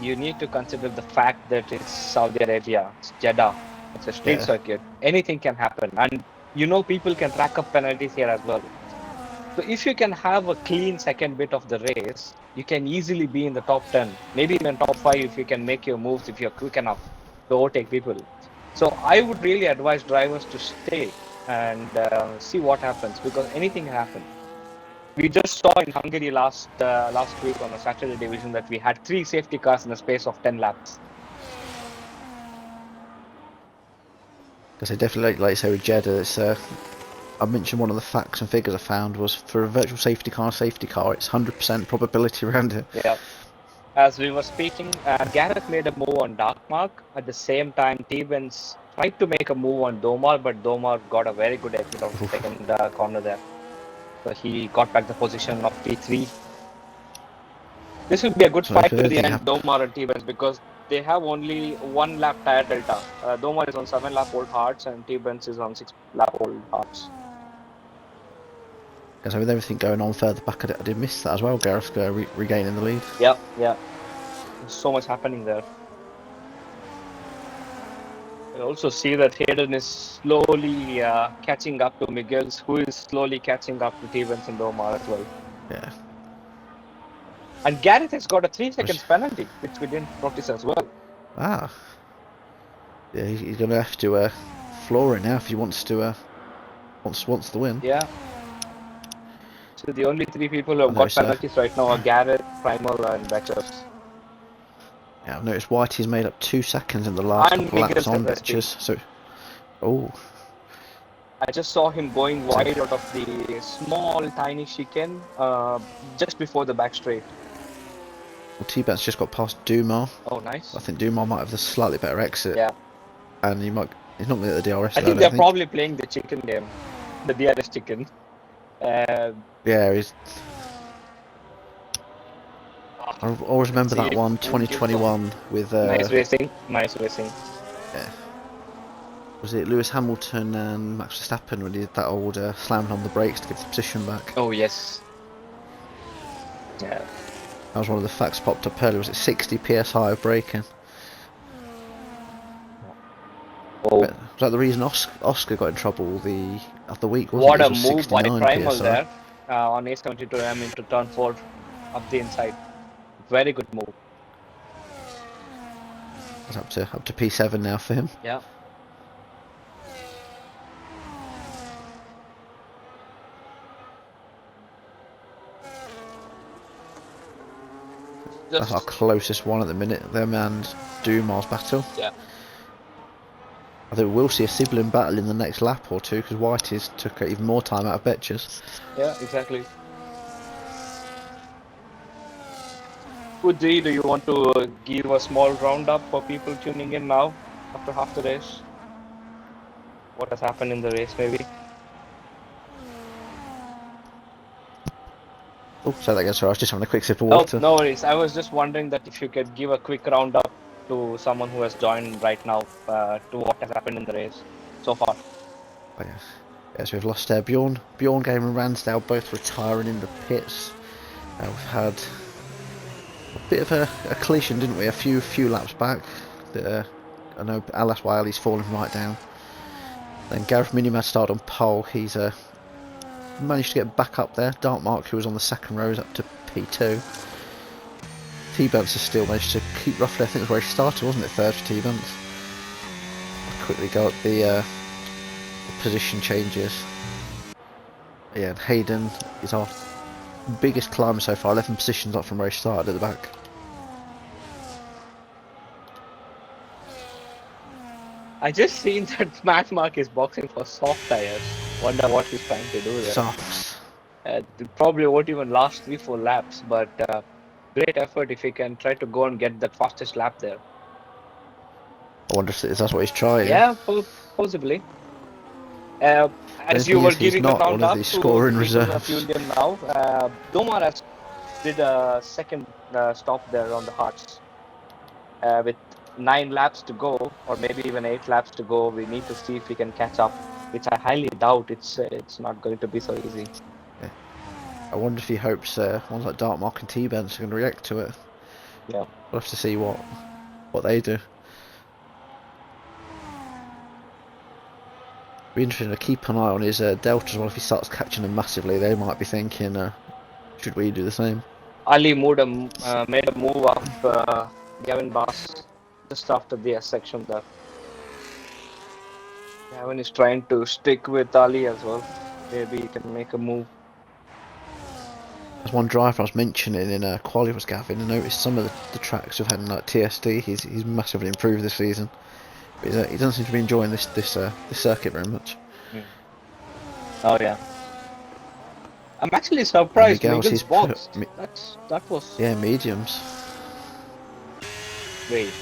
you need to consider the fact that it's Saudi Arabia, it's Jeddah, it's a street Yeah. circuit. Anything can happen. And people can rack up penalties here as well. So if you can have a clean second bit of the race, you can easily be in the top 10, maybe even top 5 if you can make your moves, if you're quick enough to overtake people. So I would really advise drivers to stay and see what happens, because anything can happen. We just saw in Hungary last week on a Saturday division that we had 3 safety cars in the space of 10 laps. Because they definitely, like you say, with Jeddah, it's I mentioned one of the facts and figures I found was for a virtual safety car, it's 100% probability around it. Yeah. As we were speaking, Gareth made a move on Dark Mark. At the same time, T-Benz tried to make a move on Domar, but Domar got a very good exit of the second corner there. So he got back the position of P3. This will be a good fight to the end, Domar and T-Benz, because they have only 1 lap tire delta. Domar is on 7 lap old hards and T-Benz is on 6 lap old hards. Because with everything going on further back, I did miss that as well. Gareth regaining the lead. Yeah. There's so much happening there. You also see that Hayden is slowly catching up to Miguel's, who is slowly catching up to T-Benz and Domar as well. Yeah. And Gareth has got a 3 seconds penalty, which we didn't notice as well. Ah. Yeah, he's going to have to floor it now if he wants to wants the win. Yeah. So the only 3 people who have got penalties right now are Gareth, Primal, and Betchers. Yeah, I've noticed Whitey's made up 2 seconds in the last couple laps on Betchers. So, I just saw him going wide out of the small, tiny chicane just before the back straight. Well, T-Benz just got past Dumar. Oh, nice. I think Dumar might have the slightly better exit. Yeah. And he's not going to get the DRS. I think they're probably playing the chicken game, the DRS chicken. Yeah, he's. I always remember that one, 2021 with. Nice racing. Yeah. Was it Lewis Hamilton and Max Verstappen when he did that old slamming on the brakes to give the position back? Oh yes. Yeah. That was one of the facts popped up earlier. Was it 60 psi of braking? Oh. Was that the reason Oscar got in trouble the week? What a it? move by Primal there on A72M into turn 4 up the inside. Very good move. It's up to P7 now for him. Yeah. That's our closest one at the minute. Them and Dumar's battle. Yeah. I think we'll see a sibling battle in the next lap or two because Whitey's took even more time out of Betchers. Yeah, exactly. Uji, do you want to give a small roundup for people tuning in now after half the race? What has happened in the race, maybe? Oh, say that again, sorry, I was just having a quick sip of water. Oh, no worries. I was just wondering that if you could give a quick roundup to someone who has joined right now to what has happened in the race so far. Oh, yes. Yes, we've lost Bjorn Game and Ransdale both retiring in the pits. We've had a bit of a collision, didn't we? A few laps back. I know Alas Wiley's fallen right down. Then Gareth Minimad started on pole. He's managed to get back up there. Dark who was on the second row, is up to P2. T-Benz has still managed to keep roughly, I think it was where he started, wasn't it? Third for T-Benz. I'll quickly go up the position changes. Yeah, and Hayden is our biggest climber so far, 11 positions up from where he started at the back. I just seen that Matt Mark is boxing for soft tires. Wonder what he's trying to do there. Softs. It probably won't even last 3-4 laps, but great effort if he can try to go and get that fastest lap there. I wonder if that's what he's trying. Yeah, possibly. As you were giving the round up to scoring reserves. now, Domar has did a second stop there on the Hearts. With 9 laps to go, or maybe even 8 laps to go, we need to see if we can catch up, which I highly doubt. It's not going to be so easy. Yeah. I wonder if he hopes ones like Dartmark and T-Benz are going to react to it. Yeah. We'll have to see what they do. Be interesting to keep an eye on his Delta as well. If he starts catching them massively, they might be thinking, should we do the same? Ali made a move up Gavin Bass just after the S section there. Gavin is trying to stick with Ali as well. Maybe he can make a move. There's one driver I was mentioning in quali was Gavin. I noticed some of the tracks we've had in like TSD. He's massively improved this season. But he doesn't seem to be enjoying this circuit very much. Oh yeah. I'm actually surprised Miguel's Miguel's boxed. That was mediums. Wait.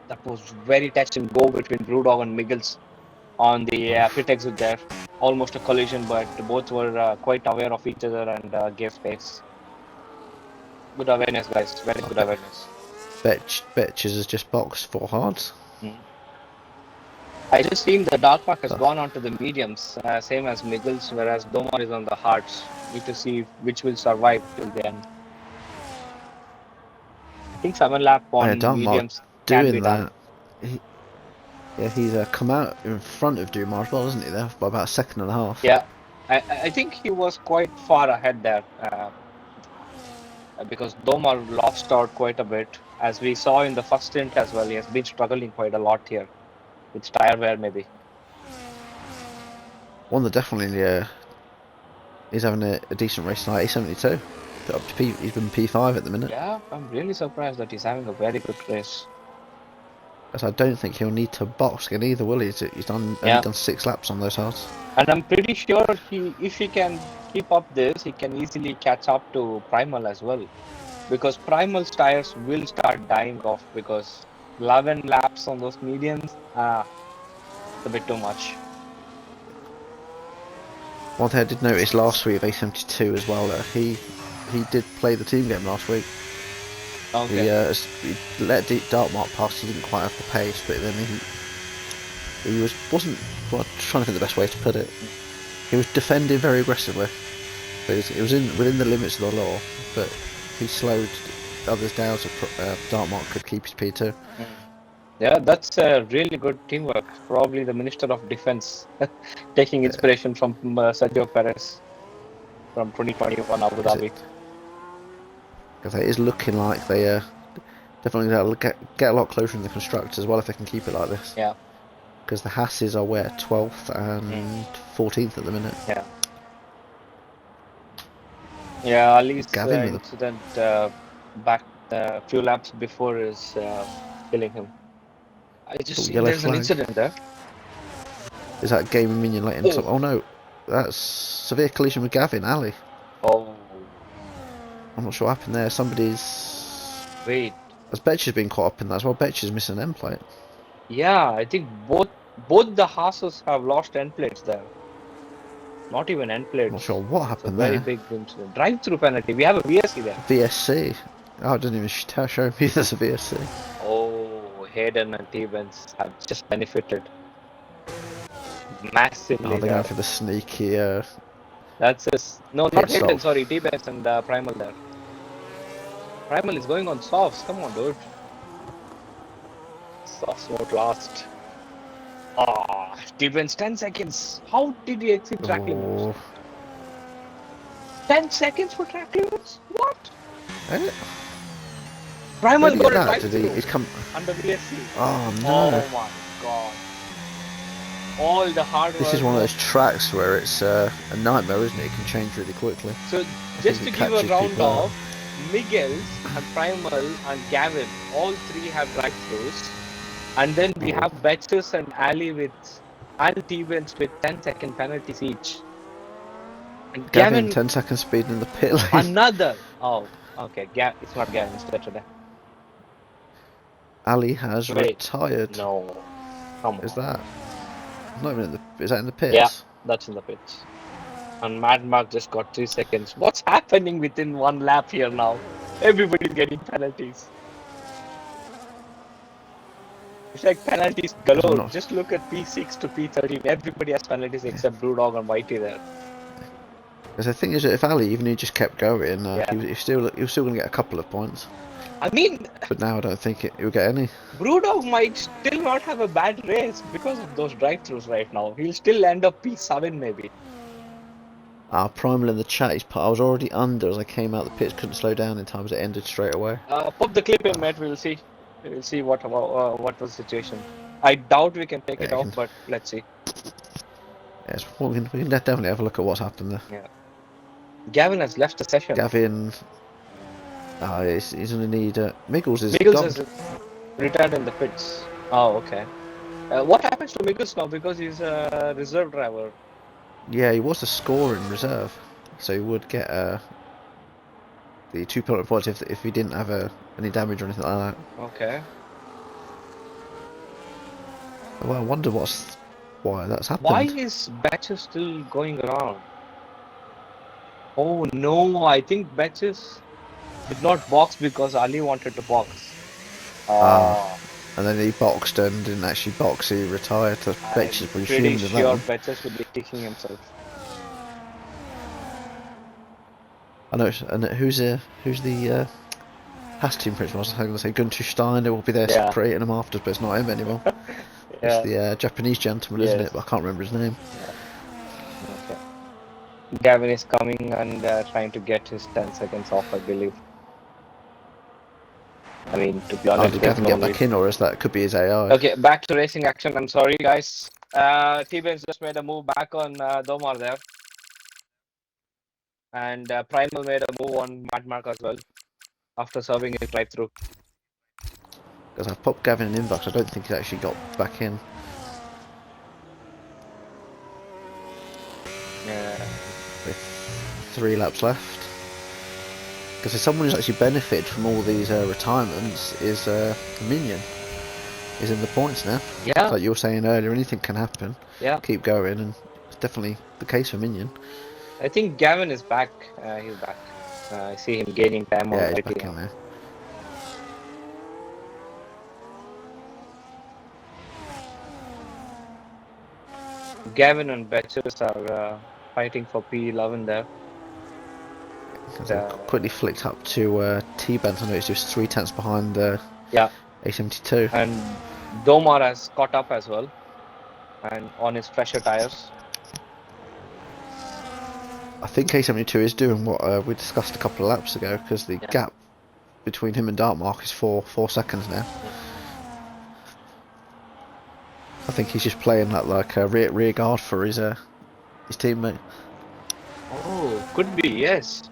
That was very touch and go between Brewdog and Miguel's on the pit exit there. Almost a collision, but both were quite aware of each other and gave space. Good awareness, guys. Very good awareness. Betches has just boxed 4 hards. I just seen the Dartmark has gone on to the mediums, same as Miguel's, whereas Domar is on the hards. Need to see which will survive till the end. I think 7 lap on mediums can be done. He's come out in front of Dumar as well, isn't he? There by about a second and a half. Yeah, I think he was quite far ahead there because Domar lost out quite a bit, as we saw in the first stint as well. He has been struggling quite a lot here with tire wear, maybe. One that definitely is having a decent race tonight. A72, up to he's been P5 at the minute. Yeah, I'm really surprised that he's having a very good race. As I don't think he'll need to box again either, will he? He's only done 6 laps on those hards. And I'm pretty sure if he can keep up this, he can easily catch up to Primal as well. Because Primal's tires will start dying off because 11 laps on those mediums, it's a bit too much. One thing I did notice last week of A72 as well, he did play the team game last week. Okay. He let Dartmark pass. He didn't quite have the pace, but then he wasn't. Well, I'm trying to think the best way to put it. He was defending very aggressively, but it was within the limits of the law. But he slowed others down so Dartmark could keep his P2. Yeah, that's really good teamwork. Probably the Minister of Defense taking inspiration from Sergio Perez from 2021 Abu Dhabi. Because it is looking like they definitely get a lot closer in the constructors as well if they can keep it like this. Yeah. Because the Hasses are 12th and 14th at the minute. Yeah. Yeah, Ali's incident back a few laps before is killing him. I just see there's an incident there. Is that gaming minion late into? Oh no, that's severe collision with Gavin Ali. Oh. I'm not sure what happened there. Somebody's. Wait. As Betch has been caught up in that as well. Betch is missing an end plate. Yeah, I think both the Haas's have lost end plates there. Not even end plates. I'm not sure what happened there. Very big incident. Drive-through penalty. We have a VSC there. VSC. Oh, it didn't even show me there's a VSC. Oh, Hayden and T-Benz have just benefited massively. Oh, they're going for the sneaky. That's just no, not Hayden. Sorry, T-Benz and Primal there. Primal is going on softs. Come on, dude. Softs won't last. Ah, T-Benz 10 seconds. How did he exit track limits? 10 seconds for track limits? What? Primal got it right through. He's come Under VSC. Oh no. Oh my god. All the hard work. This is one of those tracks where it's a nightmare, isn't it? It can change really quickly. So just to give a round off, Miguel's and Primal and Gavin, all 3 have drive-throughs. And then we have Betches and Ali and T-Benz with 10-second penalties each. And Gavin 10-second speed in the pit lane. Another. Oh, okay. It's not Gavin. It's better. Ali has retired. No. Come on. Is that? Not even in the. Is that in the pits? Yeah, that's in the pits. And Mad Mark just got 3 seconds. What's happening within one lap here now? Everybody's getting penalties. It's like penalties Because I'm galore. not. Just look at P6 to P13. Everybody has penalties except Brewdog and Whitey there. Because the thing is, that if Ali, even he just kept going, Yeah. he was still going to get a couple of points. I mean, But now I don't think he'll get any. Brewdog might still not have a bad race because of those drive-thrus right now. He'll still end up P7 maybe. Primal in the chat, I was already under as I came out the pits, couldn't slow down in time as it ended straight away. Pop the clip in, mate. We'll see. We'll see what was the situation. I doubt we can take it off, but let's see. Yes, well, we can definitely have a look at what's happened there. Yeah. Gavin has left the session. Gavin, he's going to need. Miggles is Miggles gone. is retired in the pits. Oh, okay. What happens to Miggles now? Because he's a reserve driver. Yeah, he was a scorer in reserve, so he would get the 2 penalty points if he didn't have any damage or anything like that. Okay. Well, I wonder why that's happened. Why is Batches still going around? Oh no, I think Batches did not box because Ali wanted to box. And then he boxed and didn't actually box, he retired to Betches, but pretty assumed of that sure one. Batches would be kicking himself. I know, and who's the Haas team principal? I was going to say Gunter Steiner will be there separating them after, but it's not him anymore. It's the Japanese gentleman, isn't it? But I can't remember his name. Okay. Gavin is coming and trying to get his 10 seconds off, I believe. I mean, to be honest, did Gavin get back in, or is that could be his AI? Okay, back to racing action. I'm sorry, guys. T-Benz just made a move back on Domar there. And Primal made a move on Mad Mark as well after serving his drive-through. Because I popped Gavin in inbox, I don't think he actually got back in. Yeah. With 3 laps left. Because someone who's actually benefited from all these retirements is Minion. He's in the points now. Yeah. Like you were saying earlier, anything can happen. Yeah. Keep going, and it's definitely the case for Minion. I think Gavin is back. He's back. I see him gaining time on he's back in there. Gavin and Betches are fighting for P11 there. Quickly flicked up to T-Benz. I know it's just 3 tenths behind A72. And Domar has caught up as well, and on his fresher tires. I think A72 is doing what we discussed a couple of laps ago, because the gap between him and Dartmark is 4 seconds now. I think he's just playing like a rear guard for his teammate. Oh, could be, yes.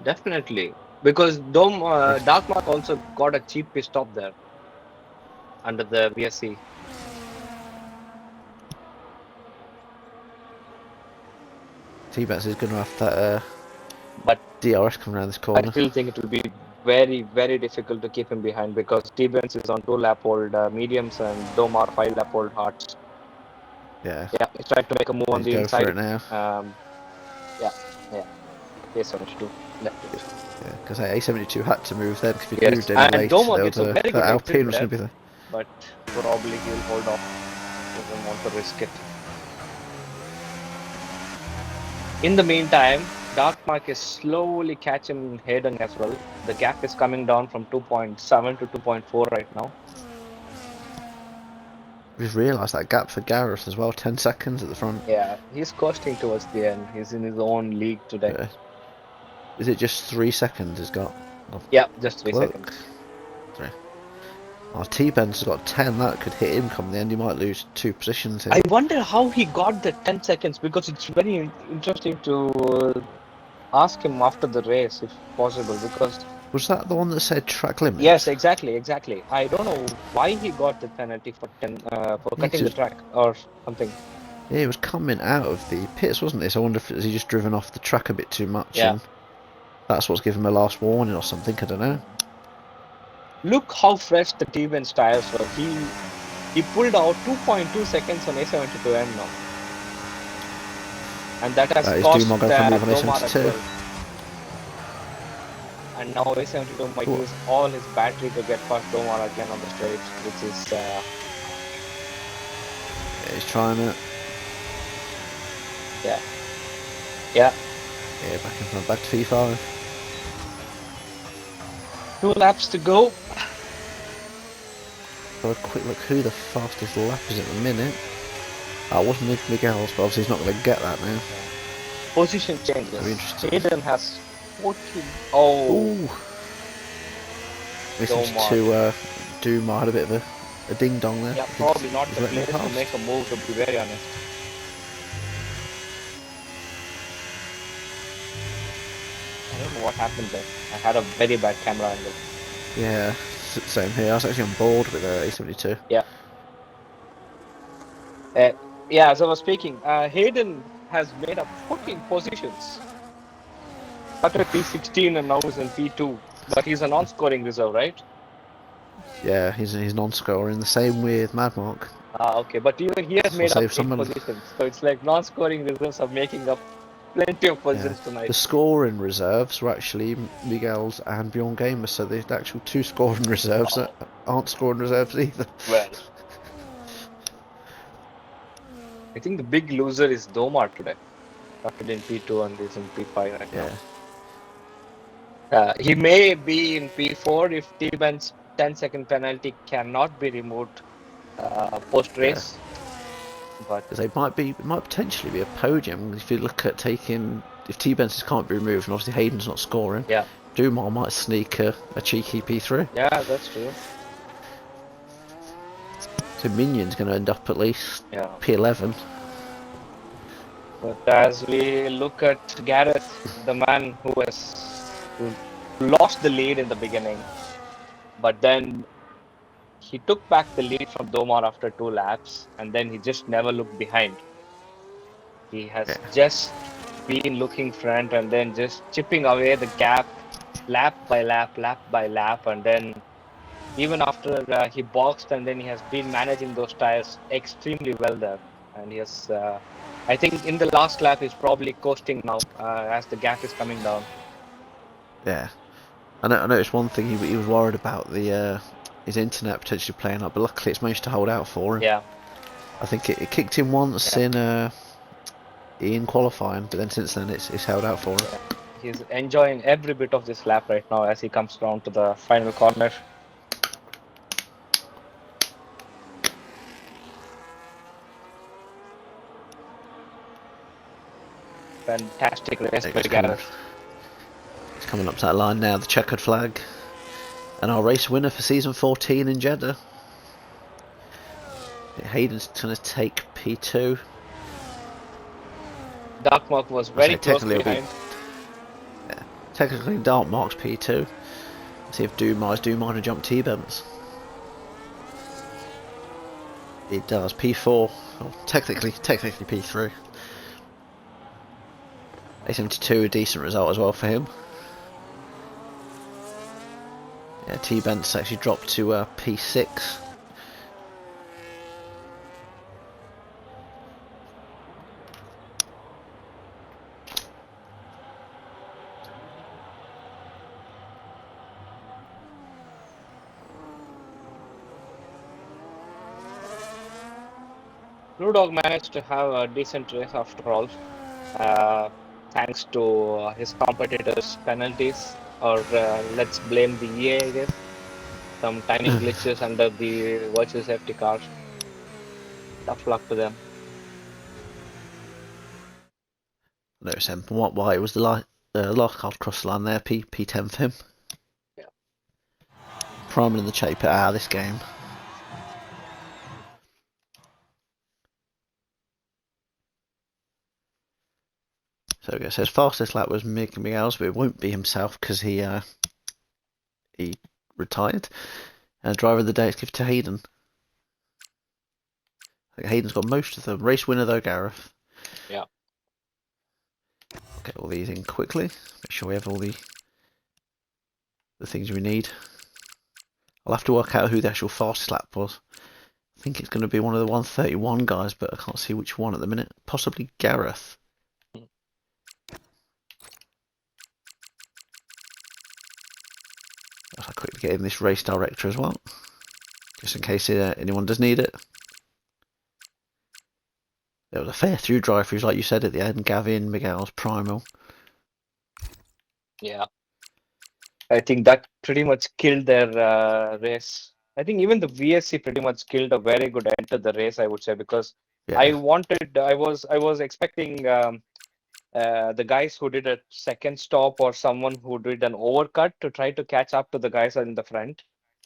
Definitely. Because Darkmark also got a cheap pit stop there under the VSC. T-Benz is going to have that but DRS coming around this corner. I still think it will be very, very difficult to keep him behind because T-Benz is on 2 lap old mediums and Domar 5 lap old hards. Yeah. Yeah, he's trying to make a move on the inside. For it now. A72 left. Yeah, because A72 had to move then, because if he moved any and later, Domar gets a very good Alpine was there, going to be there. But probably he'll hold off. Doesn't want to risk it. In the meantime, Darkmark is slowly catching Hayden as well. The gap is coming down from 2.7 to 2.4 right now. We've realised that gap for Gareth as well, 10 seconds at the front. Yeah, he's coasting towards the end. He's in his own league today. Yeah. Is it just 3 seconds he's got? Yeah, just 3 seconds. 3. Oh, T-Benz has got 10, that could hit him come the end, he might lose 2 positions here. I wonder how he got the 10 seconds because it's very interesting to ask him after the race if possible because... Was that the one that said track limit? Yes, exactly. I don't know why he got the penalty for cutting the track or something. Yeah, he was coming out of the pits, wasn't he? So I wonder if he just driven off the track a bit too much. Yeah. And that's what's given him a last warning or something, I don't know. Look how fresh the T-Benz tires were. He pulled out 2.2 seconds on A72M now. And that has That is cost Dumont going for a move on Domar as A72. well. And now A72 might Cool. use all his battery to get past Domar again on the straight, which is Yeah, he's trying it. yeah. Yeah, back in front, back to P5. 2 laps to go. So a quick look who the fastest lap is at the minute. It wasn't Miguel's, but obviously he's not going to get that now. Position Very changes. interesting. Hayden has 14. Oh, Ooh. Missing Domar. to Dumont had a bit of a ding dong there. Yeah, I think probably not he's the letting it place to pass. make a move, to be very honest. I don't know what happened there. I had a very bad camera angle. Yeah, same here. I was actually on board with A72. Yeah. Yeah, as I was speaking, Hayden has made up 14 positions. Started P16 and now is in P2. But he's a non-scoring reserve, right? Yeah, he's non-scoring. The same with Madmark. Ah, okay. But even he has So I'll made up say if 8 someone, positions. So it's like non-scoring reserves are making up plenty of yeah, positions tonight. the scoring reserves were actually Miguel's and Bjorn Gamer, so the actual 2 scoring reserves aren't scoring reserves either. Well, I think the big loser is Domar today. Started in P2 and is in P5 right Yeah, now. He may be in P4 if T-Ben's 10-second penalty cannot be removed post-race. But because it might potentially be a podium if you look at taking, if T-Benses can't be removed and obviously Hayden's not scoring. yeah, Dumont might sneak a cheeky P3. yeah, that's true. So Minion's going to end up at least Yeah. P11. But as we look at Gareth, the man who lost the lead in the beginning, but then he took back the lead from Domar after 2 laps, and then he just never looked behind. He has just been looking front and then just chipping away the gap, lap by lap, and then even after he boxed, and then he has been managing those tires extremely well there. And he has, I think in the last lap, he's probably coasting now as the gap is coming down. Yeah, I noticed one thing he was worried about his internet potentially playing up, but luckily it's managed to hold out for him. Yeah. I think it kicked him once in qualifying, but then since then it's held out for him. Yeah. He's enjoying every bit of this lap right now as he comes down to the final corner. Fantastic race by Gareth. It's coming up to that line now, the checkered flag. And our race winner for season 14 in Jeddah. Hayden's going to take P2. Darkmark was very close behind. Technically Darkmark's P2. Let's see if Dumont to jump T-Bents. It does. P4. Well, technically P3. A72, a decent result as well for him. Yeah, T-Bents actually dropped to P6. Blue Dog managed to have a decent race after all, thanks to his competitors' penalties, or let's blame the EA, I guess. Some timing glitches under the virtual safety cars. Tough luck to them. No, Sam. Why it was the last car cross the line there. P10 for him. Yeah. Priming in the shape at this game. So it says fastest lap was Miguel's, but it won't be himself because he retired. Driver of the day is given to Hayden. I think Hayden's got most of them. Race winner though, Gareth. Yeah. Get all these in quickly. Make sure we have all the things we need. I'll have to work out who the actual fastest lap was. I think it's going to be one of the 131 guys, but I can't see which one at the minute. Possibly Gareth. quickly get in this race director as well, just in case anyone does need it. There was a fair few drive-throughs, like you said at the end. Gavin, Miguel's, Primal. Yeah, I think that pretty much killed their race. I think even the VSC pretty much killed a very good end to the race, I would say, because Yeah, I was expecting the guys who did a second stop or someone who did an overcut to try to catch up to the guys in the front,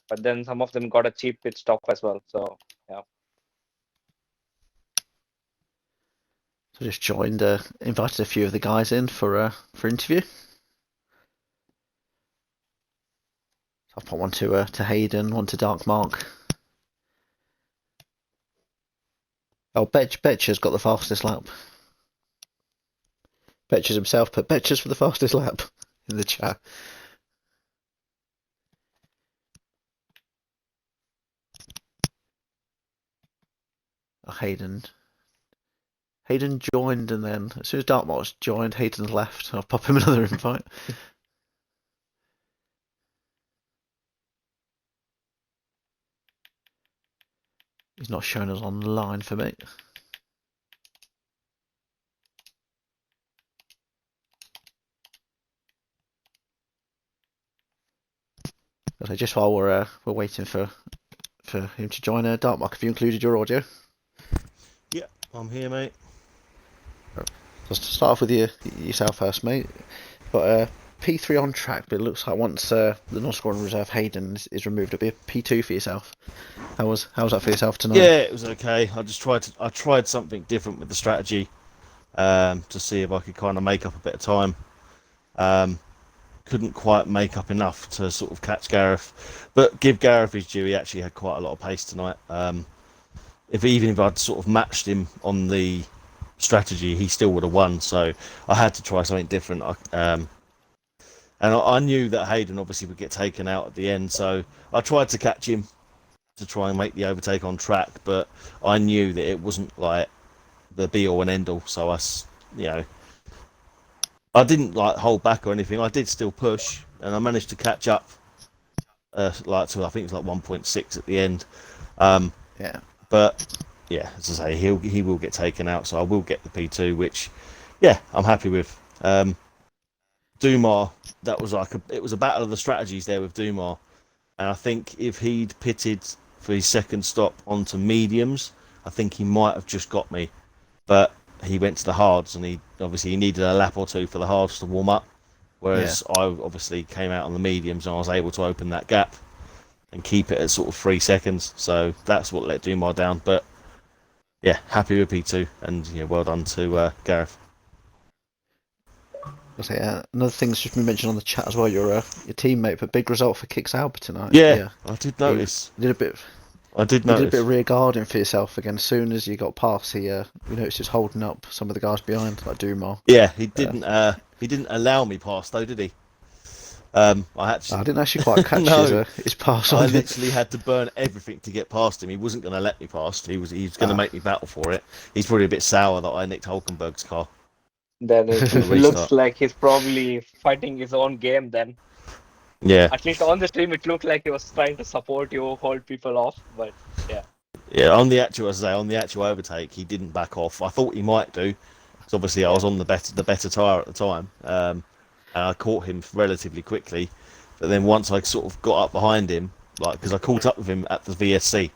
but then some of them got a cheap pit stop as well. So yeah. so just joined, invited a few of the guys in for interview. I'll put one to Hayden, one to Dark Mark. Oh, Betcher's got the fastest lap. Betchers himself put Betchers for the fastest lap in the chat. Oh, Hayden joined, and then as soon as Dark Mark's joined, Hayden left. I'll pop him another invite. He's not showing us online for me. So just while we're waiting for him to join, Dark Mark, have you included your audio? Yeah, I'm here, mate. Let's start off with yourself first, mate. Got P3 on track, but it looks like once the non-scoring reserve Hayden is removed, it'll be a P2 for yourself. How was that for yourself tonight? Yeah, it was okay. I tried something different with the strategy to see if I could kind of make up a bit of time. Couldn't quite make up enough to sort of catch Gareth, but give Gareth his due. He actually had quite a lot of pace tonight. If I'd sort of matched him on the strategy, he still would have won. So I had to try something different. And I knew that Hayden obviously would get taken out at the end, so I tried to catch him to try and make the overtake on track. But I knew that it wasn't like the be all and end all. So I didn't like hold back or anything. I did still push, and I managed to catch up. To I think it was like 1.6 at the end. Yeah. But yeah, as I say, he will get taken out, so I will get the P2, which yeah, I'm happy with. Dumar, it was a battle of the strategies there with Dumar, and I think if he'd pitted for his second stop onto mediums, I think he might have just got me. But he went to the hards, and he needed a lap or two for the hards to warm up. Whereas I obviously came out on the mediums, and I was able to open that gap and keep it at sort of 3 seconds. So that's what let Dumar down. But yeah, happy with P2, and yeah, well done to Gareth. Another thing's just been mentioned on the chat as well. Your teammate, but big result for Kicks Alba tonight. Yeah, I did notice. You did a bit of rear guarding for yourself again. As soon as you got past, we noticed he was holding up some of the guys behind, like Dumar. Yeah, he didn't allow me past though, did he? I didn't actually quite catch his pass on. I literally had to burn everything to get past him. He wasn't going to let me past. He was going to make me battle for it. He's probably a bit sour that I nicked Hulkenberg's car. Then it looks like he's probably fighting his own game then. Yeah. At least on the stream, it looked like he was trying to support you, hold people off, but yeah. Yeah, on the actual overtake, he didn't back off. I thought he might do, because obviously I was on the better tyre at the time, and I caught him relatively quickly. But then once I sort of got up behind him, because I caught up with him at the VSC,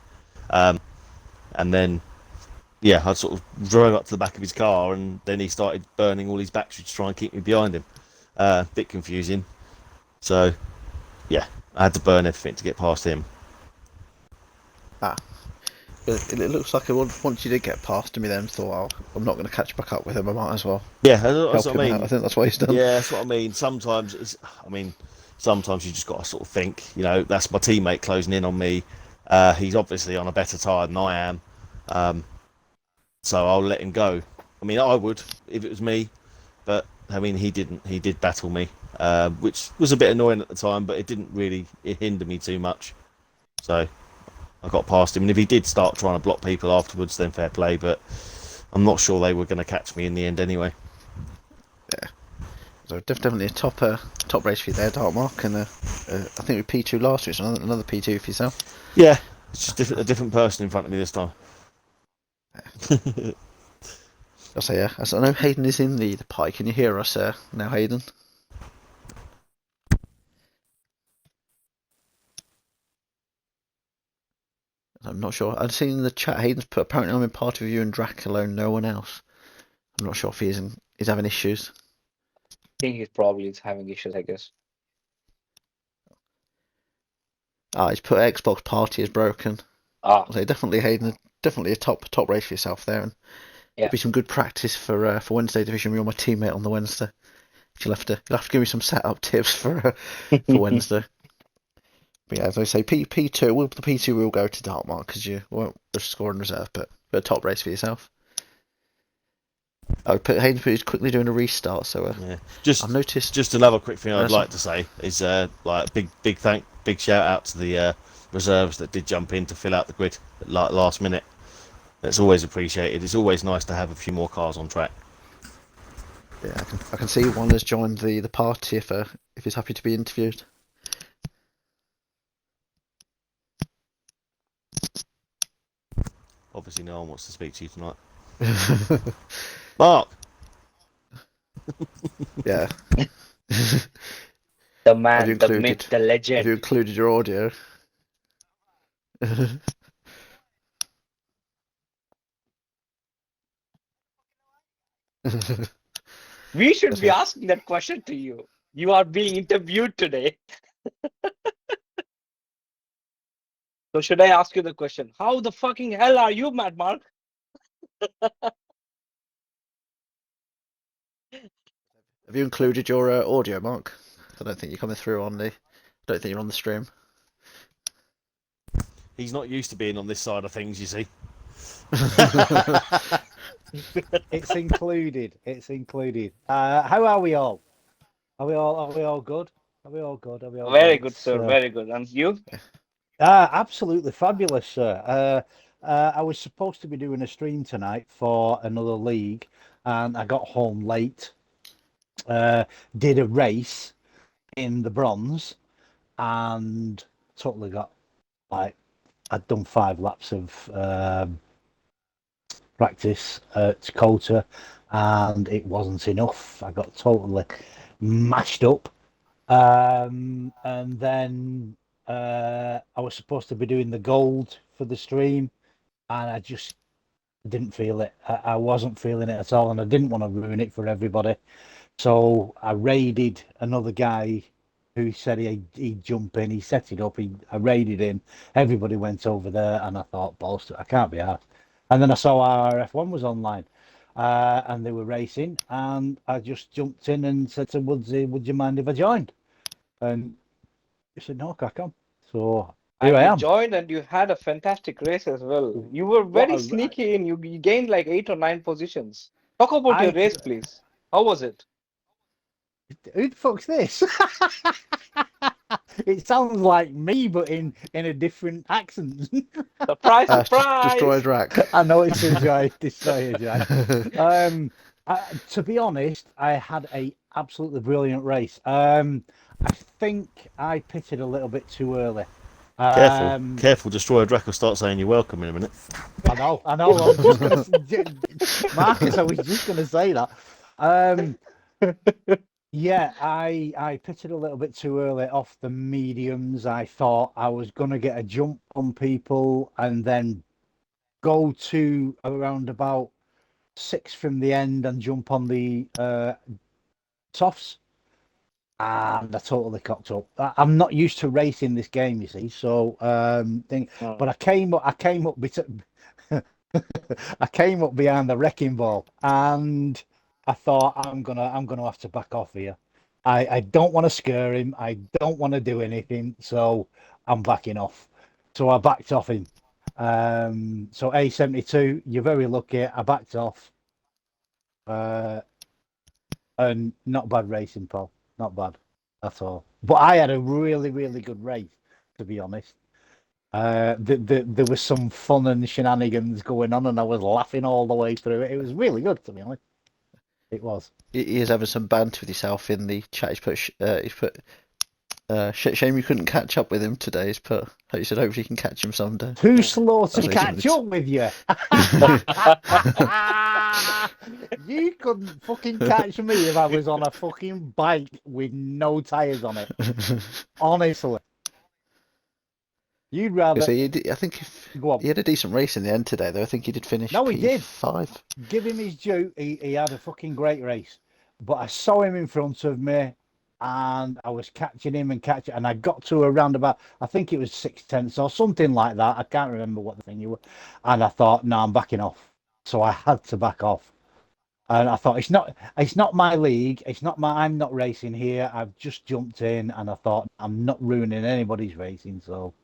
and then yeah, I sort of drove up to the back of his car, and then he started burning all his batteries to try and keep me behind him. Bit confusing. So, yeah, I had to burn everything to get past him. It looks like once you did get past him, he then thought, I'm not going to catch back up with him, I might as well. Yeah, that's what I mean. I think that's what he's done. Yeah, that's what I mean. Sometimes you just got to sort of think, that's my teammate closing in on me. He's obviously on a better tyre than I am. So I'll let him go. I mean, I would if it was me, but I mean, he didn't. He did battle me, which was a bit annoying at the time, but it didn't really hinder me too much. So I got past him, and if he did start trying to block people afterwards, then fair play. But I'm not sure they were going to catch me in the end anyway. Yeah. So definitely a top race for you there, Dark Mark, and I think we P2 last week, so another P2 for yourself. Yeah, it's just a different person in front of me this time. I'll say, yeah. I know Hayden is in the pie. Can you hear us now, Hayden? I'm not sure. I've seen in the chat Hayden's put apparently I'm in party with you and Dracula and no one else. I'm not sure if he's having issues. I think he's probably having issues, I guess. He's put Xbox party is broken. Ah, So definitely Hayden, definitely a top race for yourself there, and yeah. it'll be some good practice for Wednesday division. You're my teammate on the Wednesday. You'll have to give me some setup tips for Wednesday. But yeah, as I say, P2, the P2 will go to Dartmark because you won't score in reserve, but a top race for yourself. Hayden is quickly doing a restart, so Yeah. I've noticed. Just another quick thing I'd like to say is like big shout out to the reserves that did jump in to fill out the grid at last minute. That's always appreciated. It's always nice to have a few more cars on track. Yeah, I can see one has joined the party if he's happy to be interviewed. Obviously, no one wants to speak to you tonight. Mark! Yeah. The man, the myth, the legend. Have you included your audio? We should be asking that question to you. You are being interviewed today. So should I ask you the question? How the fucking hell are you, Mad Mark? Have you included your audio, Mark? I don't think you're coming through on the. I don't think you're on the stream. He's not used to being on this side of things, you see. It's included. It's included. How are we all? Are we all good? Are we all good? Are we all Very good? good, sir. Very good. And you? Absolutely fabulous, sir. I was supposed to be doing a stream tonight for another league, and I got home late. Did a race in the bronze, and totally got like I'd done 5 laps of practice at Coulter, and it wasn't enough. I got totally mashed up. And then I was supposed to be doing the gold for the stream, and I just didn't feel it. I wasn't feeling it at all, and I didn't want to ruin it for everybody. So I raided another guy who said he'd jump in. He set it up. I raided him. Everybody went over there, and I thought, bolster, I can't be asked. And then I saw RRF1 was online, and they were racing, and I just jumped in and said to Woodsy, "Would you mind if I joined?" And he said, "No, crack on." So here I You am. joined and you had a fantastic race as well. You were very sneaky and you gained like 8 or 9 positions. Talk about your race, please. How was it? Who the fuck's this? It sounds like me, but in a different accent. Surprise, surprise! Destroyer Drac. I know it's a joy, Destroyer Drac. To be honest, I had a absolutely brilliant race. I think I pitted a little bit too early. Careful, Destroyer Drac will start saying you're welcome in a minute. I know. I was just gonna, Marcus. I was just gonna say that. Yeah, I pitted a little bit too early off the mediums. I thought I was gonna get a jump on people and then go to around about 6 from the end and jump on the softs. And I totally cocked up. I'm not used to racing this game, you see. So, but I came up. I came up behind the wrecking ball, and I thought I'm gonna have to back off here. I don't want to scare him. I don't want to do anything. So I'm backing off. So I backed off him. So A72, you're very lucky. I backed off. And not bad racing, Paul. Not bad at all. But I had a really, really good race, to be honest. There was some fun and shenanigans going on, and I was laughing all the way through it. It was really good, to be honest. It was. He is having some banter with himself in the chat. He's put shame you couldn't catch up with him today. He said hopefully you can catch him someday. Too slow to That's what he said. catch up with you. You couldn't fucking catch me if I was on a fucking bike with no tyres on it. Honestly. You'd rather. So I think Go on. he had a decent race in the end today, though. I think he did finish No, he did. P5. Give him his due. He had a fucking great race. But I saw him in front of me and I was catching him and I got to around about, I think it was 6/10 or something like that. I can't remember what the thing you were. And I thought, no, I'm backing off. So I had to back off. And I thought, it's not my league. I'm not racing here. I've just jumped in and I thought, I'm not ruining anybody's racing. So,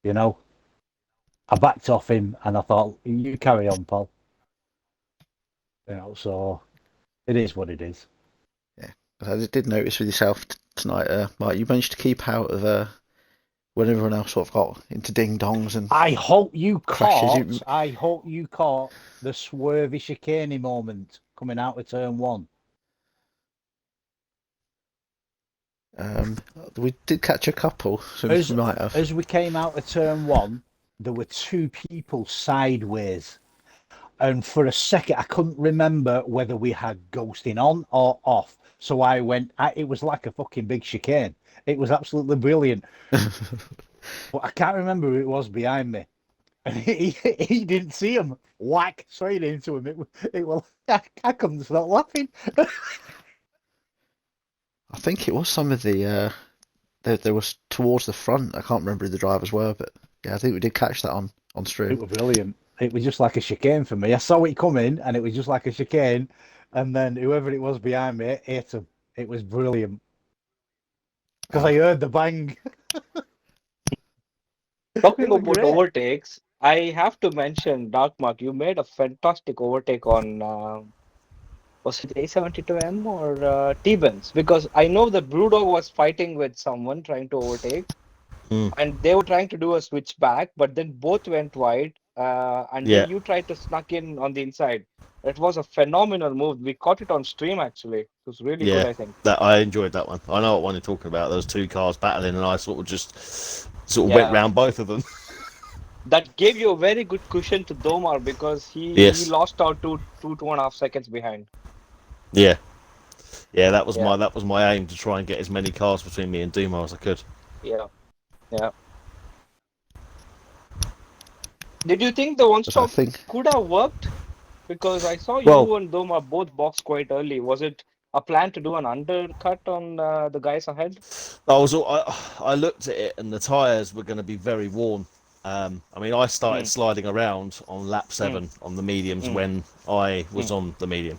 I backed off him and I thought, you carry on, Paul. So it is what it is. Yeah, I did notice with yourself tonight, Mark. You managed to keep out of when everyone else sort of got into ding dongs and. I hope you crashes. caught. I hope you caught the swervy chicane moment coming out of turn 1. We did catch a couple, so we might have. As we came out of turn 1, there were 2 people sideways. And for a second, I couldn't remember whether we had ghosting on or off. So I went, it was like a fucking big chicane. It was absolutely brilliant. But I can't remember who it was behind me. And he didn't see him. Whack straight into him. It was, I couldn't stop laughing. I think it was some of the. There was towards the front. I can't remember who the drivers were, but yeah, I think we did catch that on stream. It was brilliant. It was just like a chicane for me. I saw it coming, and it was just like a chicane. And then whoever it was behind me ate him. It was brilliant because I heard the bang. Talking about overtakes, I have to mention, Dark Mark, you made a fantastic overtake on, was it A72M or T-Benz? Because I know that Brewdog was fighting with someone trying to overtake, and they were trying to do a switch back, but then both went wide, and then you tried to snuck in on the inside. It was a phenomenal move. We caught it on stream, actually. It was really good, I think. I enjoyed that one. I know what one you're talking about. Those 2 cars battling, and I just went round both of them. That gave you a very good cushion to Domar because he lost out 2.5 seconds behind. Yeah, that was my aim, to try and get as many cars between me and Domar as I could. Yeah. Did you think the one stop could have worked? Because I saw you and Doma both box quite early. Was it a plan to do an undercut on the guys ahead? I looked at it and the tyres were going to be very worn. I mean, I started sliding around on lap 7 on the mediums when I was on the medium.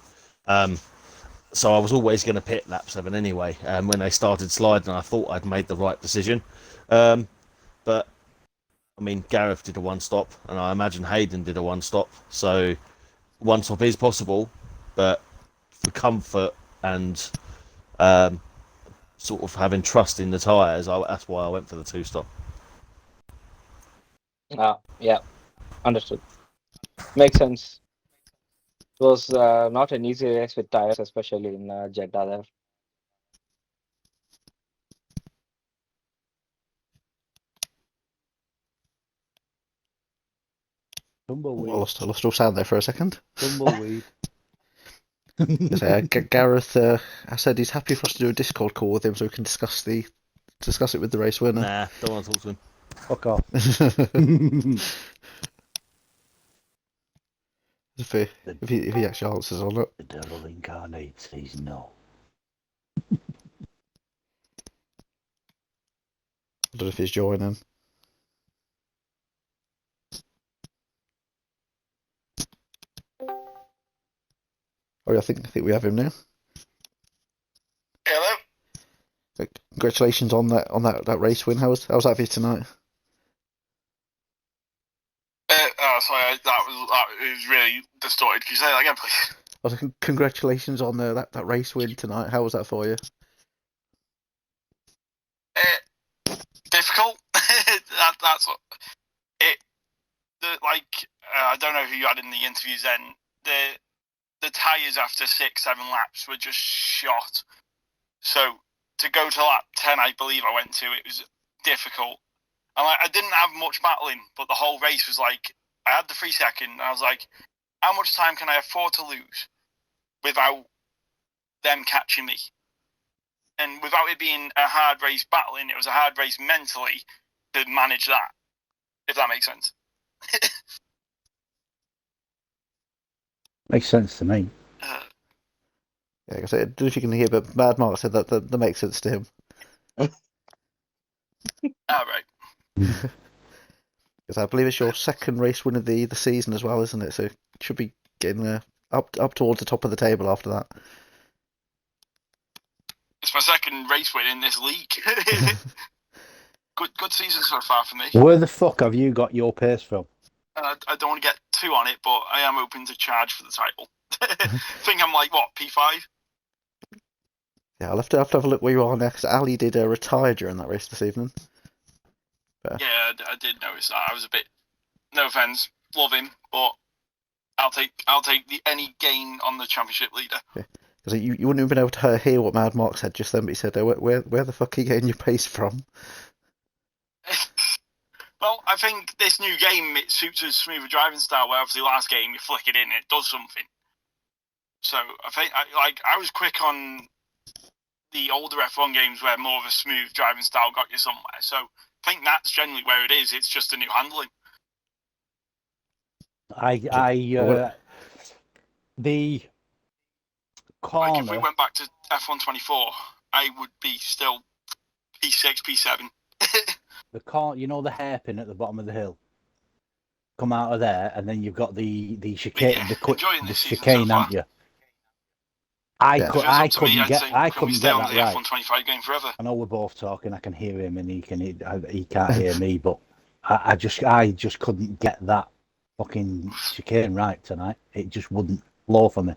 So I was always going to pit lap 7 anyway. When they started sliding, I thought I'd made the right decision. But I mean, Gareth did a 1-stop, and I imagine Hayden did a 1-stop. So 1-stop is possible, but for comfort and sort of having trust in the tyres, that's why I went for the 2-stop. Yeah, understood. Makes sense. It was not an easy race with tyres, especially in Jeddah there. Tumbleweed. I lost all sound there for a second. Tumbleweed. Gareth, I said he's happy for us to do a Discord call with him so we can discuss it with the race winner. Nah, don't want to talk to him. Fuck off. if he actually answers on it. The devil incarnate says no. I don't know if he's joining. Oh, I think we have him now. Hello. Congratulations on that race win. How's that for you tonight? Sorry, that was really distorted. Can you say that again, please? I was like, congratulations on that race win tonight. How was that for you? Difficult. That's what it. I don't know who you had in the interviews then. the tyres after 6-7 laps were just shot. So to go to lap 10, I believe I went to, it was difficult. And I didn't have much battling, but the whole race was like, I had the 3 second, and I was like, how much time can I afford to lose without them catching me? And without it being a hard race battling, it was a hard race mentally to manage that, if that makes sense. Makes sense to me. Yeah, I don't know if you can hear, but Mad Mark said that makes sense to him. All right. Because I believe it's your second race win of the season as well, isn't it? So it should be getting up towards the top of the table after that. It's my second race win in this league. Good season so far for me. Where the fuck have you got your pace from? I don't want to get too on it, but I am open to charge for the title. I think I'm like, what, P5? Yeah, I'll have to have a look where you are next. Ali did retire during that race this evening. But, yeah, I did notice that. I was a bit, no offense, love him, but I'll take any gain on the championship leader. yeah. Because you wouldn't have been able to hear what Mad Mark said just then, but he said, where the fuck are you getting your pace from? Well, I think this new game, it suits a smoother driving style, where obviously last game you flick it in and it does something. So I think I was quick on the older F1 games where more of a smooth driving style got you somewhere. So I think that's generally where it is. It's just a new handling. The corner. Like if we went back to F1 24, I would be still P6, P7. The corner, you know, the hairpin at the bottom of the hill. Come out of there, and then you've got the chicane, yeah, the chicane, so haven't you? I couldn't get that right. F1 25 game forever. I know we're both talking. I can hear him, and he can't hear me. But I just couldn't get that fucking chicane right tonight. It just wouldn't flow for me.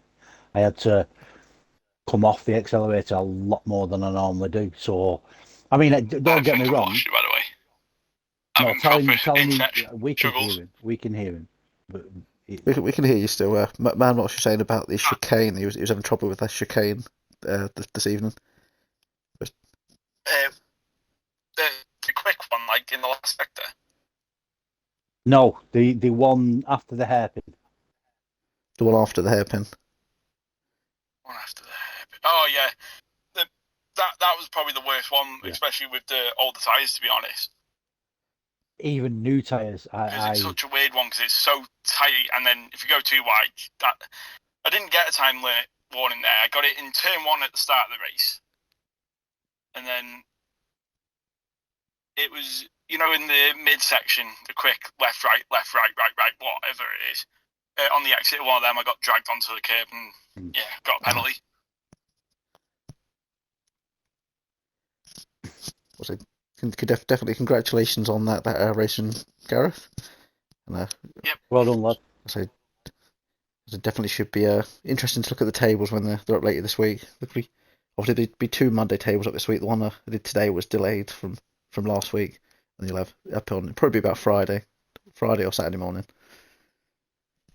I had to come off the accelerator a lot more than I normally do. So, I mean, don't get me wrong. You, by the way. No, telling me we can hear him. We can hear him. But we can hear you still. Man, what was you saying about the chicane? He was having trouble with that chicane this evening. The quick one, like in the last sector. No, the one after the hairpin. The one after the hairpin. One after the hairpin. Oh yeah, that was probably the worst one, yeah. Especially with the older tyres, to be honest. Even new tyres, it's such a weird one because it's so tight, and then if you go too wide, I didn't get a time limit warning there. I got it in turn 1 at the start of the race, and then it was, you know, in the midsection, the quick left, right, whatever it is. On the exit of one of them, I got dragged onto the curb and got a penalty. Was it? Definitely congratulations on that racing, Gareth. And, yep. Well done, lad. So it definitely should be interesting to look at the tables when they're up later this week. Obviously there'd be 2 Monday tables up this week. The one I did today was delayed from last week, and you'll have up on probably about Friday or Saturday morning.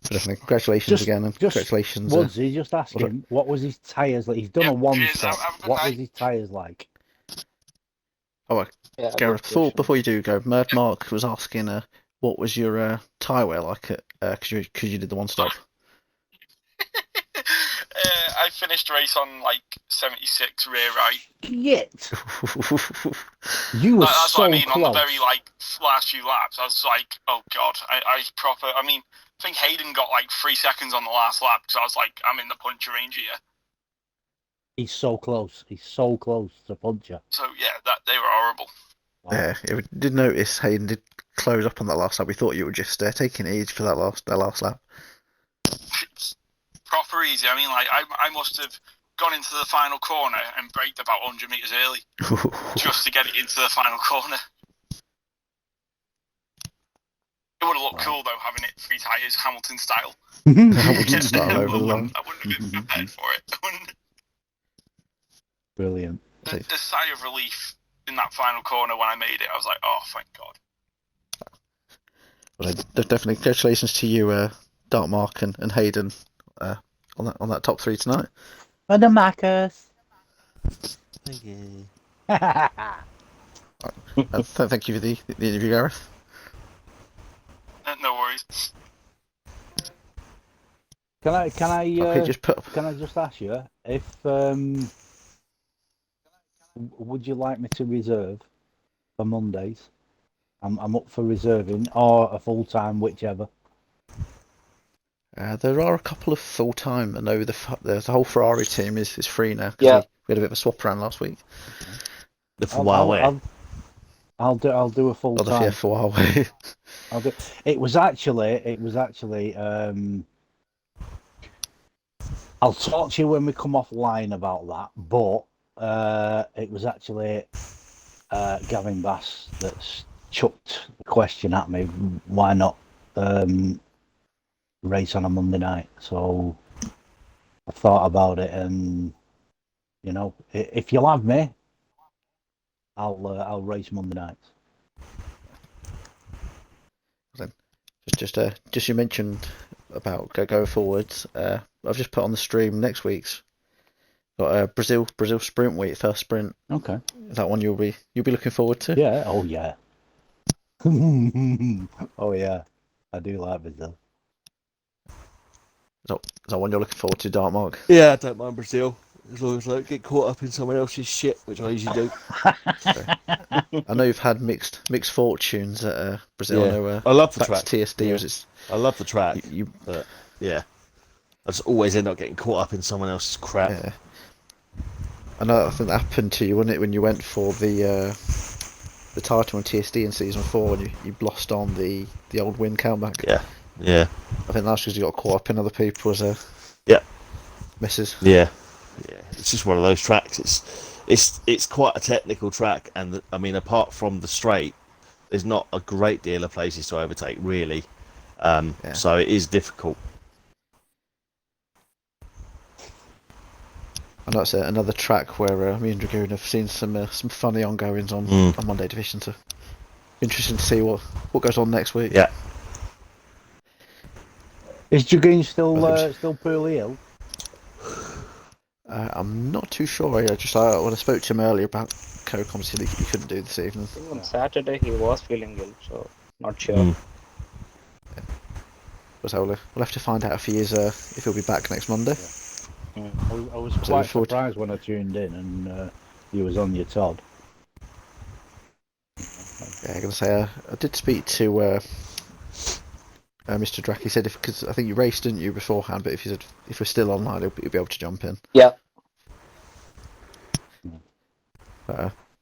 So definitely congratulations again, and congratulations. Woodsy, just ask him what was his tyres like. He's done a one stop. What was his tyres like? Oh, Gareth, before you do go, Mad Mark was asking what was your tyre wear like because you did the one stop. I finished the race on like 76 rear right. Shit. You were that's so what I mean. close. On the very last few laps, I was like, oh god, I proper. I mean, I think Hayden got like 3 seconds on the last lap because I was like, I'm in the puncher range here. He's so close. He's so close to puncher. So yeah, they were horrible. Wow. Yeah, we did notice Hayden did close up on that last lap. We thought you were just taking it easy for that last lap. It's proper easy. I mean, like I must have gone into the final corner and braked about 100 meters early just to get it into the final corner. It would have looked cool though, having it 3 tyres Hamilton style. Hamilton style over the line. I wouldn't have been prepared for it. Brilliant. The sigh of relief in that final corner when I made it, I was like, oh, thank God. Well, definitely congratulations to you, Dark Mark and Hayden, on that top 3 tonight. And the Marcus. Thank you. Thank you for the interview, Gareth. No worries. Can I Okay, just put. can I just ask you if would you like me to reserve for Mondays? I'm up for reserving or a full time, whichever. There are a couple of full time. I know the whole Ferrari team is free now. Yeah. We had a bit of a swap around last week. The Huawei. I'll do a full Oh, the time. for Huawei. I'll do. It was actually. I'll talk to you when we come offline about that. But it was actually Gavin Bass that's chucked the question at me. Why not race on a Monday night? So I thought about it, and you know, if you'll have me, I'll race Monday nights. Just you mentioned about going forwards. I've just put on the stream next week's got Brazil sprint week, first sprint. Okay. Is that one you'll be looking forward to? Yeah. Oh yeah. Oh yeah. I do like Brazil. Is that one you're looking forward to, Dark Mark? Yeah, I don't mind Brazil. As long as I don't get caught up in someone else's shit, which I usually do. I know you've had mixed fortunes at Brazil. Yeah. I know, I love the back track. to TSD Yeah. was its. I love the track. But yeah, I just always end up getting caught up in someone else's crap. Yeah. I know. I think that happened to you, wasn't it, when you went for the title on TSD in season 4 and you lost on the old win countback. Yeah. Yeah. I think that's because you got caught up in other people's misses. Yeah. Yeah. It's just one of those tracks. It's quite a technical track, and I mean, apart from the straight, there's not a great deal of places to overtake, really. So it is difficult. I know it's another track where me and Dragoon have seen some funny ongoings on Monday Division. So interesting to see what goes on next week. Yeah. Is Dragoon still poorly ill? I'm not too sure. When I spoke to him earlier about co-comms, he couldn't do this evening. I think on Saturday he was feeling ill, so not sure. So we'll have to find out if he'll be back next Monday. Yeah. I was quite surprised when I tuned in and he was on your Todd. Yeah, I'm gonna say I did speak to Mr. Drack. He said because I think you raced, didn't you, beforehand? But if we're still online, he'll be able to jump in. Yeah.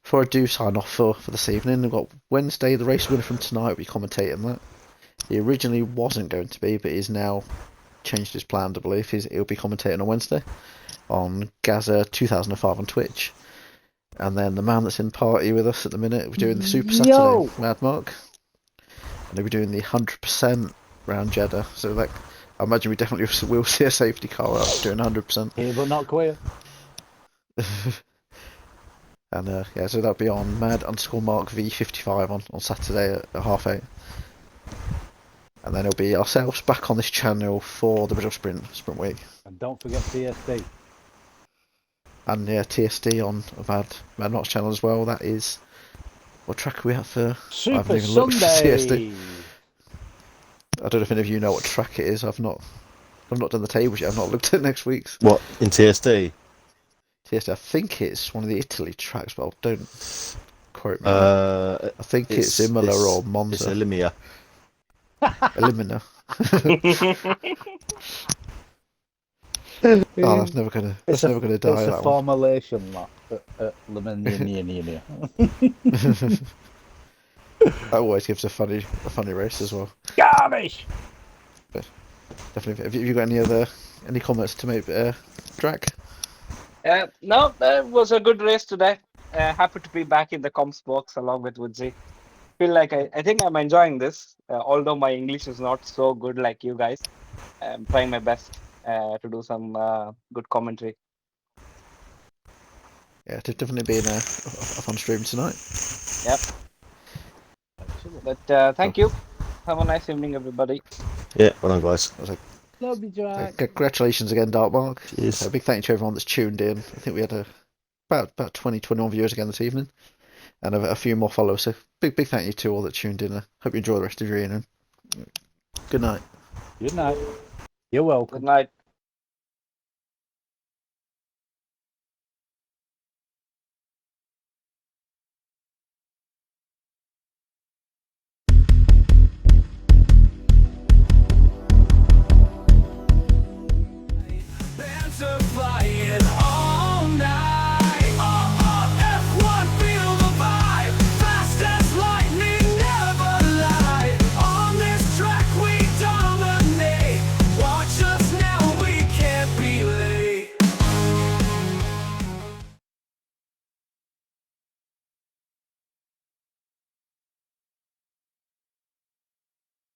Before I do sign off for this evening, we've got Wednesday. The race winner from tonight will be commentating that. He originally wasn't going to be, but he's now changed his plan to believe he'll be commentating on Wednesday on Gaza 2005 on Twitch. And then the man that's in party with us at the minute, we're doing the Super Saturday, Mad Mark. And we're doing the 100% round Jeddah. So I imagine we definitely will see a safety car out doing 100%. Yeah, but not queer. And so that'll be on Mad_Mark V55 on Saturday at 8:30. And then it'll be ourselves back on this channel for the Brazil Sprint week. And don't forget TSD. And TSD on Mad Mark's channel as well. That is what track are we at for? I haven't even looked for TSD. I don't know if any of you know what track it is. I've not done the tables yet. I've not looked at next week's. What in TSD? TSD. I think it's one of the Italy tracks, but don't quote me. I think it's Imola or Monza. It's Elimia. Elimina. That's never gonna die. It's a formulation lap at Lemania. That always gives a funny race as well. Garbage. But definitely. Have you got any comments to make, Drac? No, it was a good race today. Happy to be back in the comms box along with Woodsy. Feel like I think I'm enjoying this, although my English is not so good like you guys. I'm trying my best to do some good commentary. Yeah, it's definitely been a fun stream tonight. Yep. But thank you. Have a nice evening, everybody. Yeah, well done, guys. Love you, Jack. Congratulations again, Dark Mark. Cheers. A big thank you to everyone that's tuned in. I think we had about 20, 21 viewers again this evening, and a few more followers. So big thank you to all that tuned in. I hope you enjoy the rest of your evening. Good night. Good night. You're welcome. Good night.